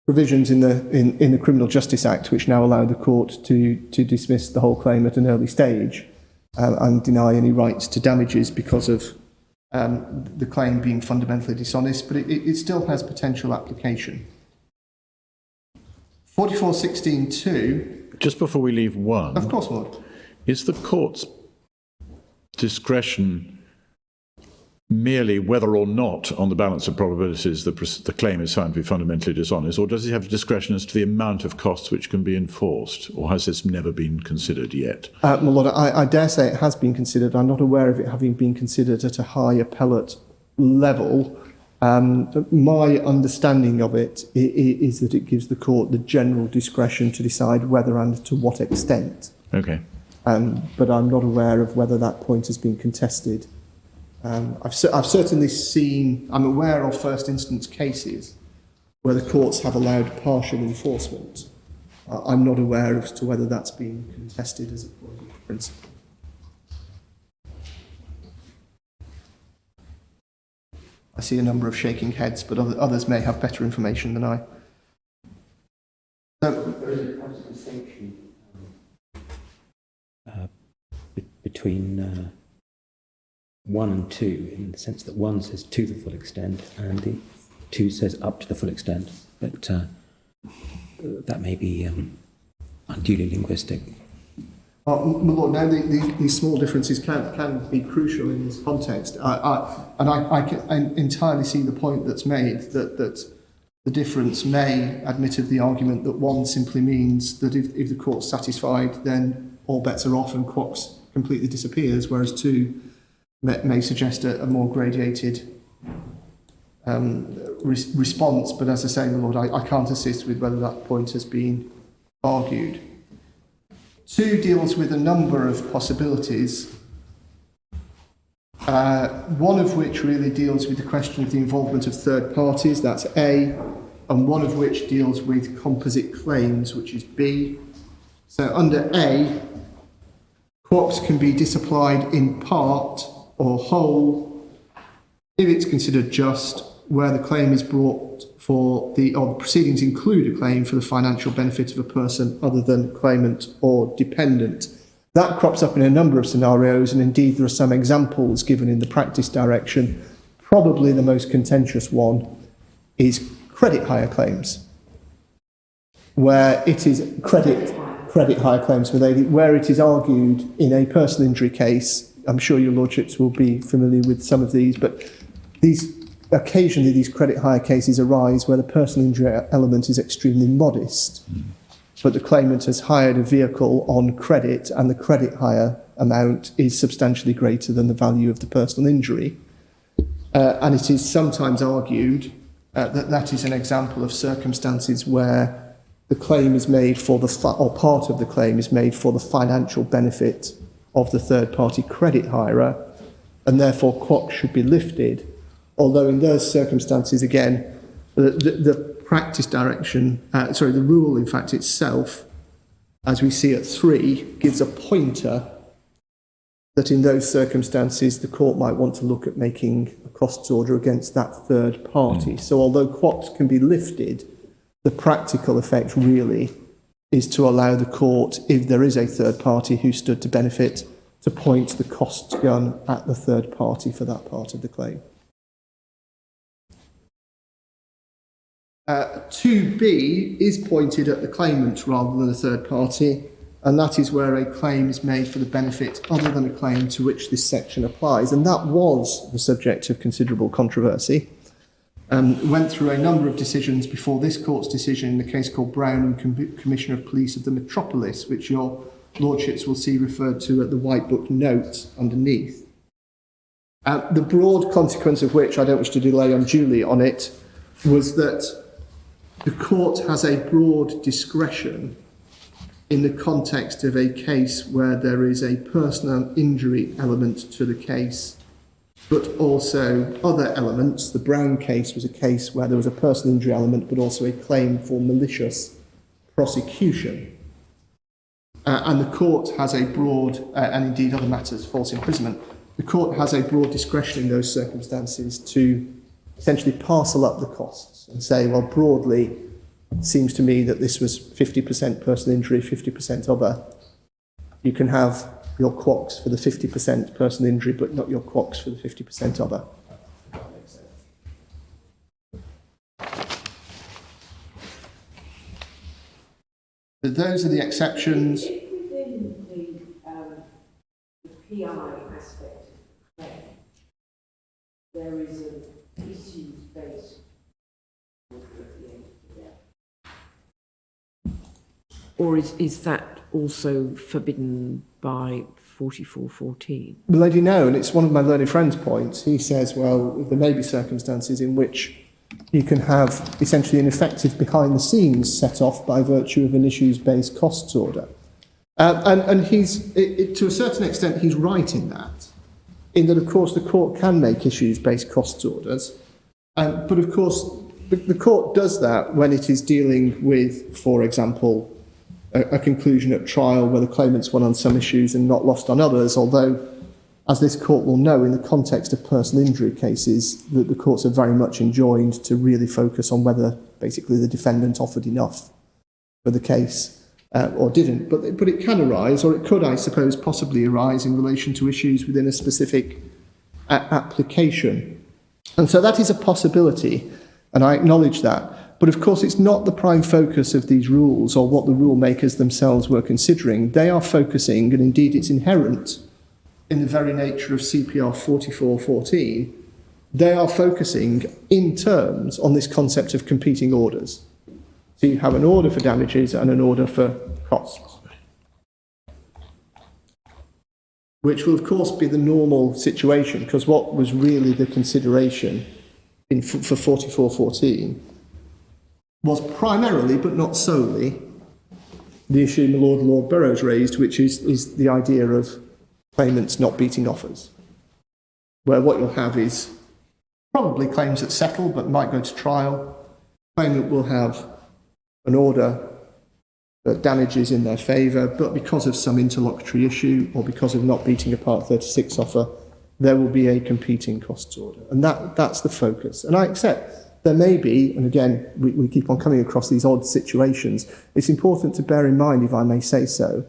provisions in the Criminal Justice Act which now allow the court to dismiss the whole claim at an early stage and deny any rights to damages because of the claim being fundamentally dishonest, but it still has potential application. 44.16.2... Just before we leave one... Of course, Lord. Is the court's discretion merely whether or not on the balance of probabilities the claim is found to be fundamentally dishonest, or does it have discretion as to the amount of costs which can be enforced, or has this never been considered yet? My Lord, I dare say it has been considered. I'm not aware of it having been considered at a high appellate level. My understanding of it is that it gives the court the general discretion to decide whether and to what extent. Okay. But I'm not aware of whether that point has been contested. I've certainly seen, I'm aware of first instance cases where the courts have allowed partial enforcement. I'm not aware as to whether that's been contested as a point of principle. I see a number of shaking heads, but others may have better information than I. So, there is a distinction between 1 and 2, in the sense that 1 says to the full extent and the 2 says up to the full extent, but that may be unduly linguistic. my Lord, now these small differences can be crucial in this context. I can entirely see the point that's made that the difference may admit of the argument that 1 simply means that if the court's satisfied, then all bets are off and quox completely disappears, whereas 2 may suggest a more gradated response, but as I say, my Lord, I can't assist with whether that point has been argued. 2 deals with a number of possibilities, one of which really deals with the question of the involvement of third parties, that's A, and one of which deals with composite claims, which is B. So under A, quox can be disapplied in part or whole if it's considered just, where the claim is brought for the proceedings include a claim for the financial benefit of a person other than claimant or dependent. That crops up in a number of scenarios, and indeed there are some examples given in the practice direction. Probably the most contentious one is credit hire claims, where it is credit hire claims, where it is argued in a personal injury case. I'm sure your lordships will be familiar with some of these, but occasionally these credit hire cases arise where the personal injury element is extremely modest, but the claimant has hired a vehicle on credit and the credit hire amount is substantially greater than the value of the personal injury. And it is sometimes argued that is an example of circumstances where the claim is made for or part of the claim is made for the financial benefit of the third-party credit hirer, and therefore quox should be lifted. Although in those circumstances, again, the practice direction, the rule, in fact, itself, as we see at 3, gives a pointer that in those circumstances the court might want to look at making a costs order against that third party. So although quox can be lifted, the practical effect really is to allow the court, if there is a third party who stood to benefit, to point the costs gun at the third party for that part of the claim. 2B is pointed at the claimant rather than the third party, and that is where a claim is made for the benefit other than a claim to which this section applies. And that was the subject of considerable controversy. Went through a number of decisions before this court's decision in the case called Brown and Commissioner of Police of the Metropolis, which your lordships will see referred to at the White Book note underneath. The broad consequence of which, I don't wish to delay unduly on it, was that the court has a broad discretion in the context of a case where there is a personal injury element to the case, but also other elements. The Brown case was a case where there was a personal injury element, but also a claim for malicious prosecution. And the court has a broad, and indeed other matters, false imprisonment, the court has a broad discretion in those circumstances to essentially parcel up the costs and say, well, broadly, it seems to me that this was 50% personal injury, 50% other. You can have your quox for the 50% personal injury, but not your quox for the 50% other. So those are the exceptions. Within the PI aspect of the claim, there is an issues-based or is that also forbidden by 4414? Well, Lady, no, and it's one of my learned friend's points. He says, well, there may be circumstances in which you can have essentially an effective behind-the-scenes set off by virtue of an issues-based costs order. And he's, to a certain extent, he's right in that, of course, the court can make issues-based costs orders. But, of course, the court does that when it is dealing with, for example, a conclusion at trial where the claimant's won on some issues and not lost on others, although, as this court will know, in the context of personal injury cases, the courts are very much enjoined to really focus on whether, basically, the defendant offered enough for the case or didn't. But it can arise, or it could, I suppose, possibly arise in relation to issues within a specific application. And so that is a possibility, and I acknowledge that. But of course, it's not the prime focus of these rules or what the rule makers themselves were considering. They are focusing, and indeed it's inherent in the very nature of CPR 4414, they are focusing in terms on this concept of competing orders. So you have an order for damages and an order for costs, which will of course be the normal situation, because what was really the consideration for 4414 was primarily, but not solely, the issue my Lord Burrows raised, which is the idea of claimants not beating offers, where what you'll have is probably claims that settle but might go to trial. Claimant will have an order that damages in their favour, but because of some interlocutory issue or because of not beating a Part 36 offer, there will be a competing costs order. And that's the focus. And I accept there may be, and again, we keep on coming across these odd situations, it's important to bear in mind, if I may say so,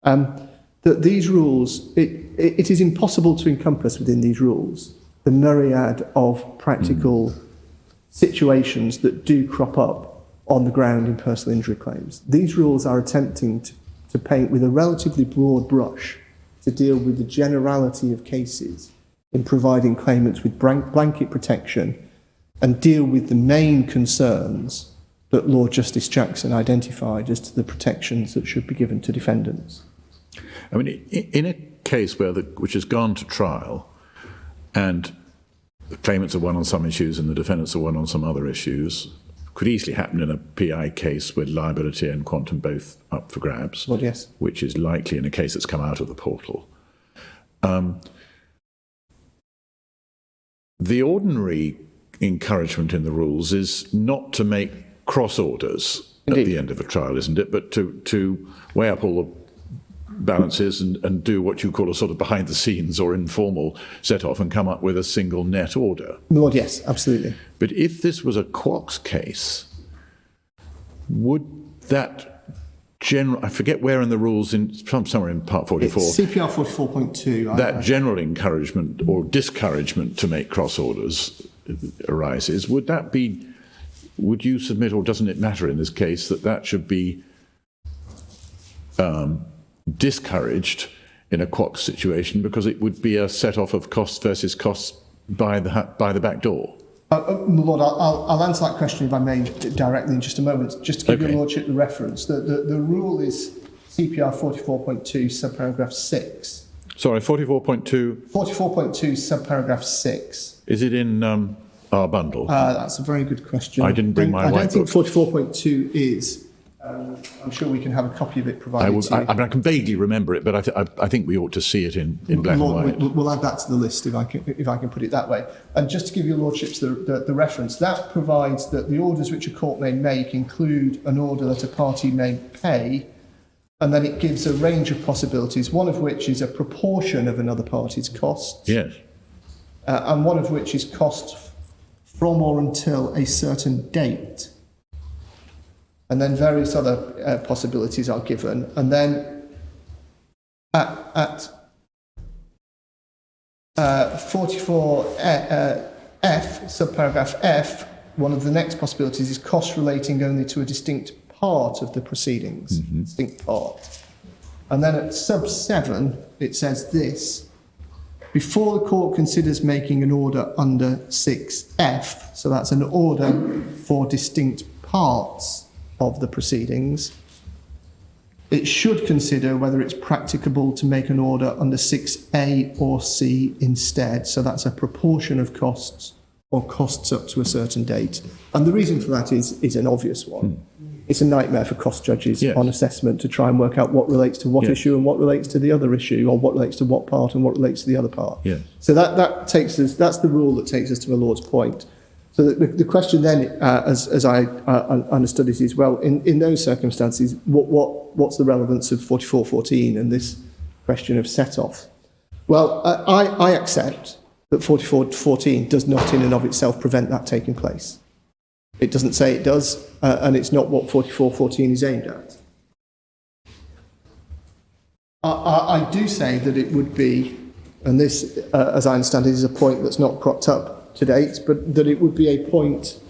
that these rules, it is impossible to encompass within these rules the myriad of practical situations that do crop up on the ground in personal injury claims. These rules are attempting to paint with a relatively broad brush to deal with the generality of cases in providing claimants with blanket protection and deal with the main concerns that Lord Justice Jackson identified as to the protections that should be given to defendants. I mean, in a case which has gone to trial and the claimants are won on some issues and the defendants are won on some other issues, could easily happen in a PI case with liability and quantum both up for grabs, well, yes, which is likely in a case that's come out of the portal. The ordinary encouragement in the rules is not to make cross orders at the end of a trial, isn't it? But to weigh up all the balances and do what you call a sort of behind the scenes or informal set off and come up with a single net order. Lord, yes, absolutely. But if this was a Quox case, would that I forget where in the rules, somewhere in Part 44. It's CPR 44.2. That general encouragement or discouragement to make cross orders arises. Would you submit, or doesn't it matter in this case, that should be discouraged in a Quox situation because it would be a set-off of costs versus costs by the back door? Lord, I'll answer that question, if I may, directly in just a moment. Just to give your Lordship the reference, the rule is CPR 44.2, subparagraph 6. Sorry, 44.2? 44.2, subparagraph 6. Is it in our bundle? That's a very good question. I didn't bring my white book. I don't think 44.2 is. I'm sure we can have a copy of it provided to you. I can vaguely remember it, but I think we ought to see it in black and white. We'll add that to the list if I can put it that way. And just to give your Lordships the reference, that provides that the orders which a court may make include an order that a party may pay, and then it gives a range of possibilities, one of which is a proportion of another party's costs. Yes. And one of which is costs from or until a certain date. And then various other possibilities are given. And then at 44F, subparagraph F, one of the next possibilities is costs relating only to a distinct part of the proceedings, distinct part. And then at sub 7, it says this: before the court considers making an order under 6F, so that's an order for distinct parts of the proceedings, it should consider whether it's practicable to make an order under 6A or C instead. So that's a proportion of costs or costs up to a certain date. And the reason for that is an obvious one. It's a nightmare for cost judges on assessment to try and work out what relates to what issue and what relates to the other issue, or what relates to what part and what relates to the other part. So that takes us, that's the rule that takes us to my Lord's point. So the question then, as I understood it, is, well, in those circumstances, what's the relevance of 4414 and this question of set-off? Well, I accept that 4414 does not in and of itself prevent that taking place. It doesn't say it does, and it's not what 4414 is aimed at. I do say that it would be, and this, as I understand it, is a point that's not cropped up to date, but that it would be a point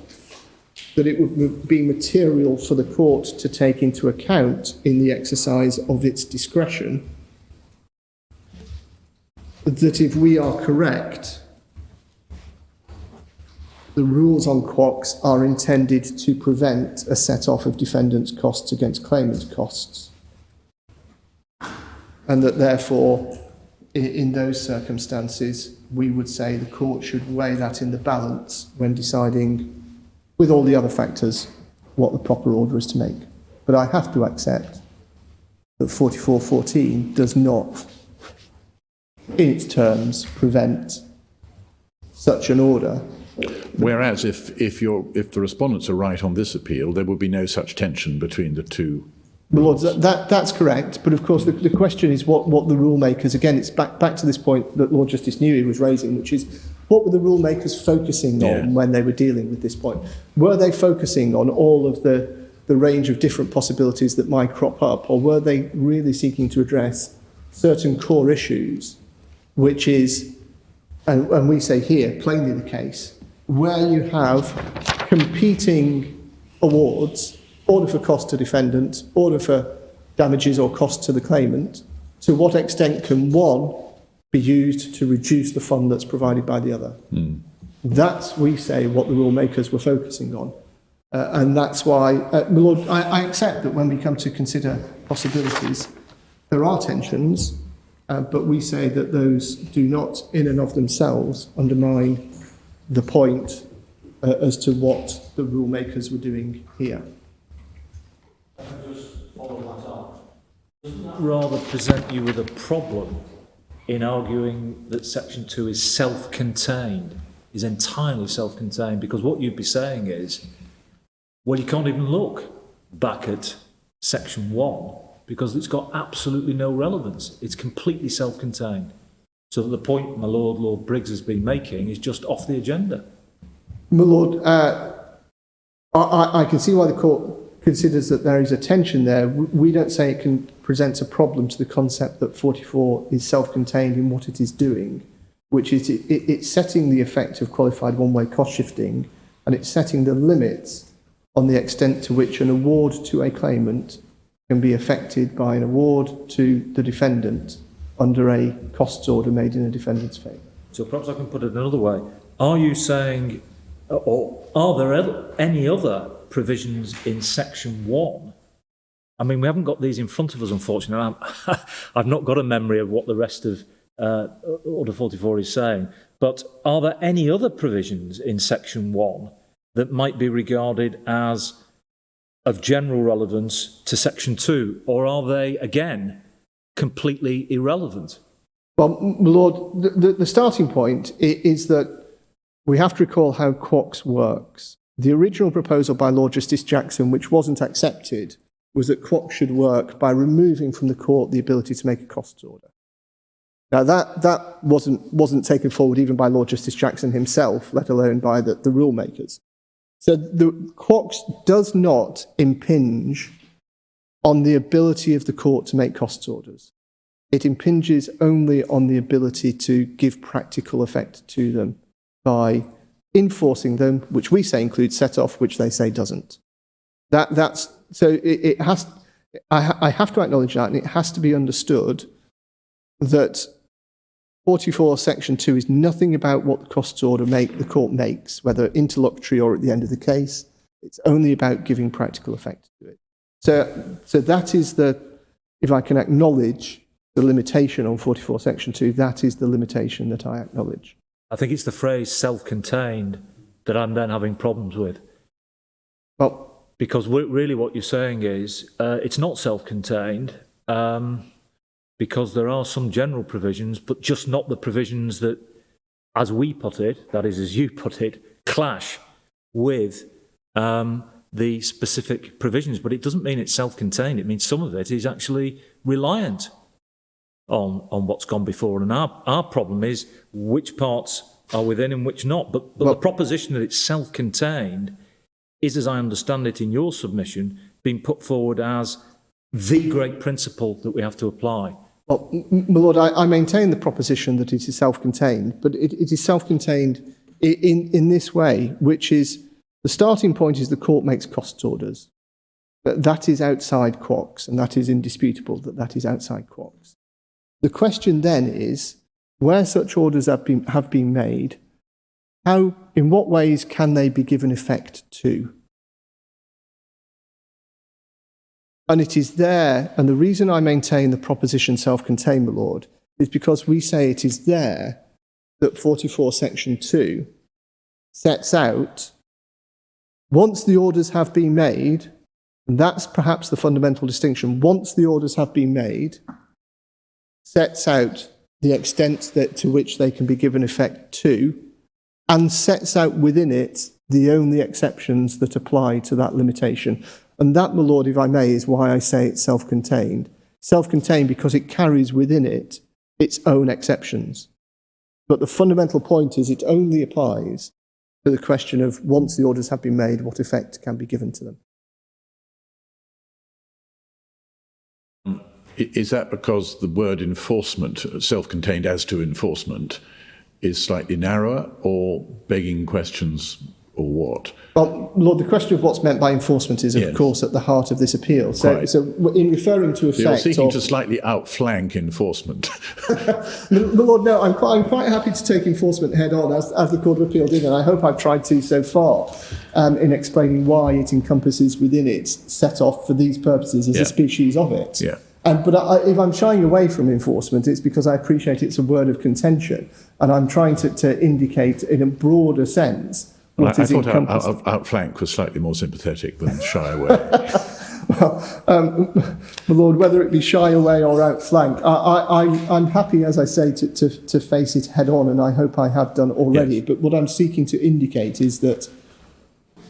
that it would be material for the court to take into account in the exercise of its discretion, that if we are correct, the rules on Quox are intended to prevent a set-off of defendants' costs against claimants' costs, and that therefore, in those circumstances, we would say the court should weigh that in the balance when deciding, with all the other factors, what the proper order is to make. But I have to accept that 4414 does not, in its terms, prevent such an order. Whereas if the respondents are right on this appeal, there would be no such tension between the two. Well, Lord, that's correct, but of course the question is what the rule makers, again, it's back to this point that Lord Justice Newey was raising, which is what were the rule makers focusing on when they were dealing with this point? Were they focusing on all of the range of different possibilities that might crop up, or were they really seeking to address certain core issues, which is, and we say here, plainly the case, where you have competing awards, order for cost to defendant, order for damages or cost to the claimant, to what extent can one be used to reduce the fund that's provided by the other? That's, we say, what the rule makers were focusing on. And that's why, my Lord, I accept that when we come to consider possibilities, there are tensions, but we say that those do not, in and of themselves, undermine the point as to what the rule makers were doing here. Doesn't that rather present you with a problem in arguing that Section 2 is self-contained, is entirely self-contained? Because what you'd be saying is, well, you can't even look back at Section 1 because it's got absolutely no relevance. It's completely self-contained. So that the point my Lord Briggs has been making is just off the agenda. My Lord, I can see why the court considers that there is a tension there. We don't say it presents a problem to the concept that 44 is self-contained in what it is doing, which is it's setting the effect of qualified one-way cost shifting, and it's setting the limits on the extent to which an award to a claimant can be affected by an award to the defendant under a costs order made in a defendant's favour. So perhaps I can put it another way. Are you saying, or are there any other provisions in Section 1? I mean, we haven't got these in front of us, unfortunately. I've not got a memory of what the rest of Order 44 is saying. But are there any other provisions in Section 1 that might be regarded as of general relevance to Section 2? Or are they, again, completely irrelevant? Well, my Lord, the starting point is that we have to recall how Quox works. The original proposal by Lord Justice Jackson, which wasn't accepted, was that Quox should work by removing from the court the ability to make a costs order. Now, that wasn't taken forward even by Lord Justice Jackson himself, let alone by the rule makers. So the Quox does not impinge on the ability of the court to make costs orders. It impinges only on the ability to give practical effect to them by enforcing them, which we say includes set-off, which they say doesn't. So it has. I have to acknowledge that, and it has to be understood that 44 Section 2 is nothing about what the costs order the court makes, whether interlocutory or at the end of the case. It's only about giving practical effect to it. So that is if I can acknowledge the limitation on 44 Section 2, that is the limitation that I acknowledge. I think it's the phrase self-contained that I'm then having problems with. Well, because really what you're saying is it's not self-contained because there are some general provisions, but just not the provisions that, as we put it, that is as you put it, clash with the specific provisions. But it doesn't mean it's self-contained. It means some of it is actually reliant on what's gone before. And our problem is which parts are within and which not. But the proposition that it's self-contained is, as I understand it in your submission, being put forward as the great principle that we have to apply. Well, my Lord, I maintain the proposition that it is self-contained, but it is self-contained in this way, which is the starting point is the court makes costs orders. That is outside Quox, and that is indisputable that is outside Quox. The question then is, where such orders have been made, in what ways can they be given effect to? And it is there, and the reason I maintain the proposition self-contained, my Lord, is because we say it is there that 44 section 2 sets out, once the orders have been made, and that's perhaps the fundamental distinction, once the orders have been made, sets out the extent to which they can be given effect to, and sets out within it the only exceptions that apply to that limitation. And that, my lord, if I may, is why I say it's self-contained. Self-contained because it carries within it its own exceptions. But the fundamental point is it only applies to the question of once the orders have been made, what effect can be given to them. Is that because the word enforcement, self-contained as to enforcement, is slightly narrower, or begging questions, or what? Well, Lord, the question of what's meant by enforcement is, of course, at the heart of this appeal. So in referring to effect... You're seeking to slightly outflank enforcement. My Lord, no, I'm quite happy to take enforcement head on, as the Court of Appeal did, and I hope I've tried to so far in explaining why it encompasses within it set off for these purposes as a species of it. Yeah. But if I'm shying away from enforcement, it's because I appreciate it's a word of contention, and I'm trying to indicate in a broader sense what I is thought encompassed. Outflank was slightly more sympathetic than shy away. Well, my Lord, whether it be shy away or outflank, I'm happy, as I say, to face it head on, and I hope I have done already. Yes. But what I'm seeking to indicate is that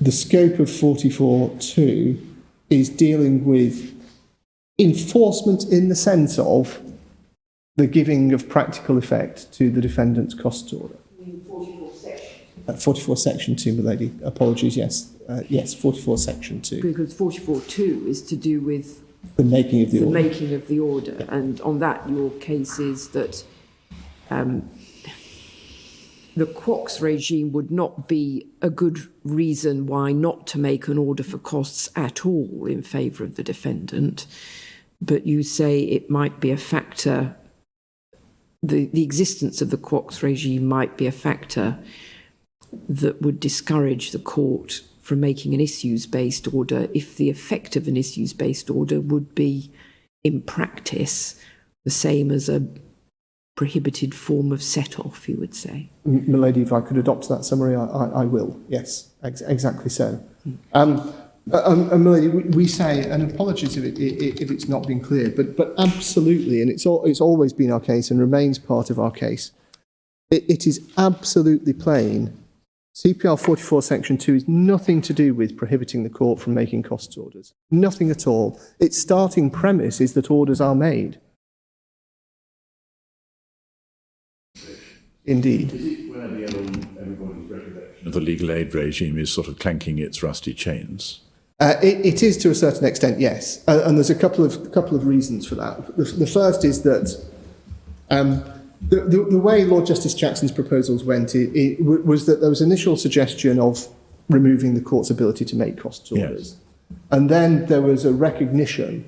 the scope of 44.2 is dealing with enforcement in the sense of the giving of practical effect to the defendant's cost order. 44 section 2, my lady. Apologies, yes. Yes, 44 section 2. Because 44.2 is to do with the making of the order. Making of the order. And on that, your case is that the Quox regime would not be a good reason why not to make an order for costs at all in favour of the defendant. But you say it might be a factor, the existence of the Quox regime might be a factor that would discourage the court from making an issues-based order if the effect of an issues-based order would be, in practice, the same as a prohibited form of set-off, you would say. My lady, if I could adopt that summary, I will. Yes, exactly so. My lady, we say, and apologies if it's not been clear, but absolutely, and it's always been our case and remains part of our case, it is absolutely plain. CPR 44 section 2 is nothing to do with prohibiting the court from making costs orders. Nothing at all. Its starting premise is that orders are made. Indeed. Is it where everybody's recollection of the legal aid regime is sort of clanking its rusty chains? It is to a certain extent, yes. And there's a couple of reasons for that. The first is that the way Lord Justice Jackson's proposals went it was that there was initial suggestion of removing the court's ability to make costs orders. Yes. And then there was a recognition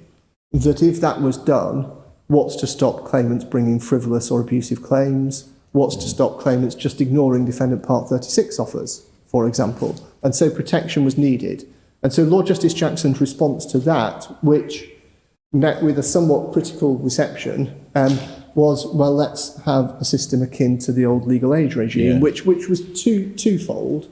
that if that was done, what's to stop claimants bringing frivolous or abusive claims? What's to stop claimants just ignoring Defendant Part 36 offers, for example? And so protection was needed. And so Lord Justice Jackson's response to that, which met with a somewhat critical reception, was, well, let's have a system akin to the old legal aid regime, which was twofold,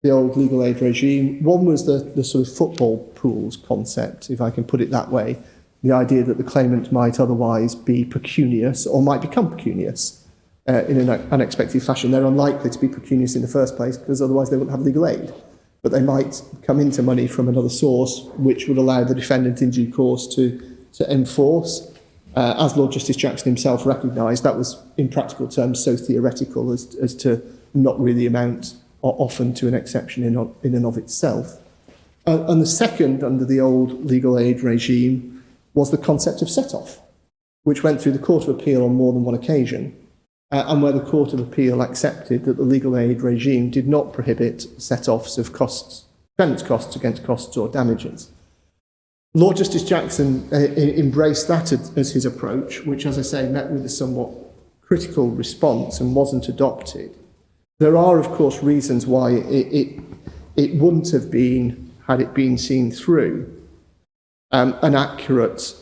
the old legal aid regime. One was the sort of football pools concept, if I can put it that way, the idea that the claimant might otherwise be pecunious or might become pecunious in an unexpected fashion. They're unlikely to be pecunious in the first place because otherwise they wouldn't have legal aid. But they might come into money from another source, which would allow the defendant in due course to enforce. As Lord Justice Jackson himself recognised, that was, in practical terms, so theoretical as to not really amount often to an exception in and of itself. And the second, under the old legal aid regime, was the concept of set-off, which went through the Court of Appeal on more than one occasion, and where the Court of Appeal accepted that the legal aid regime did not prohibit set-offs of costs, defendant's costs against costs or damages. Lord Justice Jackson embraced that as his approach, which, as I say, met with a somewhat critical response and wasn't adopted. There are, of course, reasons why it wouldn't have been, had it been seen through, an accurate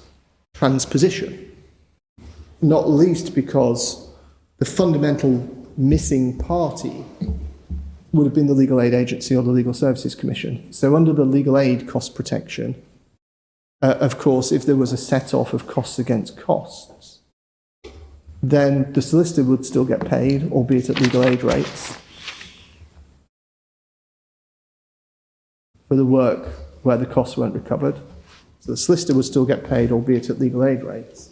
transposition, not least because the fundamental missing party would have been the legal aid agency or the Legal Services Commission. So under the legal aid cost protection, of course, if there was a set-off of costs against costs, then the solicitor would still get paid, albeit at legal aid rates, for the work where the costs weren't recovered. So the solicitor would still get paid, albeit at legal aid rates.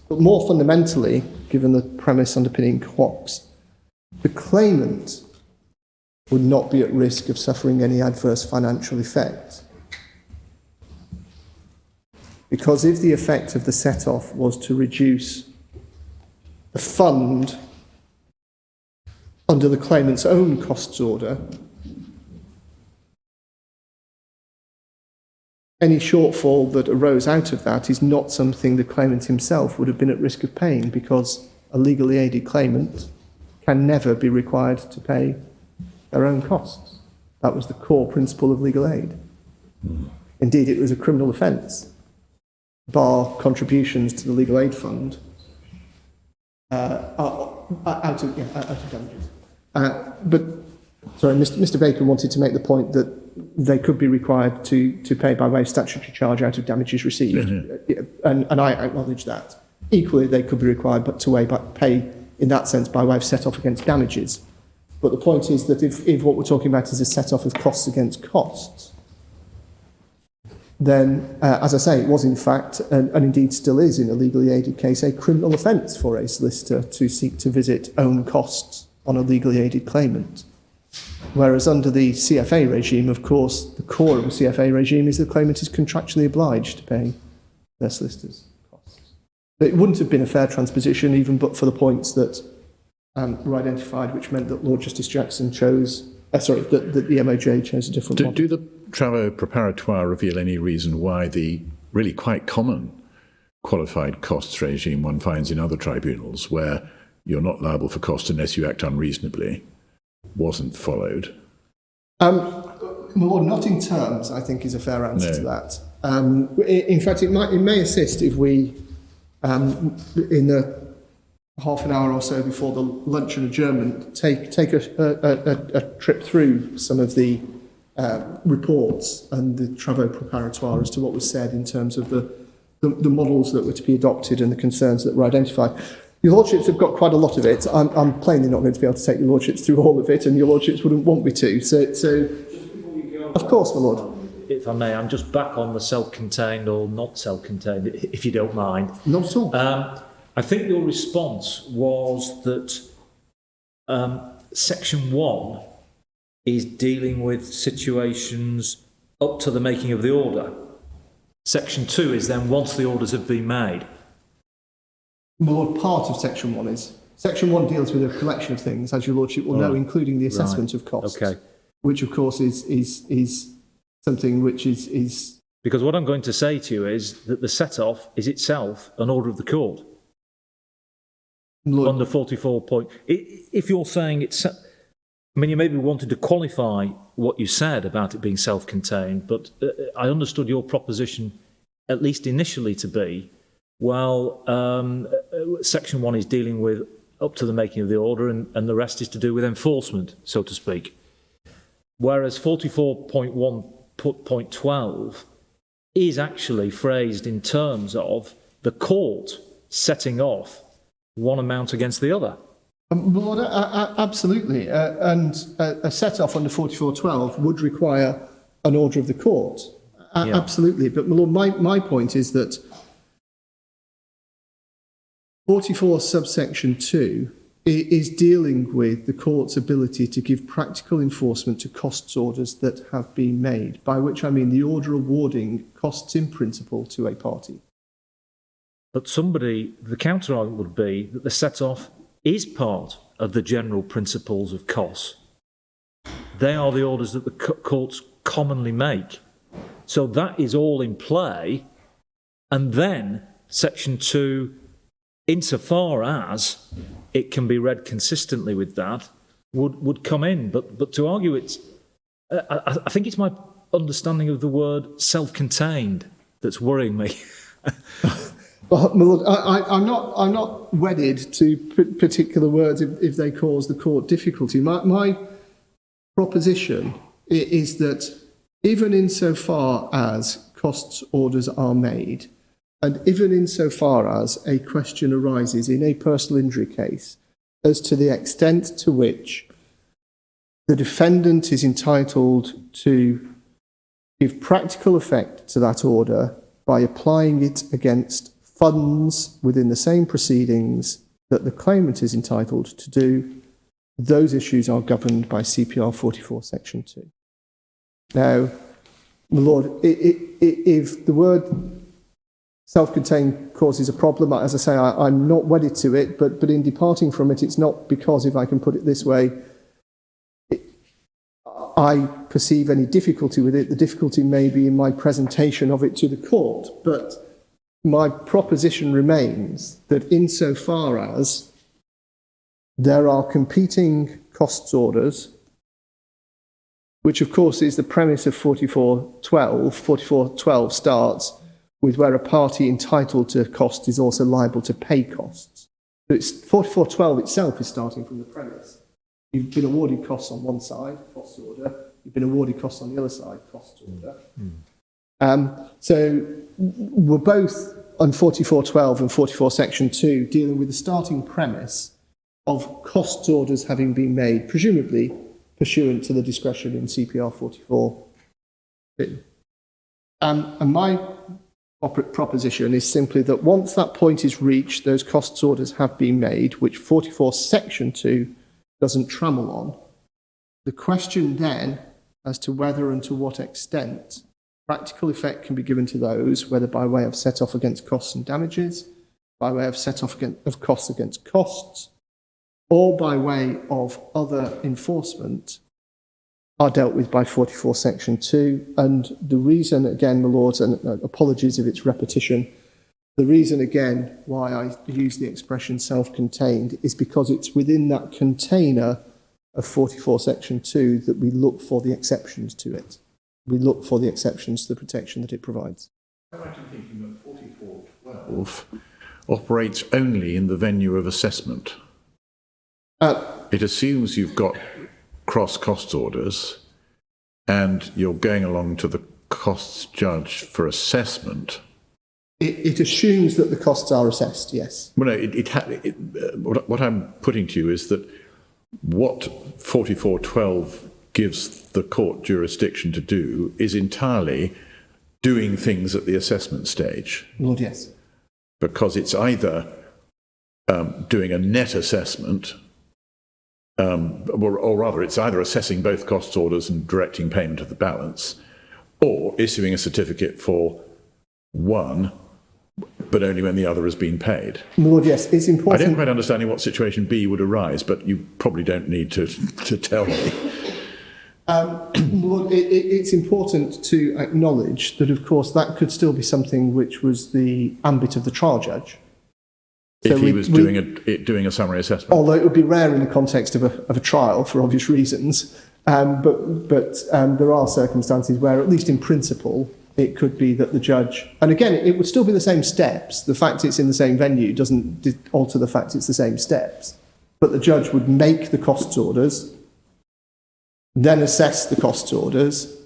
But more fundamentally, given the premise underpinning Quox, the claimant would not be at risk of suffering any adverse financial effect. Because if the effect of the set-off was to reduce the fund under the claimant's own costs order, any shortfall that arose out of that is not something the claimant himself would have been at risk of paying, because a legally aided claimant can never be required to pay their own costs. That was the core principle of legal aid. Indeed, it was a criminal offence, bar contributions to the legal aid fund out of damages. But, sorry, Mr. Baker wanted to make the point that they could be required to pay by way of statutory charge out of damages received. And I acknowledge that. Equally, they could be required to pay in that sense by way of set-off against damages. But the point is that if what we're talking about is a set-off of costs against costs, then, as I say, it was in fact, and indeed still is in a legally aided case, a criminal offence for a solicitor to seek to visit own costs on a legally aided claimant. Whereas under the CFA regime, of course, the core of the CFA regime is the claimant is contractually obliged to pay their solicitor's costs. But it wouldn't have been a fair transposition, even but for the points that were identified, which meant that Lord Justice Jackson chose, that the MOJ chose a different one. Do the travaux préparatoires reveal any reason why the really quite common qualified costs regime one finds in other tribunals, where you're not liable for costs unless you act unreasonably, wasn't followed? Well, not in terms, I think, is a fair answer to that. In fact, it may assist if we, in the half an hour or so before the lunch and adjournment, take a trip through some of the reports and the travaux préparatoires as to what was said in terms of the models that were to be adopted and the concerns that were identified. Your Lordships have got quite a lot of it. I'm plainly not going to be able to take your Lordships through all of it, and your Lordships wouldn't want me to. So of course, my Lord. If I may, I'm just back on the self-contained or not self-contained, if you don't mind. Not at all. I think your response was that Section 1 is dealing with situations up to the making of the order. Section 2 is then once the orders have been made. Well, part of Section 1 is. Section 1 deals with a collection of things, as your Lordship will know, including the assessment of costs, which, of course, is something which is... Because what I'm going to say to you is that the set-off is itself an order of the court. Lord, under 44 point... If you're saying it's... I mean, you maybe wanted to qualify what you said about it being self-contained, but I understood your proposition, at least initially, to be, well, Section 1 is dealing with up to the making of the order, and the rest is to do with enforcement, so to speak. Whereas 44.1.12 is actually phrased in terms of the court setting off one amount against the other. Lord, absolutely. And a set-off under 44.12 would require an order of the court. Absolutely. But, my Lord, my point is that 44 subsection 2 is dealing with the court's ability to give practical enforcement to costs orders that have been made, by which I mean the order awarding costs in principle to a party. But the counter-argument would be that the set-off is part of the general principles of costs. They are the orders that the courts commonly make. So that is all in play, and then Section 2, insofar as it can be read consistently with that, would come in. But to argue it's... I think it's my understanding of the word self-contained that's worrying me. Well, my lord, I'm not wedded to particular words if they cause the court difficulty. My proposition is that even insofar as costs orders are made, and even insofar as a question arises in a personal injury case as to the extent to which the defendant is entitled to give practical effect to that order by applying it against funds within the same proceedings that the claimant is entitled to do, those issues are governed by CPR 44 section 2. Now, my lord, if the word self-contained causes a problem, as I say, I'm not wedded to it, but in departing from it, it's not because, if I can put it this way, I perceive any difficulty with it. The difficulty may be in my presentation of it to the court, but my proposition remains that insofar as there are competing costs orders, which of course is the premise of 4412. 4412 starts with where a party entitled to cost is also liable to pay costs. So it's 4412 itself is starting from the premise. You've been awarded costs on one side, cost order. You've been awarded costs on the other side, cost order. So we're both on 4412 and 44 section 2 dealing with the starting premise of cost orders having been made, presumably pursuant to the discretion in CPR 44. And my proposition is simply that once that point is reached, those costs orders have been made, which 44 section 2 doesn't trammel on. The question then as to whether and to what extent practical effect can be given to those, whether by way of set off against costs and damages, by way of set off of costs against costs, or by way of other enforcement, are dealt with by 44 section 2. And the reason, again, my lords, and apologies if it's repetition, the reason, again, why I use the expression self-contained is because it's within that container of 44 section 2 that we look for the exceptions to it. We look for the exceptions to the protection that it provides. I'm actually thinking that 4412 operates only in the venue of assessment. It assumes you've got cross cost orders and you're going along to the costs judge for assessment. It assumes that the costs are assessed, yes. Well, no, what I'm putting to you is that what 4412 gives the court jurisdiction to do is entirely doing things at the assessment stage. Lord, yes. Because it's either doing a net assessment, or rather it's either assessing both costs orders and directing payment of the balance, or issuing a certificate for one, but only when the other has been paid. Lord, yes, it's important. I don't quite understand in what situation B would arise, but you probably don't need to tell me. Lord, it's important to acknowledge that, of course, that could still be something which was the ambit of the trial judge. If he was doing a summary assessment. Although it would be rare in the context of a trial for obvious reasons, but there are circumstances where, at least in principle, it could be that the judge, and again, it would still be the same steps. The fact it's in the same venue doesn't alter the fact it's the same steps. But the judge would make the costs orders, then assess the costs orders,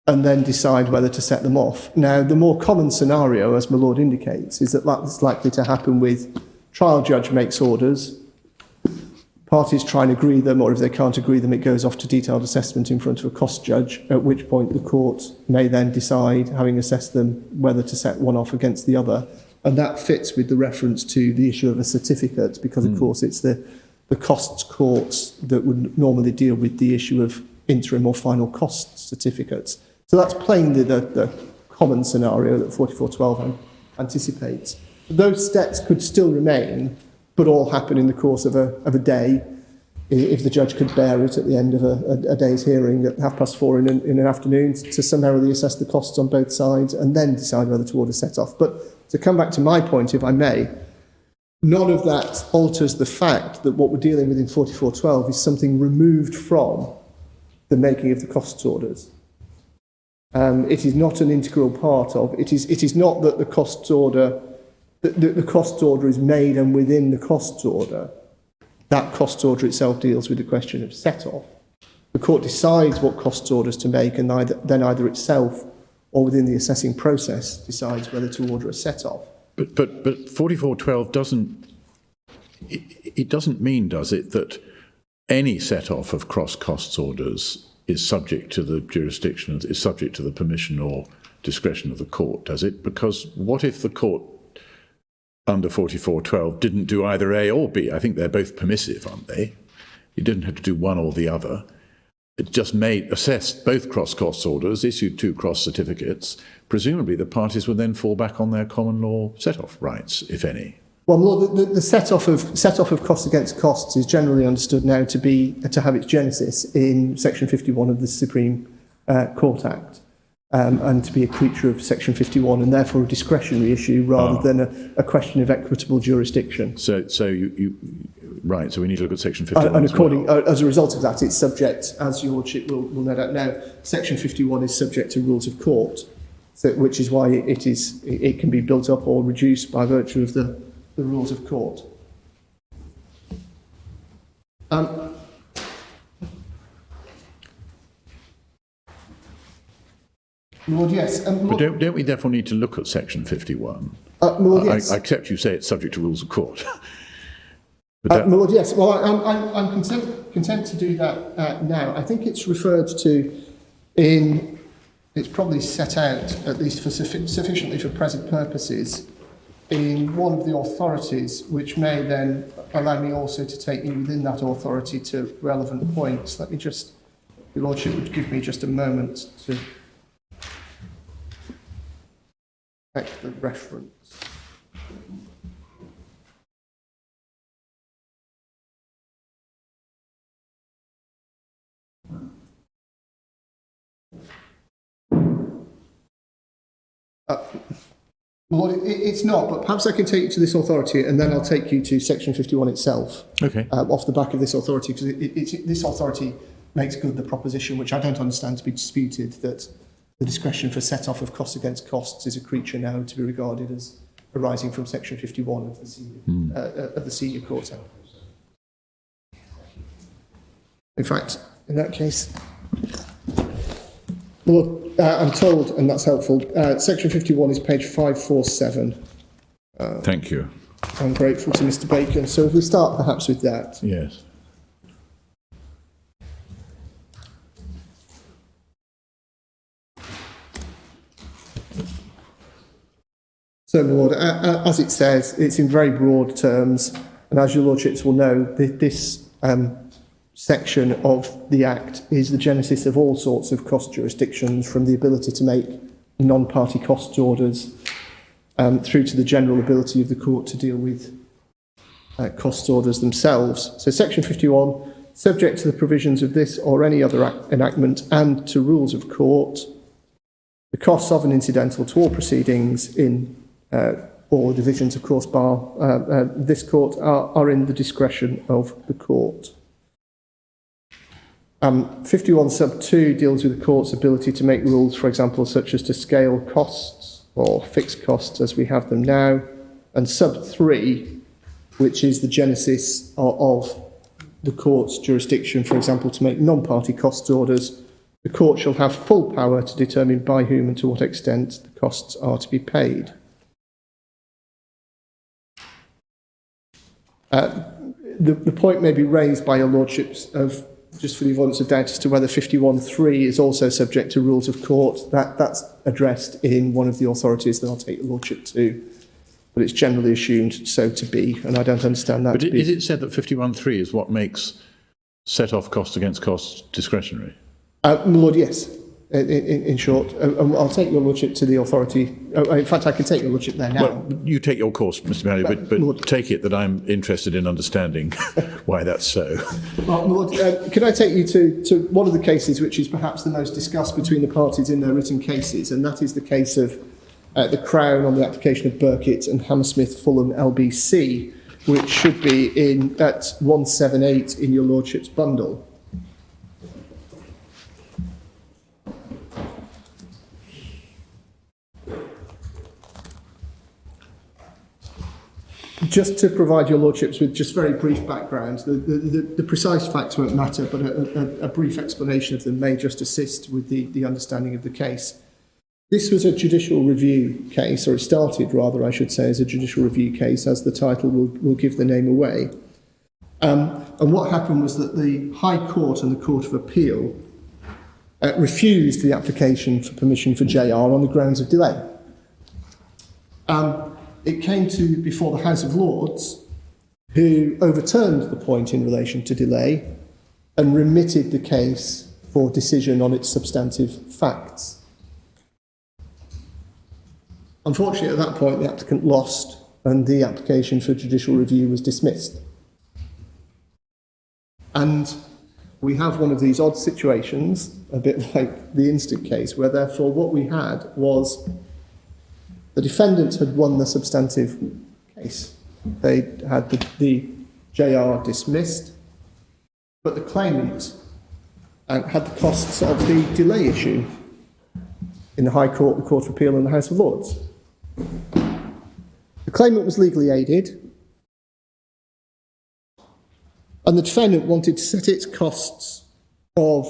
and then decide whether to set them off. Now, the more common scenario, as my lord indicates, is that that's likely to happen with trial judge makes orders, parties try and agree them, or if they can't agree them, it goes off to detailed assessment in front of a cost judge, at which point the court may then decide, having assessed them, whether to set one off against the other. And that fits with the reference to the issue of a certificate, because, of course, it's the costs courts that would normally deal with the issue of interim or final cost certificates. So that's plainly the common scenario that 4412 anticipates. Those steps could still remain, but all happen in the course of a day, if the judge could bear it at the end of a day's hearing at 4:30 in an afternoon, to summarily assess the costs on both sides and then decide whether to order set off. But to come back to my point, if I may, none of that alters the fact that what we're dealing with in 4412 is something removed from the making of the costs orders. It is not an integral part of it. Is not that the costs order the cost order is made, and within the cost order, that cost order itself deals with the question of set-off. The court decides what cost orders to make, and then either itself or within the assessing process decides whether to order a set-off. But 4412 doesn't mean, does it, that any set-off of cross-costs orders is subject to the jurisdiction, is subject to the permission or discretion of the court, does it? Because what if the court under 4412 didn't do either A or B? I think they're both permissive, aren't they? You didn't have to do one or the other. It just assessed both cross-costs orders, issued 2 cross certificates. Presumably the parties would then fall back on their common law set-off rights, if any. Well, Lord, the set-off of costs against costs is generally understood now to have its genesis in Section 51 of the Supreme Court Act, and to be a creature of Section 51, and therefore a discretionary issue rather than a question of equitable jurisdiction. So right, so we need to look at Section 51 and as a result of that, it's subject, as your Lordship will no doubt know, Section 51 is subject to rules of court, which is why it can be built up or reduced by virtue of the rules of court. Lord, yes. But don't we therefore need to look at Section 51? Lord, yes. I accept you say it's subject to rules of court. Lord, yes. Well, I'm content to do that now. I think it's referred to it's probably set out, at least sufficiently for present purposes, in one of the authorities, which may then allow me also to take you within that authority to relevant points. Let me just, your Lordship would give me just a moment to check the reference. Lord, it's not, but perhaps I can take you to this authority and then I'll take you to Section 51 itself. Okay. Off the back of this authority, because this authority makes good the proposition, which I don't understand to be disputed, that the discretion for set-off of costs against costs is a creature now to be regarded as arising from Section 51 of the Senior Court Act. In fact, in that case, Lord, I'm told, and that's helpful, Section 51 is page 547. Thank you. I'm grateful to Mr. Bacon. So if we start perhaps with that. Yes. So, my Lord, as it says, it's in very broad terms, and as your Lordships will know, this section of the Act is the genesis of all sorts of cost jurisdictions, from the ability to make non-party cost orders through to the general ability of the court to deal with cost orders themselves. So Section 51, subject to the provisions of this or any other enactment and to rules of court, the costs of and incidental to all proceedings in or divisions of course bar this court are in the discretion of the court. 51 sub 2 deals with the court's ability to make rules, for example, such as to scale costs or fixed costs as we have them now. And sub 3, which is the genesis of the court's jurisdiction, for example, to make non-party cost orders, the court shall have full power to determine by whom and to what extent the costs are to be paid. The point may be raised by your Lordships of, just for the avoidance of doubt, as to whether 51.3 is also subject to rules of court. That's addressed in one of the authorities that I'll take your Lordship to, but it's generally assumed so to be, and I don't understand that. But is it said that 51.3 is what makes set-off costs against costs discretionary? My Lord, yes. In short, I'll take your Lordship to the authority. In fact, I can take your Lordship there now. Well, you take your course, Mr. Malloy, but Lord, take it that I'm interested in understanding why that's so. Well, Lord, can I take you to one of the cases which is perhaps the most discussed between the parties in their written cases, and that is the case of the Crown on the application of Burkitt and Hammersmith Fulham LBC, which should be at 178 in your Lordship's bundle. Just to provide your lordships with just very brief background, the precise facts won't matter, but a brief explanation of them may just assist with the understanding of the case. This was a judicial review case, or it started rather, I should say, as a judicial review case, as the title will give the name away. And what happened was that the High Court and the Court of Appeal refused the application for permission for JR on the grounds of delay. It came to before the House of Lords, who overturned the point in relation to delay and remitted the case for decision on its substantive facts. Unfortunately, at that point, the applicant lost and the application for judicial review was dismissed. And we have one of these odd situations, a bit like the instant case, where therefore what we had was the defendant had won the substantive case. They had the JR dismissed, but the claimant had the costs of the delay issue in the High Court, the Court of Appeal and the House of Lords. The claimant was legally aided, and the defendant wanted to set its costs of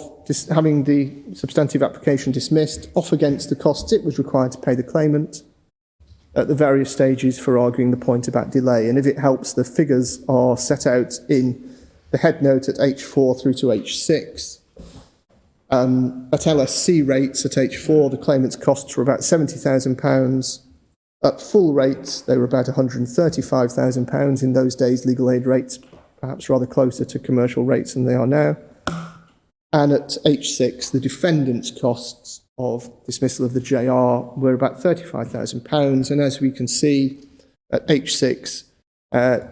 having the substantive application dismissed off against the costs it was required to pay the claimant at the various stages for arguing the point about delay. And if it helps, the figures are set out in the head note at H4 through to H6. At LSC rates at H4, the claimant's costs were about £70,000. At full rates, they were about £135,000. In those days, legal aid rates perhaps rather closer to commercial rates than they are now. And at H6, the defendant's costs of dismissal of the JR were about £35,000. And as we can see, at H6,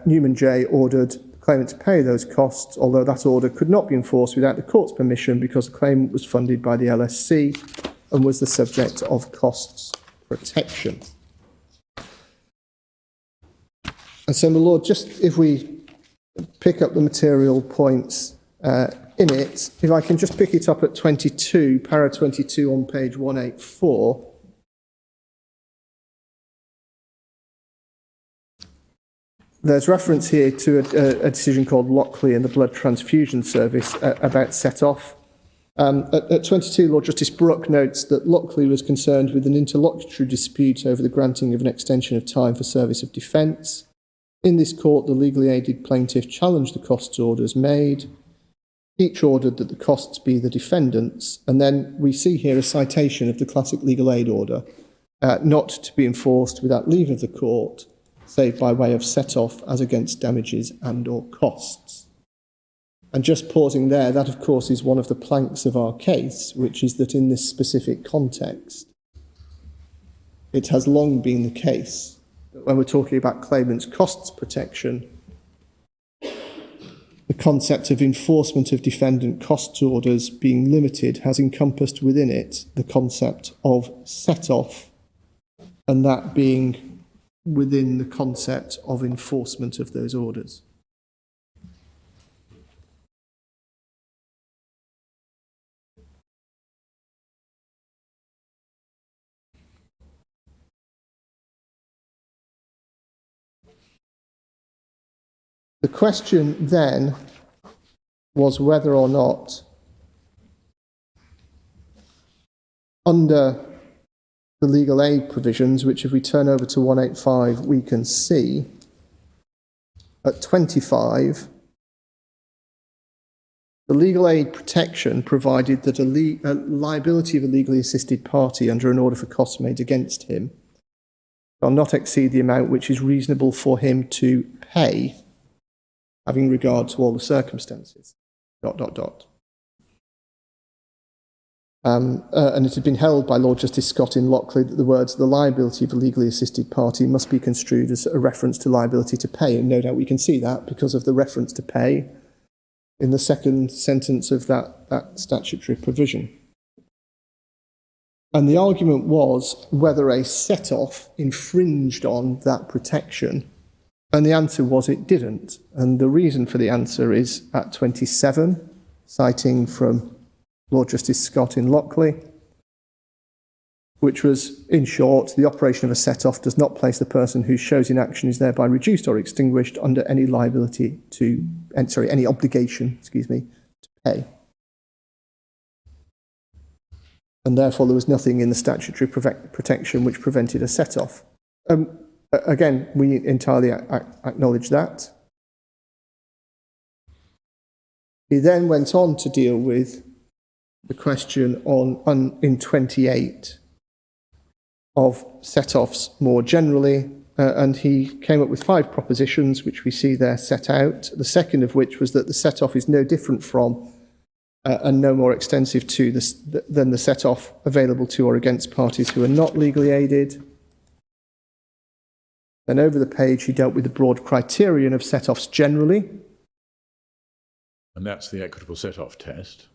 Newman J ordered the claimant to pay those costs, although that order could not be enforced without the court's permission because the claimant was funded by the LSC and was the subject of costs protection. And so, my Lord, just if we pick up the material points in it, if I can just pick it up at 22, para 22 on page 184. There's reference here to a decision called Lockley and the Blood Transfusion Service about set-off. At 22, Lord Justice Brooke notes that Lockley was concerned with an interlocutory dispute over the granting of an extension of time for service of defence. In this court, the legally aided plaintiff challenged the costs orders made. Each ordered that the costs be the defendant's, and then we see here a citation of the classic legal aid order, not to be enforced without leave of the court, save by way of set-off as against damages and or costs. And just pausing there, that of course is one of the planks of our case, which is that in this specific context, it has long been the case that when we're talking about claimants' costs protection, the concept of enforcement of defendant costs orders being limited has encompassed within it the concept of set-off, and that being within the concept of enforcement of those orders. The question then was whether or not, under the legal aid provisions, which if we turn over to 185 we can see, at 25, the legal aid protection provided that a liability of a legally assisted party under an order for costs made against him shall not exceed the amount which is reasonable for him to pay, having regard to all the circumstances, ... and it had been held by Lord Justice Scott in Lockley that the words "the liability of a legally assisted party" must be construed as a reference to liability to pay, and no doubt we can see that because of the reference to pay in the second sentence of that statutory provision. And the argument was whether a set-off infringed on that protection, and the answer was it didn't. And the reason for the answer is at 27, citing from Lord Justice Scott in Lockley. which was, in short, the operation of a set-off does not place the person whose shows in action is thereby reduced or extinguished under any liability to, any obligation, to pay. And therefore there was nothing in the statutory protection which prevented a set-off. Again, we entirely acknowledge that. He then went on to deal with the question in 28 of set-offs more generally, and he came up with 5 propositions which we see there set out, the second of which was that the set-off is no different from and no more extensive to than the set-off available to or against parties who are not legally aided. Then over the page he dealt with the broad criterion of set-offs generally. And that's the equitable set-off test.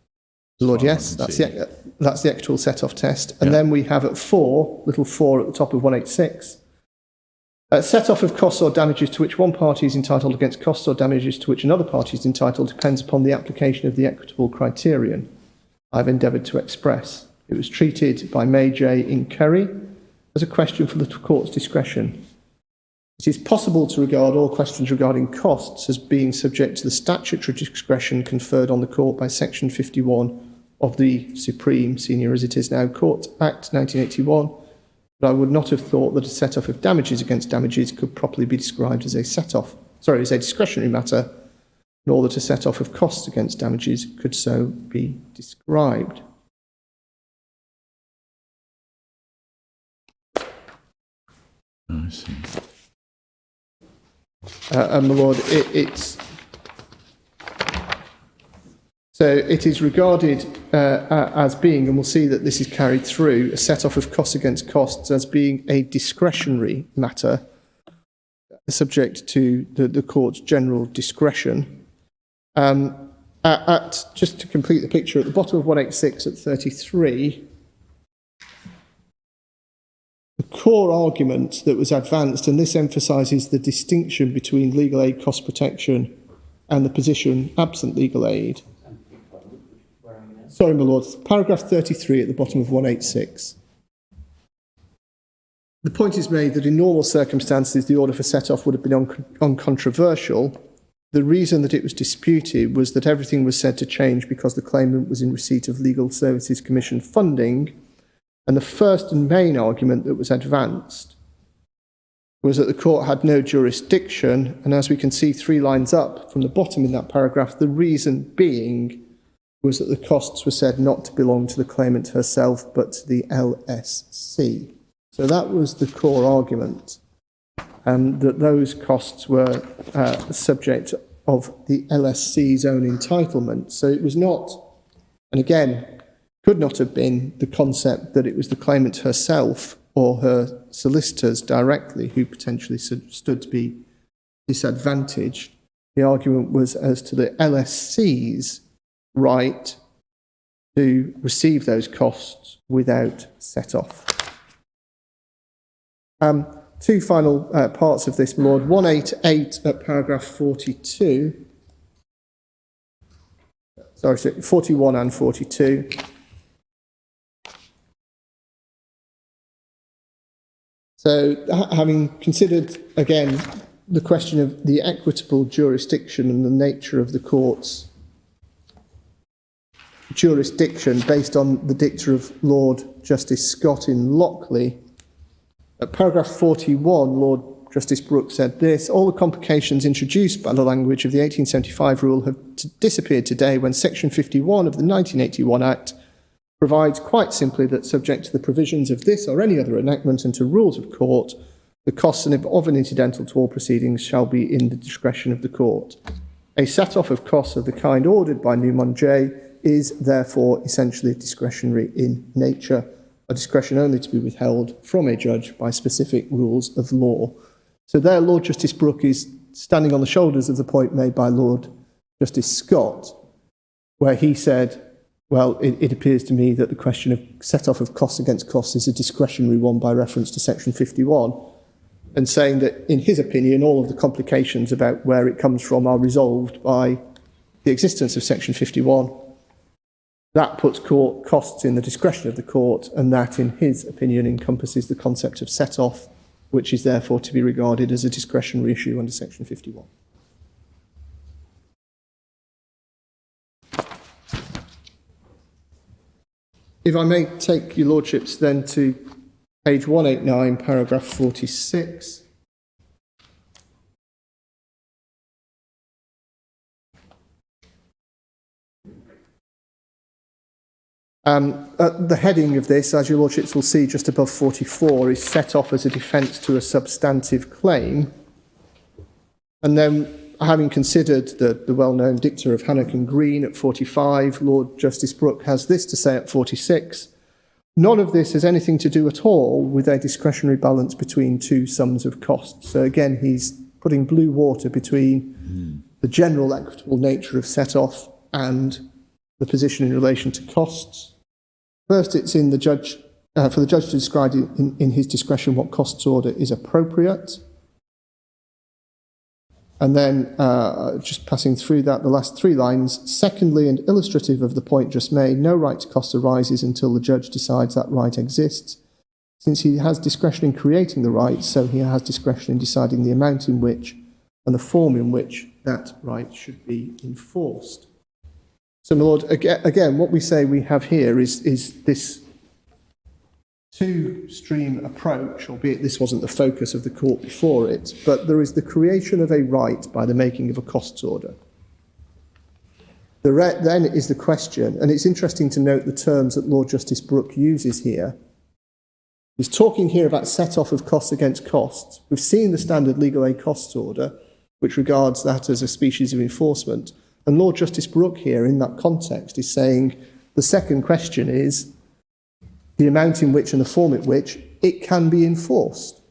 Lord, yes, that's the equitable set-off test. And then we have at 4, little 4 at the top of 186, set-off of costs or damages to which one party is entitled against costs or damages to which another party is entitled depends upon the application of the equitable criterion I've endeavoured to express. It was treated by May J. in Curry as a question for the court's discretion. It is possible to regard all questions regarding costs as being subject to the statutory discretion conferred on the court by Section 51 of the Supreme, senior as it is now, Court Act 1981, but I would not have thought that a set-off of damages against damages could properly be described as a as a discretionary matter, nor that a set-off of costs against damages could so be described. I see. And my lord, so it is regarded as being, and we'll see that this is carried through, a set-off of costs against costs as being a discretionary matter, subject to the court's general discretion. Just to complete the picture, at the bottom of 186 at 33, the core argument that was advanced, and this emphasises the distinction between legal aid cost protection and the position absent legal aid. Sorry, my lord, paragraph 33 at the bottom of 186. The point is made that in normal circumstances the order for set-off would have been uncontroversial. The reason that it was disputed was that everything was said to change because the claimant was in receipt of Legal Services Commission funding. And the first and main argument that was advanced was that the court had no jurisdiction, and as we can see 3 lines up from the bottom in that paragraph, the reason being was that the costs were said not to belong to the claimant herself, but to the LSC. So that was the core argument, that those costs were the subject of the LSC's own entitlement. So it was not, and again, could not have been the concept that it was the claimant herself or her solicitors directly who potentially stood to be disadvantaged. The argument was as to the LSC's right to receive those costs without set-off. 2 final parts of this, my lord. 188 at paragraph 42. Sorry, 41 and 42. So, having considered, again, the question of the equitable jurisdiction and the nature of the court's jurisdiction based on the dicta of Lord Justice Scott in Lockley, at paragraph 41, Lord Justice Brooks said this: all the complications introduced by the language of the 1875 rule have disappeared today when Section 51 of the 1981 Act provides quite simply that, subject to the provisions of this or any other enactment and to rules of court, the costs of and incidental to all proceedings shall be in the discretion of the court. A set-off of costs of the kind ordered by Newman J is therefore essentially discretionary in nature, a discretion only to be withheld from a judge by specific rules of law. So there Lord Justice Brooke is standing on the shoulders of the point made by Lord Justice Scott, where he said, well, it appears to me that the question of set-off of costs against costs is a discretionary one by reference to Section 51, and saying that, in his opinion, all of the complications about where it comes from are resolved by the existence of Section 51. That puts court costs in the discretion of the court, and that, in his opinion, encompasses the concept of set-off, which is therefore to be regarded as a discretionary issue under Section 51. If I may take your lordships then to page 189, paragraph 46. The heading of this, as your lordships will see just above 44, is set off as a defence to a substantive claim. And then, having considered the well-known dicta of Hannock and Green at 45, Lord Justice Brooke has this to say at 46. None of this has anything to do at all with a discretionary balance between two sums of costs. So again, he's putting blue water between the general equitable nature of set-off and the position in relation to costs. First, it's in the judge, for the judge to describe in his discretion what costs order is appropriate. And then, just passing through that, the last three lines, secondly, and illustrative of the point just made, no right to cost arises until the judge decides that right exists. Since he has discretion in creating the right, so he has discretion in deciding the amount in which and the form in which that right should be enforced. So, my lord, again, what we say we have here is this two-stream approach, albeit this wasn't the focus of the court before it, but there is the creation of a right by the making of a costs order. Then is the question, and it's interesting to note the terms that Lord Justice Brooke uses here. He's talking here about set-off of costs against costs. We've seen the standard legal aid costs order, which regards that as a species of enforcement. And Lord Justice Brooke here, in that context, is saying the second question is the amount in which and the form in which it can be enforced.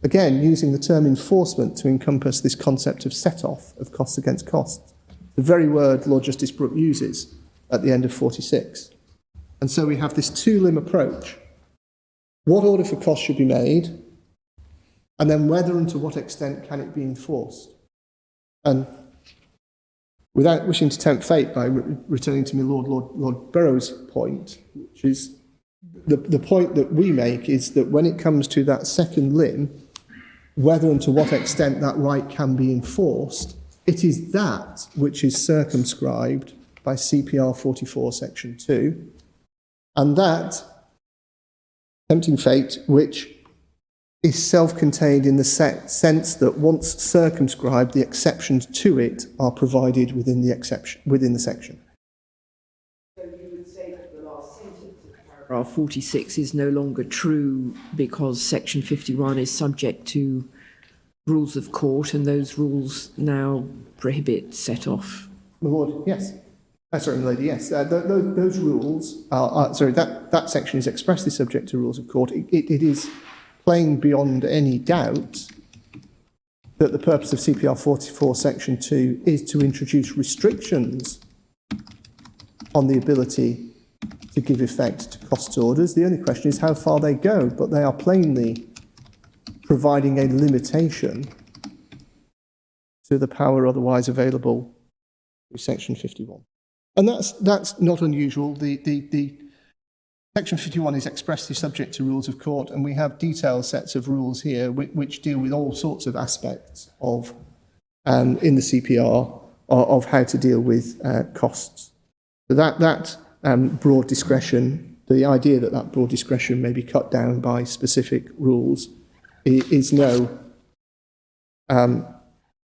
Again, using the term enforcement to encompass this concept of set-off of costs against costs. The very word Lord Justice Brooke uses at the end of 46. And so we have this two-limb approach. What order for costs should be made, and then whether and to what extent can it be enforced. And without wishing to tempt fate by returning to me Lord Burroughs' point, which is the point that we make is that when it comes to that second limb, whether and to what extent that right can be enforced, it is that which is circumscribed by CPR 44 section 2, and that, tempting fate, which is self-contained in the sense that once circumscribed, the exceptions to it are provided within the section. So you would say that the last sentence of paragraph 46 is no longer true because section 51 is subject to rules of court, and those rules now prohibit set-off? My lord, yes. Sorry, my lady, yes. Those rules are sorry, that section is expressly subject to rules of court. It is plain beyond any doubt that the purpose of CPR 44 section 2 is to introduce restrictions on the ability to give effect to costs orders. The only question is how far they go, but they are plainly providing a limitation to the power otherwise available through section 51. And that's not unusual. The Section 51 is expressly subject to rules of court, and we have detailed sets of rules here which deal with all sorts of aspects of, in the CPR, of how to deal with costs. So that broad discretion, the idea that broad discretion may be cut down by specific rules is no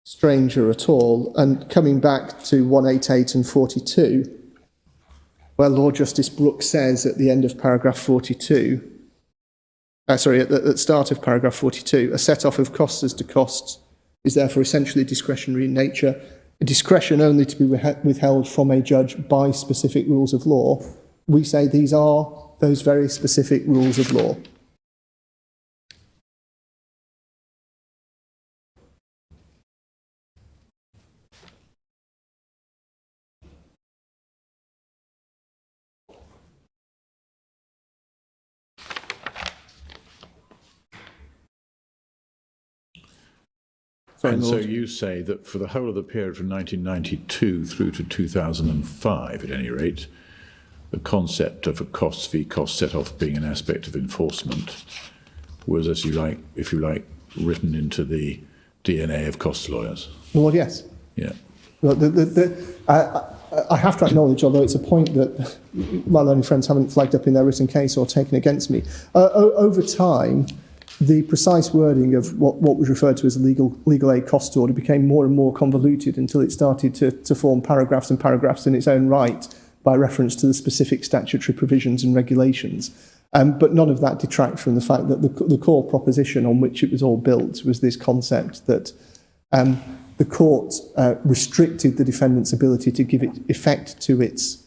stranger at all. And coming back to 188 and 42, where Lord Justice Brooke says at the end of paragraph 42, at the start of paragraph 42, a set-off of costs as to costs is therefore essentially discretionary in nature, a discretion only to be withheld from a judge by specific rules of law. We say these are those very specific rules of law. And so you say that for the whole of the period from 1992 through to 2005, at any rate, the concept of a cost fee, cost set off being an aspect of enforcement was, as you like, if you like, written into the DNA of cost lawyers. Well, yes. Yeah. Well, I have to acknowledge, although it's a point that my learned friends haven't flagged up in their written case or taken against me, over time, the precise wording of what was referred to as a legal aid cost order became more and more convoluted until it started to form paragraphs and paragraphs in its own right by reference to the specific statutory provisions and regulations. But none of that detracts from the fact that the core proposition on which it was all built was this concept that the court restricted the defendant's ability to give effect to its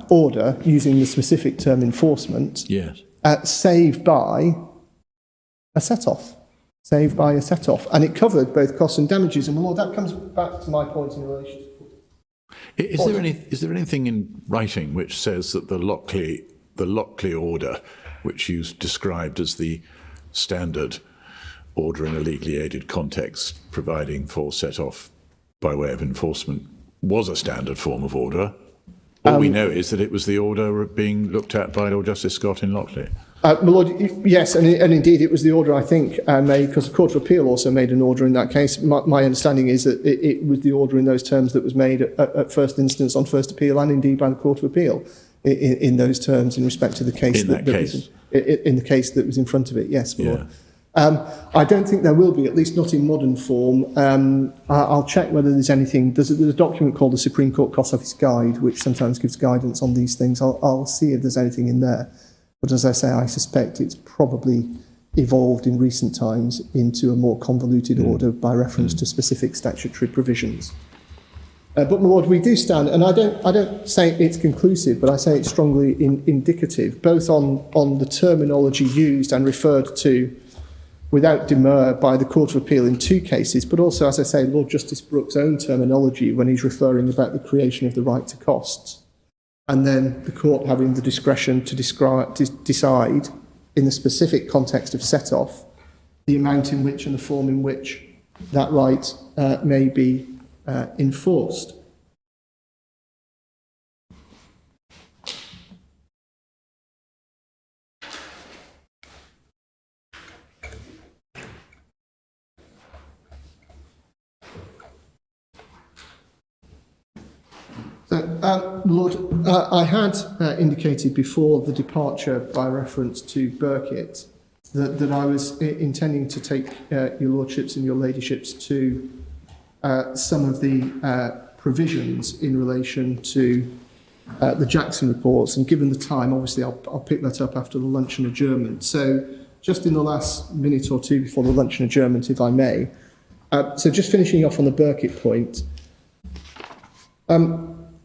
order using the specific term enforcement, Yes. save by a set-off. Save by a set-off. And it covered both costs and damages. And, well, that comes back to my point in relation to... Is there anything in writing which says that the Lockley order, which you described as the standard order in a legally aided context, providing for set-off by way of enforcement, was a standard form of order? All we know is that it was the order being looked at by Lord Justice Scott in Lockley. My Lord, yes, and indeed it was the order, I think, made, because the Court of Appeal also made an order in that case. My understanding is that it was the order in those terms that was made at first instance on first appeal, and indeed by the Court of Appeal in those terms in respect to the case. In the case that was in front of it, yes, my Lord. I don't think there will be, at least not in modern form. I'll check whether there's anything. There's a document called the Supreme Court Cost Office Guide, which sometimes gives guidance on these things. I'll see if there's anything in there. But as I say, I suspect it's probably evolved in recent times into a more convoluted order by reference to specific statutory provisions. But, my Lord, we do stand, and I don't say it's conclusive, but I say it's strongly indicative, both on the terminology used and referred to without demur by the Court of Appeal in two cases, but also, as I say, Lord Justice Brooks' own terminology when he's referring about the creation of the right to costs, and then the court having the discretion to decide, in the specific context of set-off, the amount in which and the form in which that right may be enforced. Lord, I had indicated before the departure by reference to Burkitt that I was intending to take your lordships and your ladyships to some of the provisions in relation to the Jackson reports, and given the time, obviously I'll pick that up after the luncheon adjournment. So just in the last minute or two before the luncheon adjournment, if I may. So just finishing off on the Burkitt point.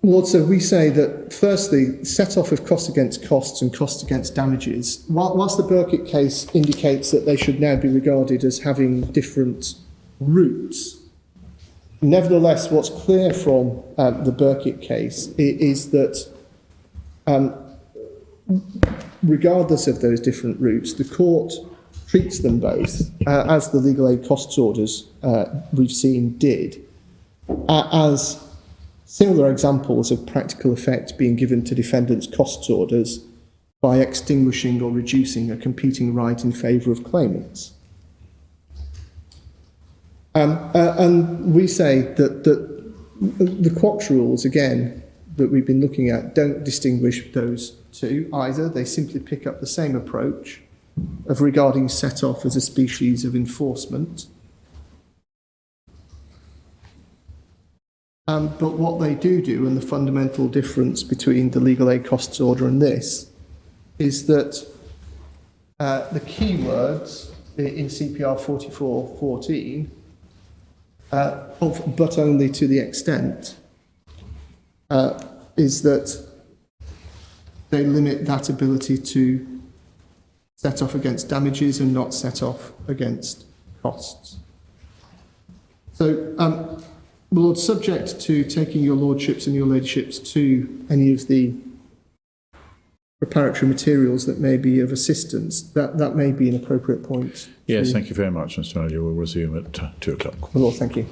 Lord, so we say that, firstly, set-off of costs against costs and costs against damages, whilst the Burkitt case indicates that they should now be regarded as having different routes, nevertheless, what's clear from the Burkitt case is that, regardless of those different routes, the court treats them both, as the legal aid costs orders we've seen did, as similar examples of practical effect being given to defendants' costs orders by extinguishing or reducing a competing right in favour of claimants. And we say that the Quox rules, again, that we've been looking at, don't distinguish those two either. They simply pick up the same approach of regarding set-off as a species of enforcement. But what they do, and the fundamental difference between the legal aid costs order and this, is that the key words in CPR 4414, but only to the extent, is that they limit that ability to set off against damages and not set off against costs. So, Lord, subject to taking your lordships and your ladyships to any of the preparatory materials that may be of assistance, that may be an appropriate point. Yes, thank you very much, Mr. Manager. We'll resume at 2 o'clock. Lord, thank you.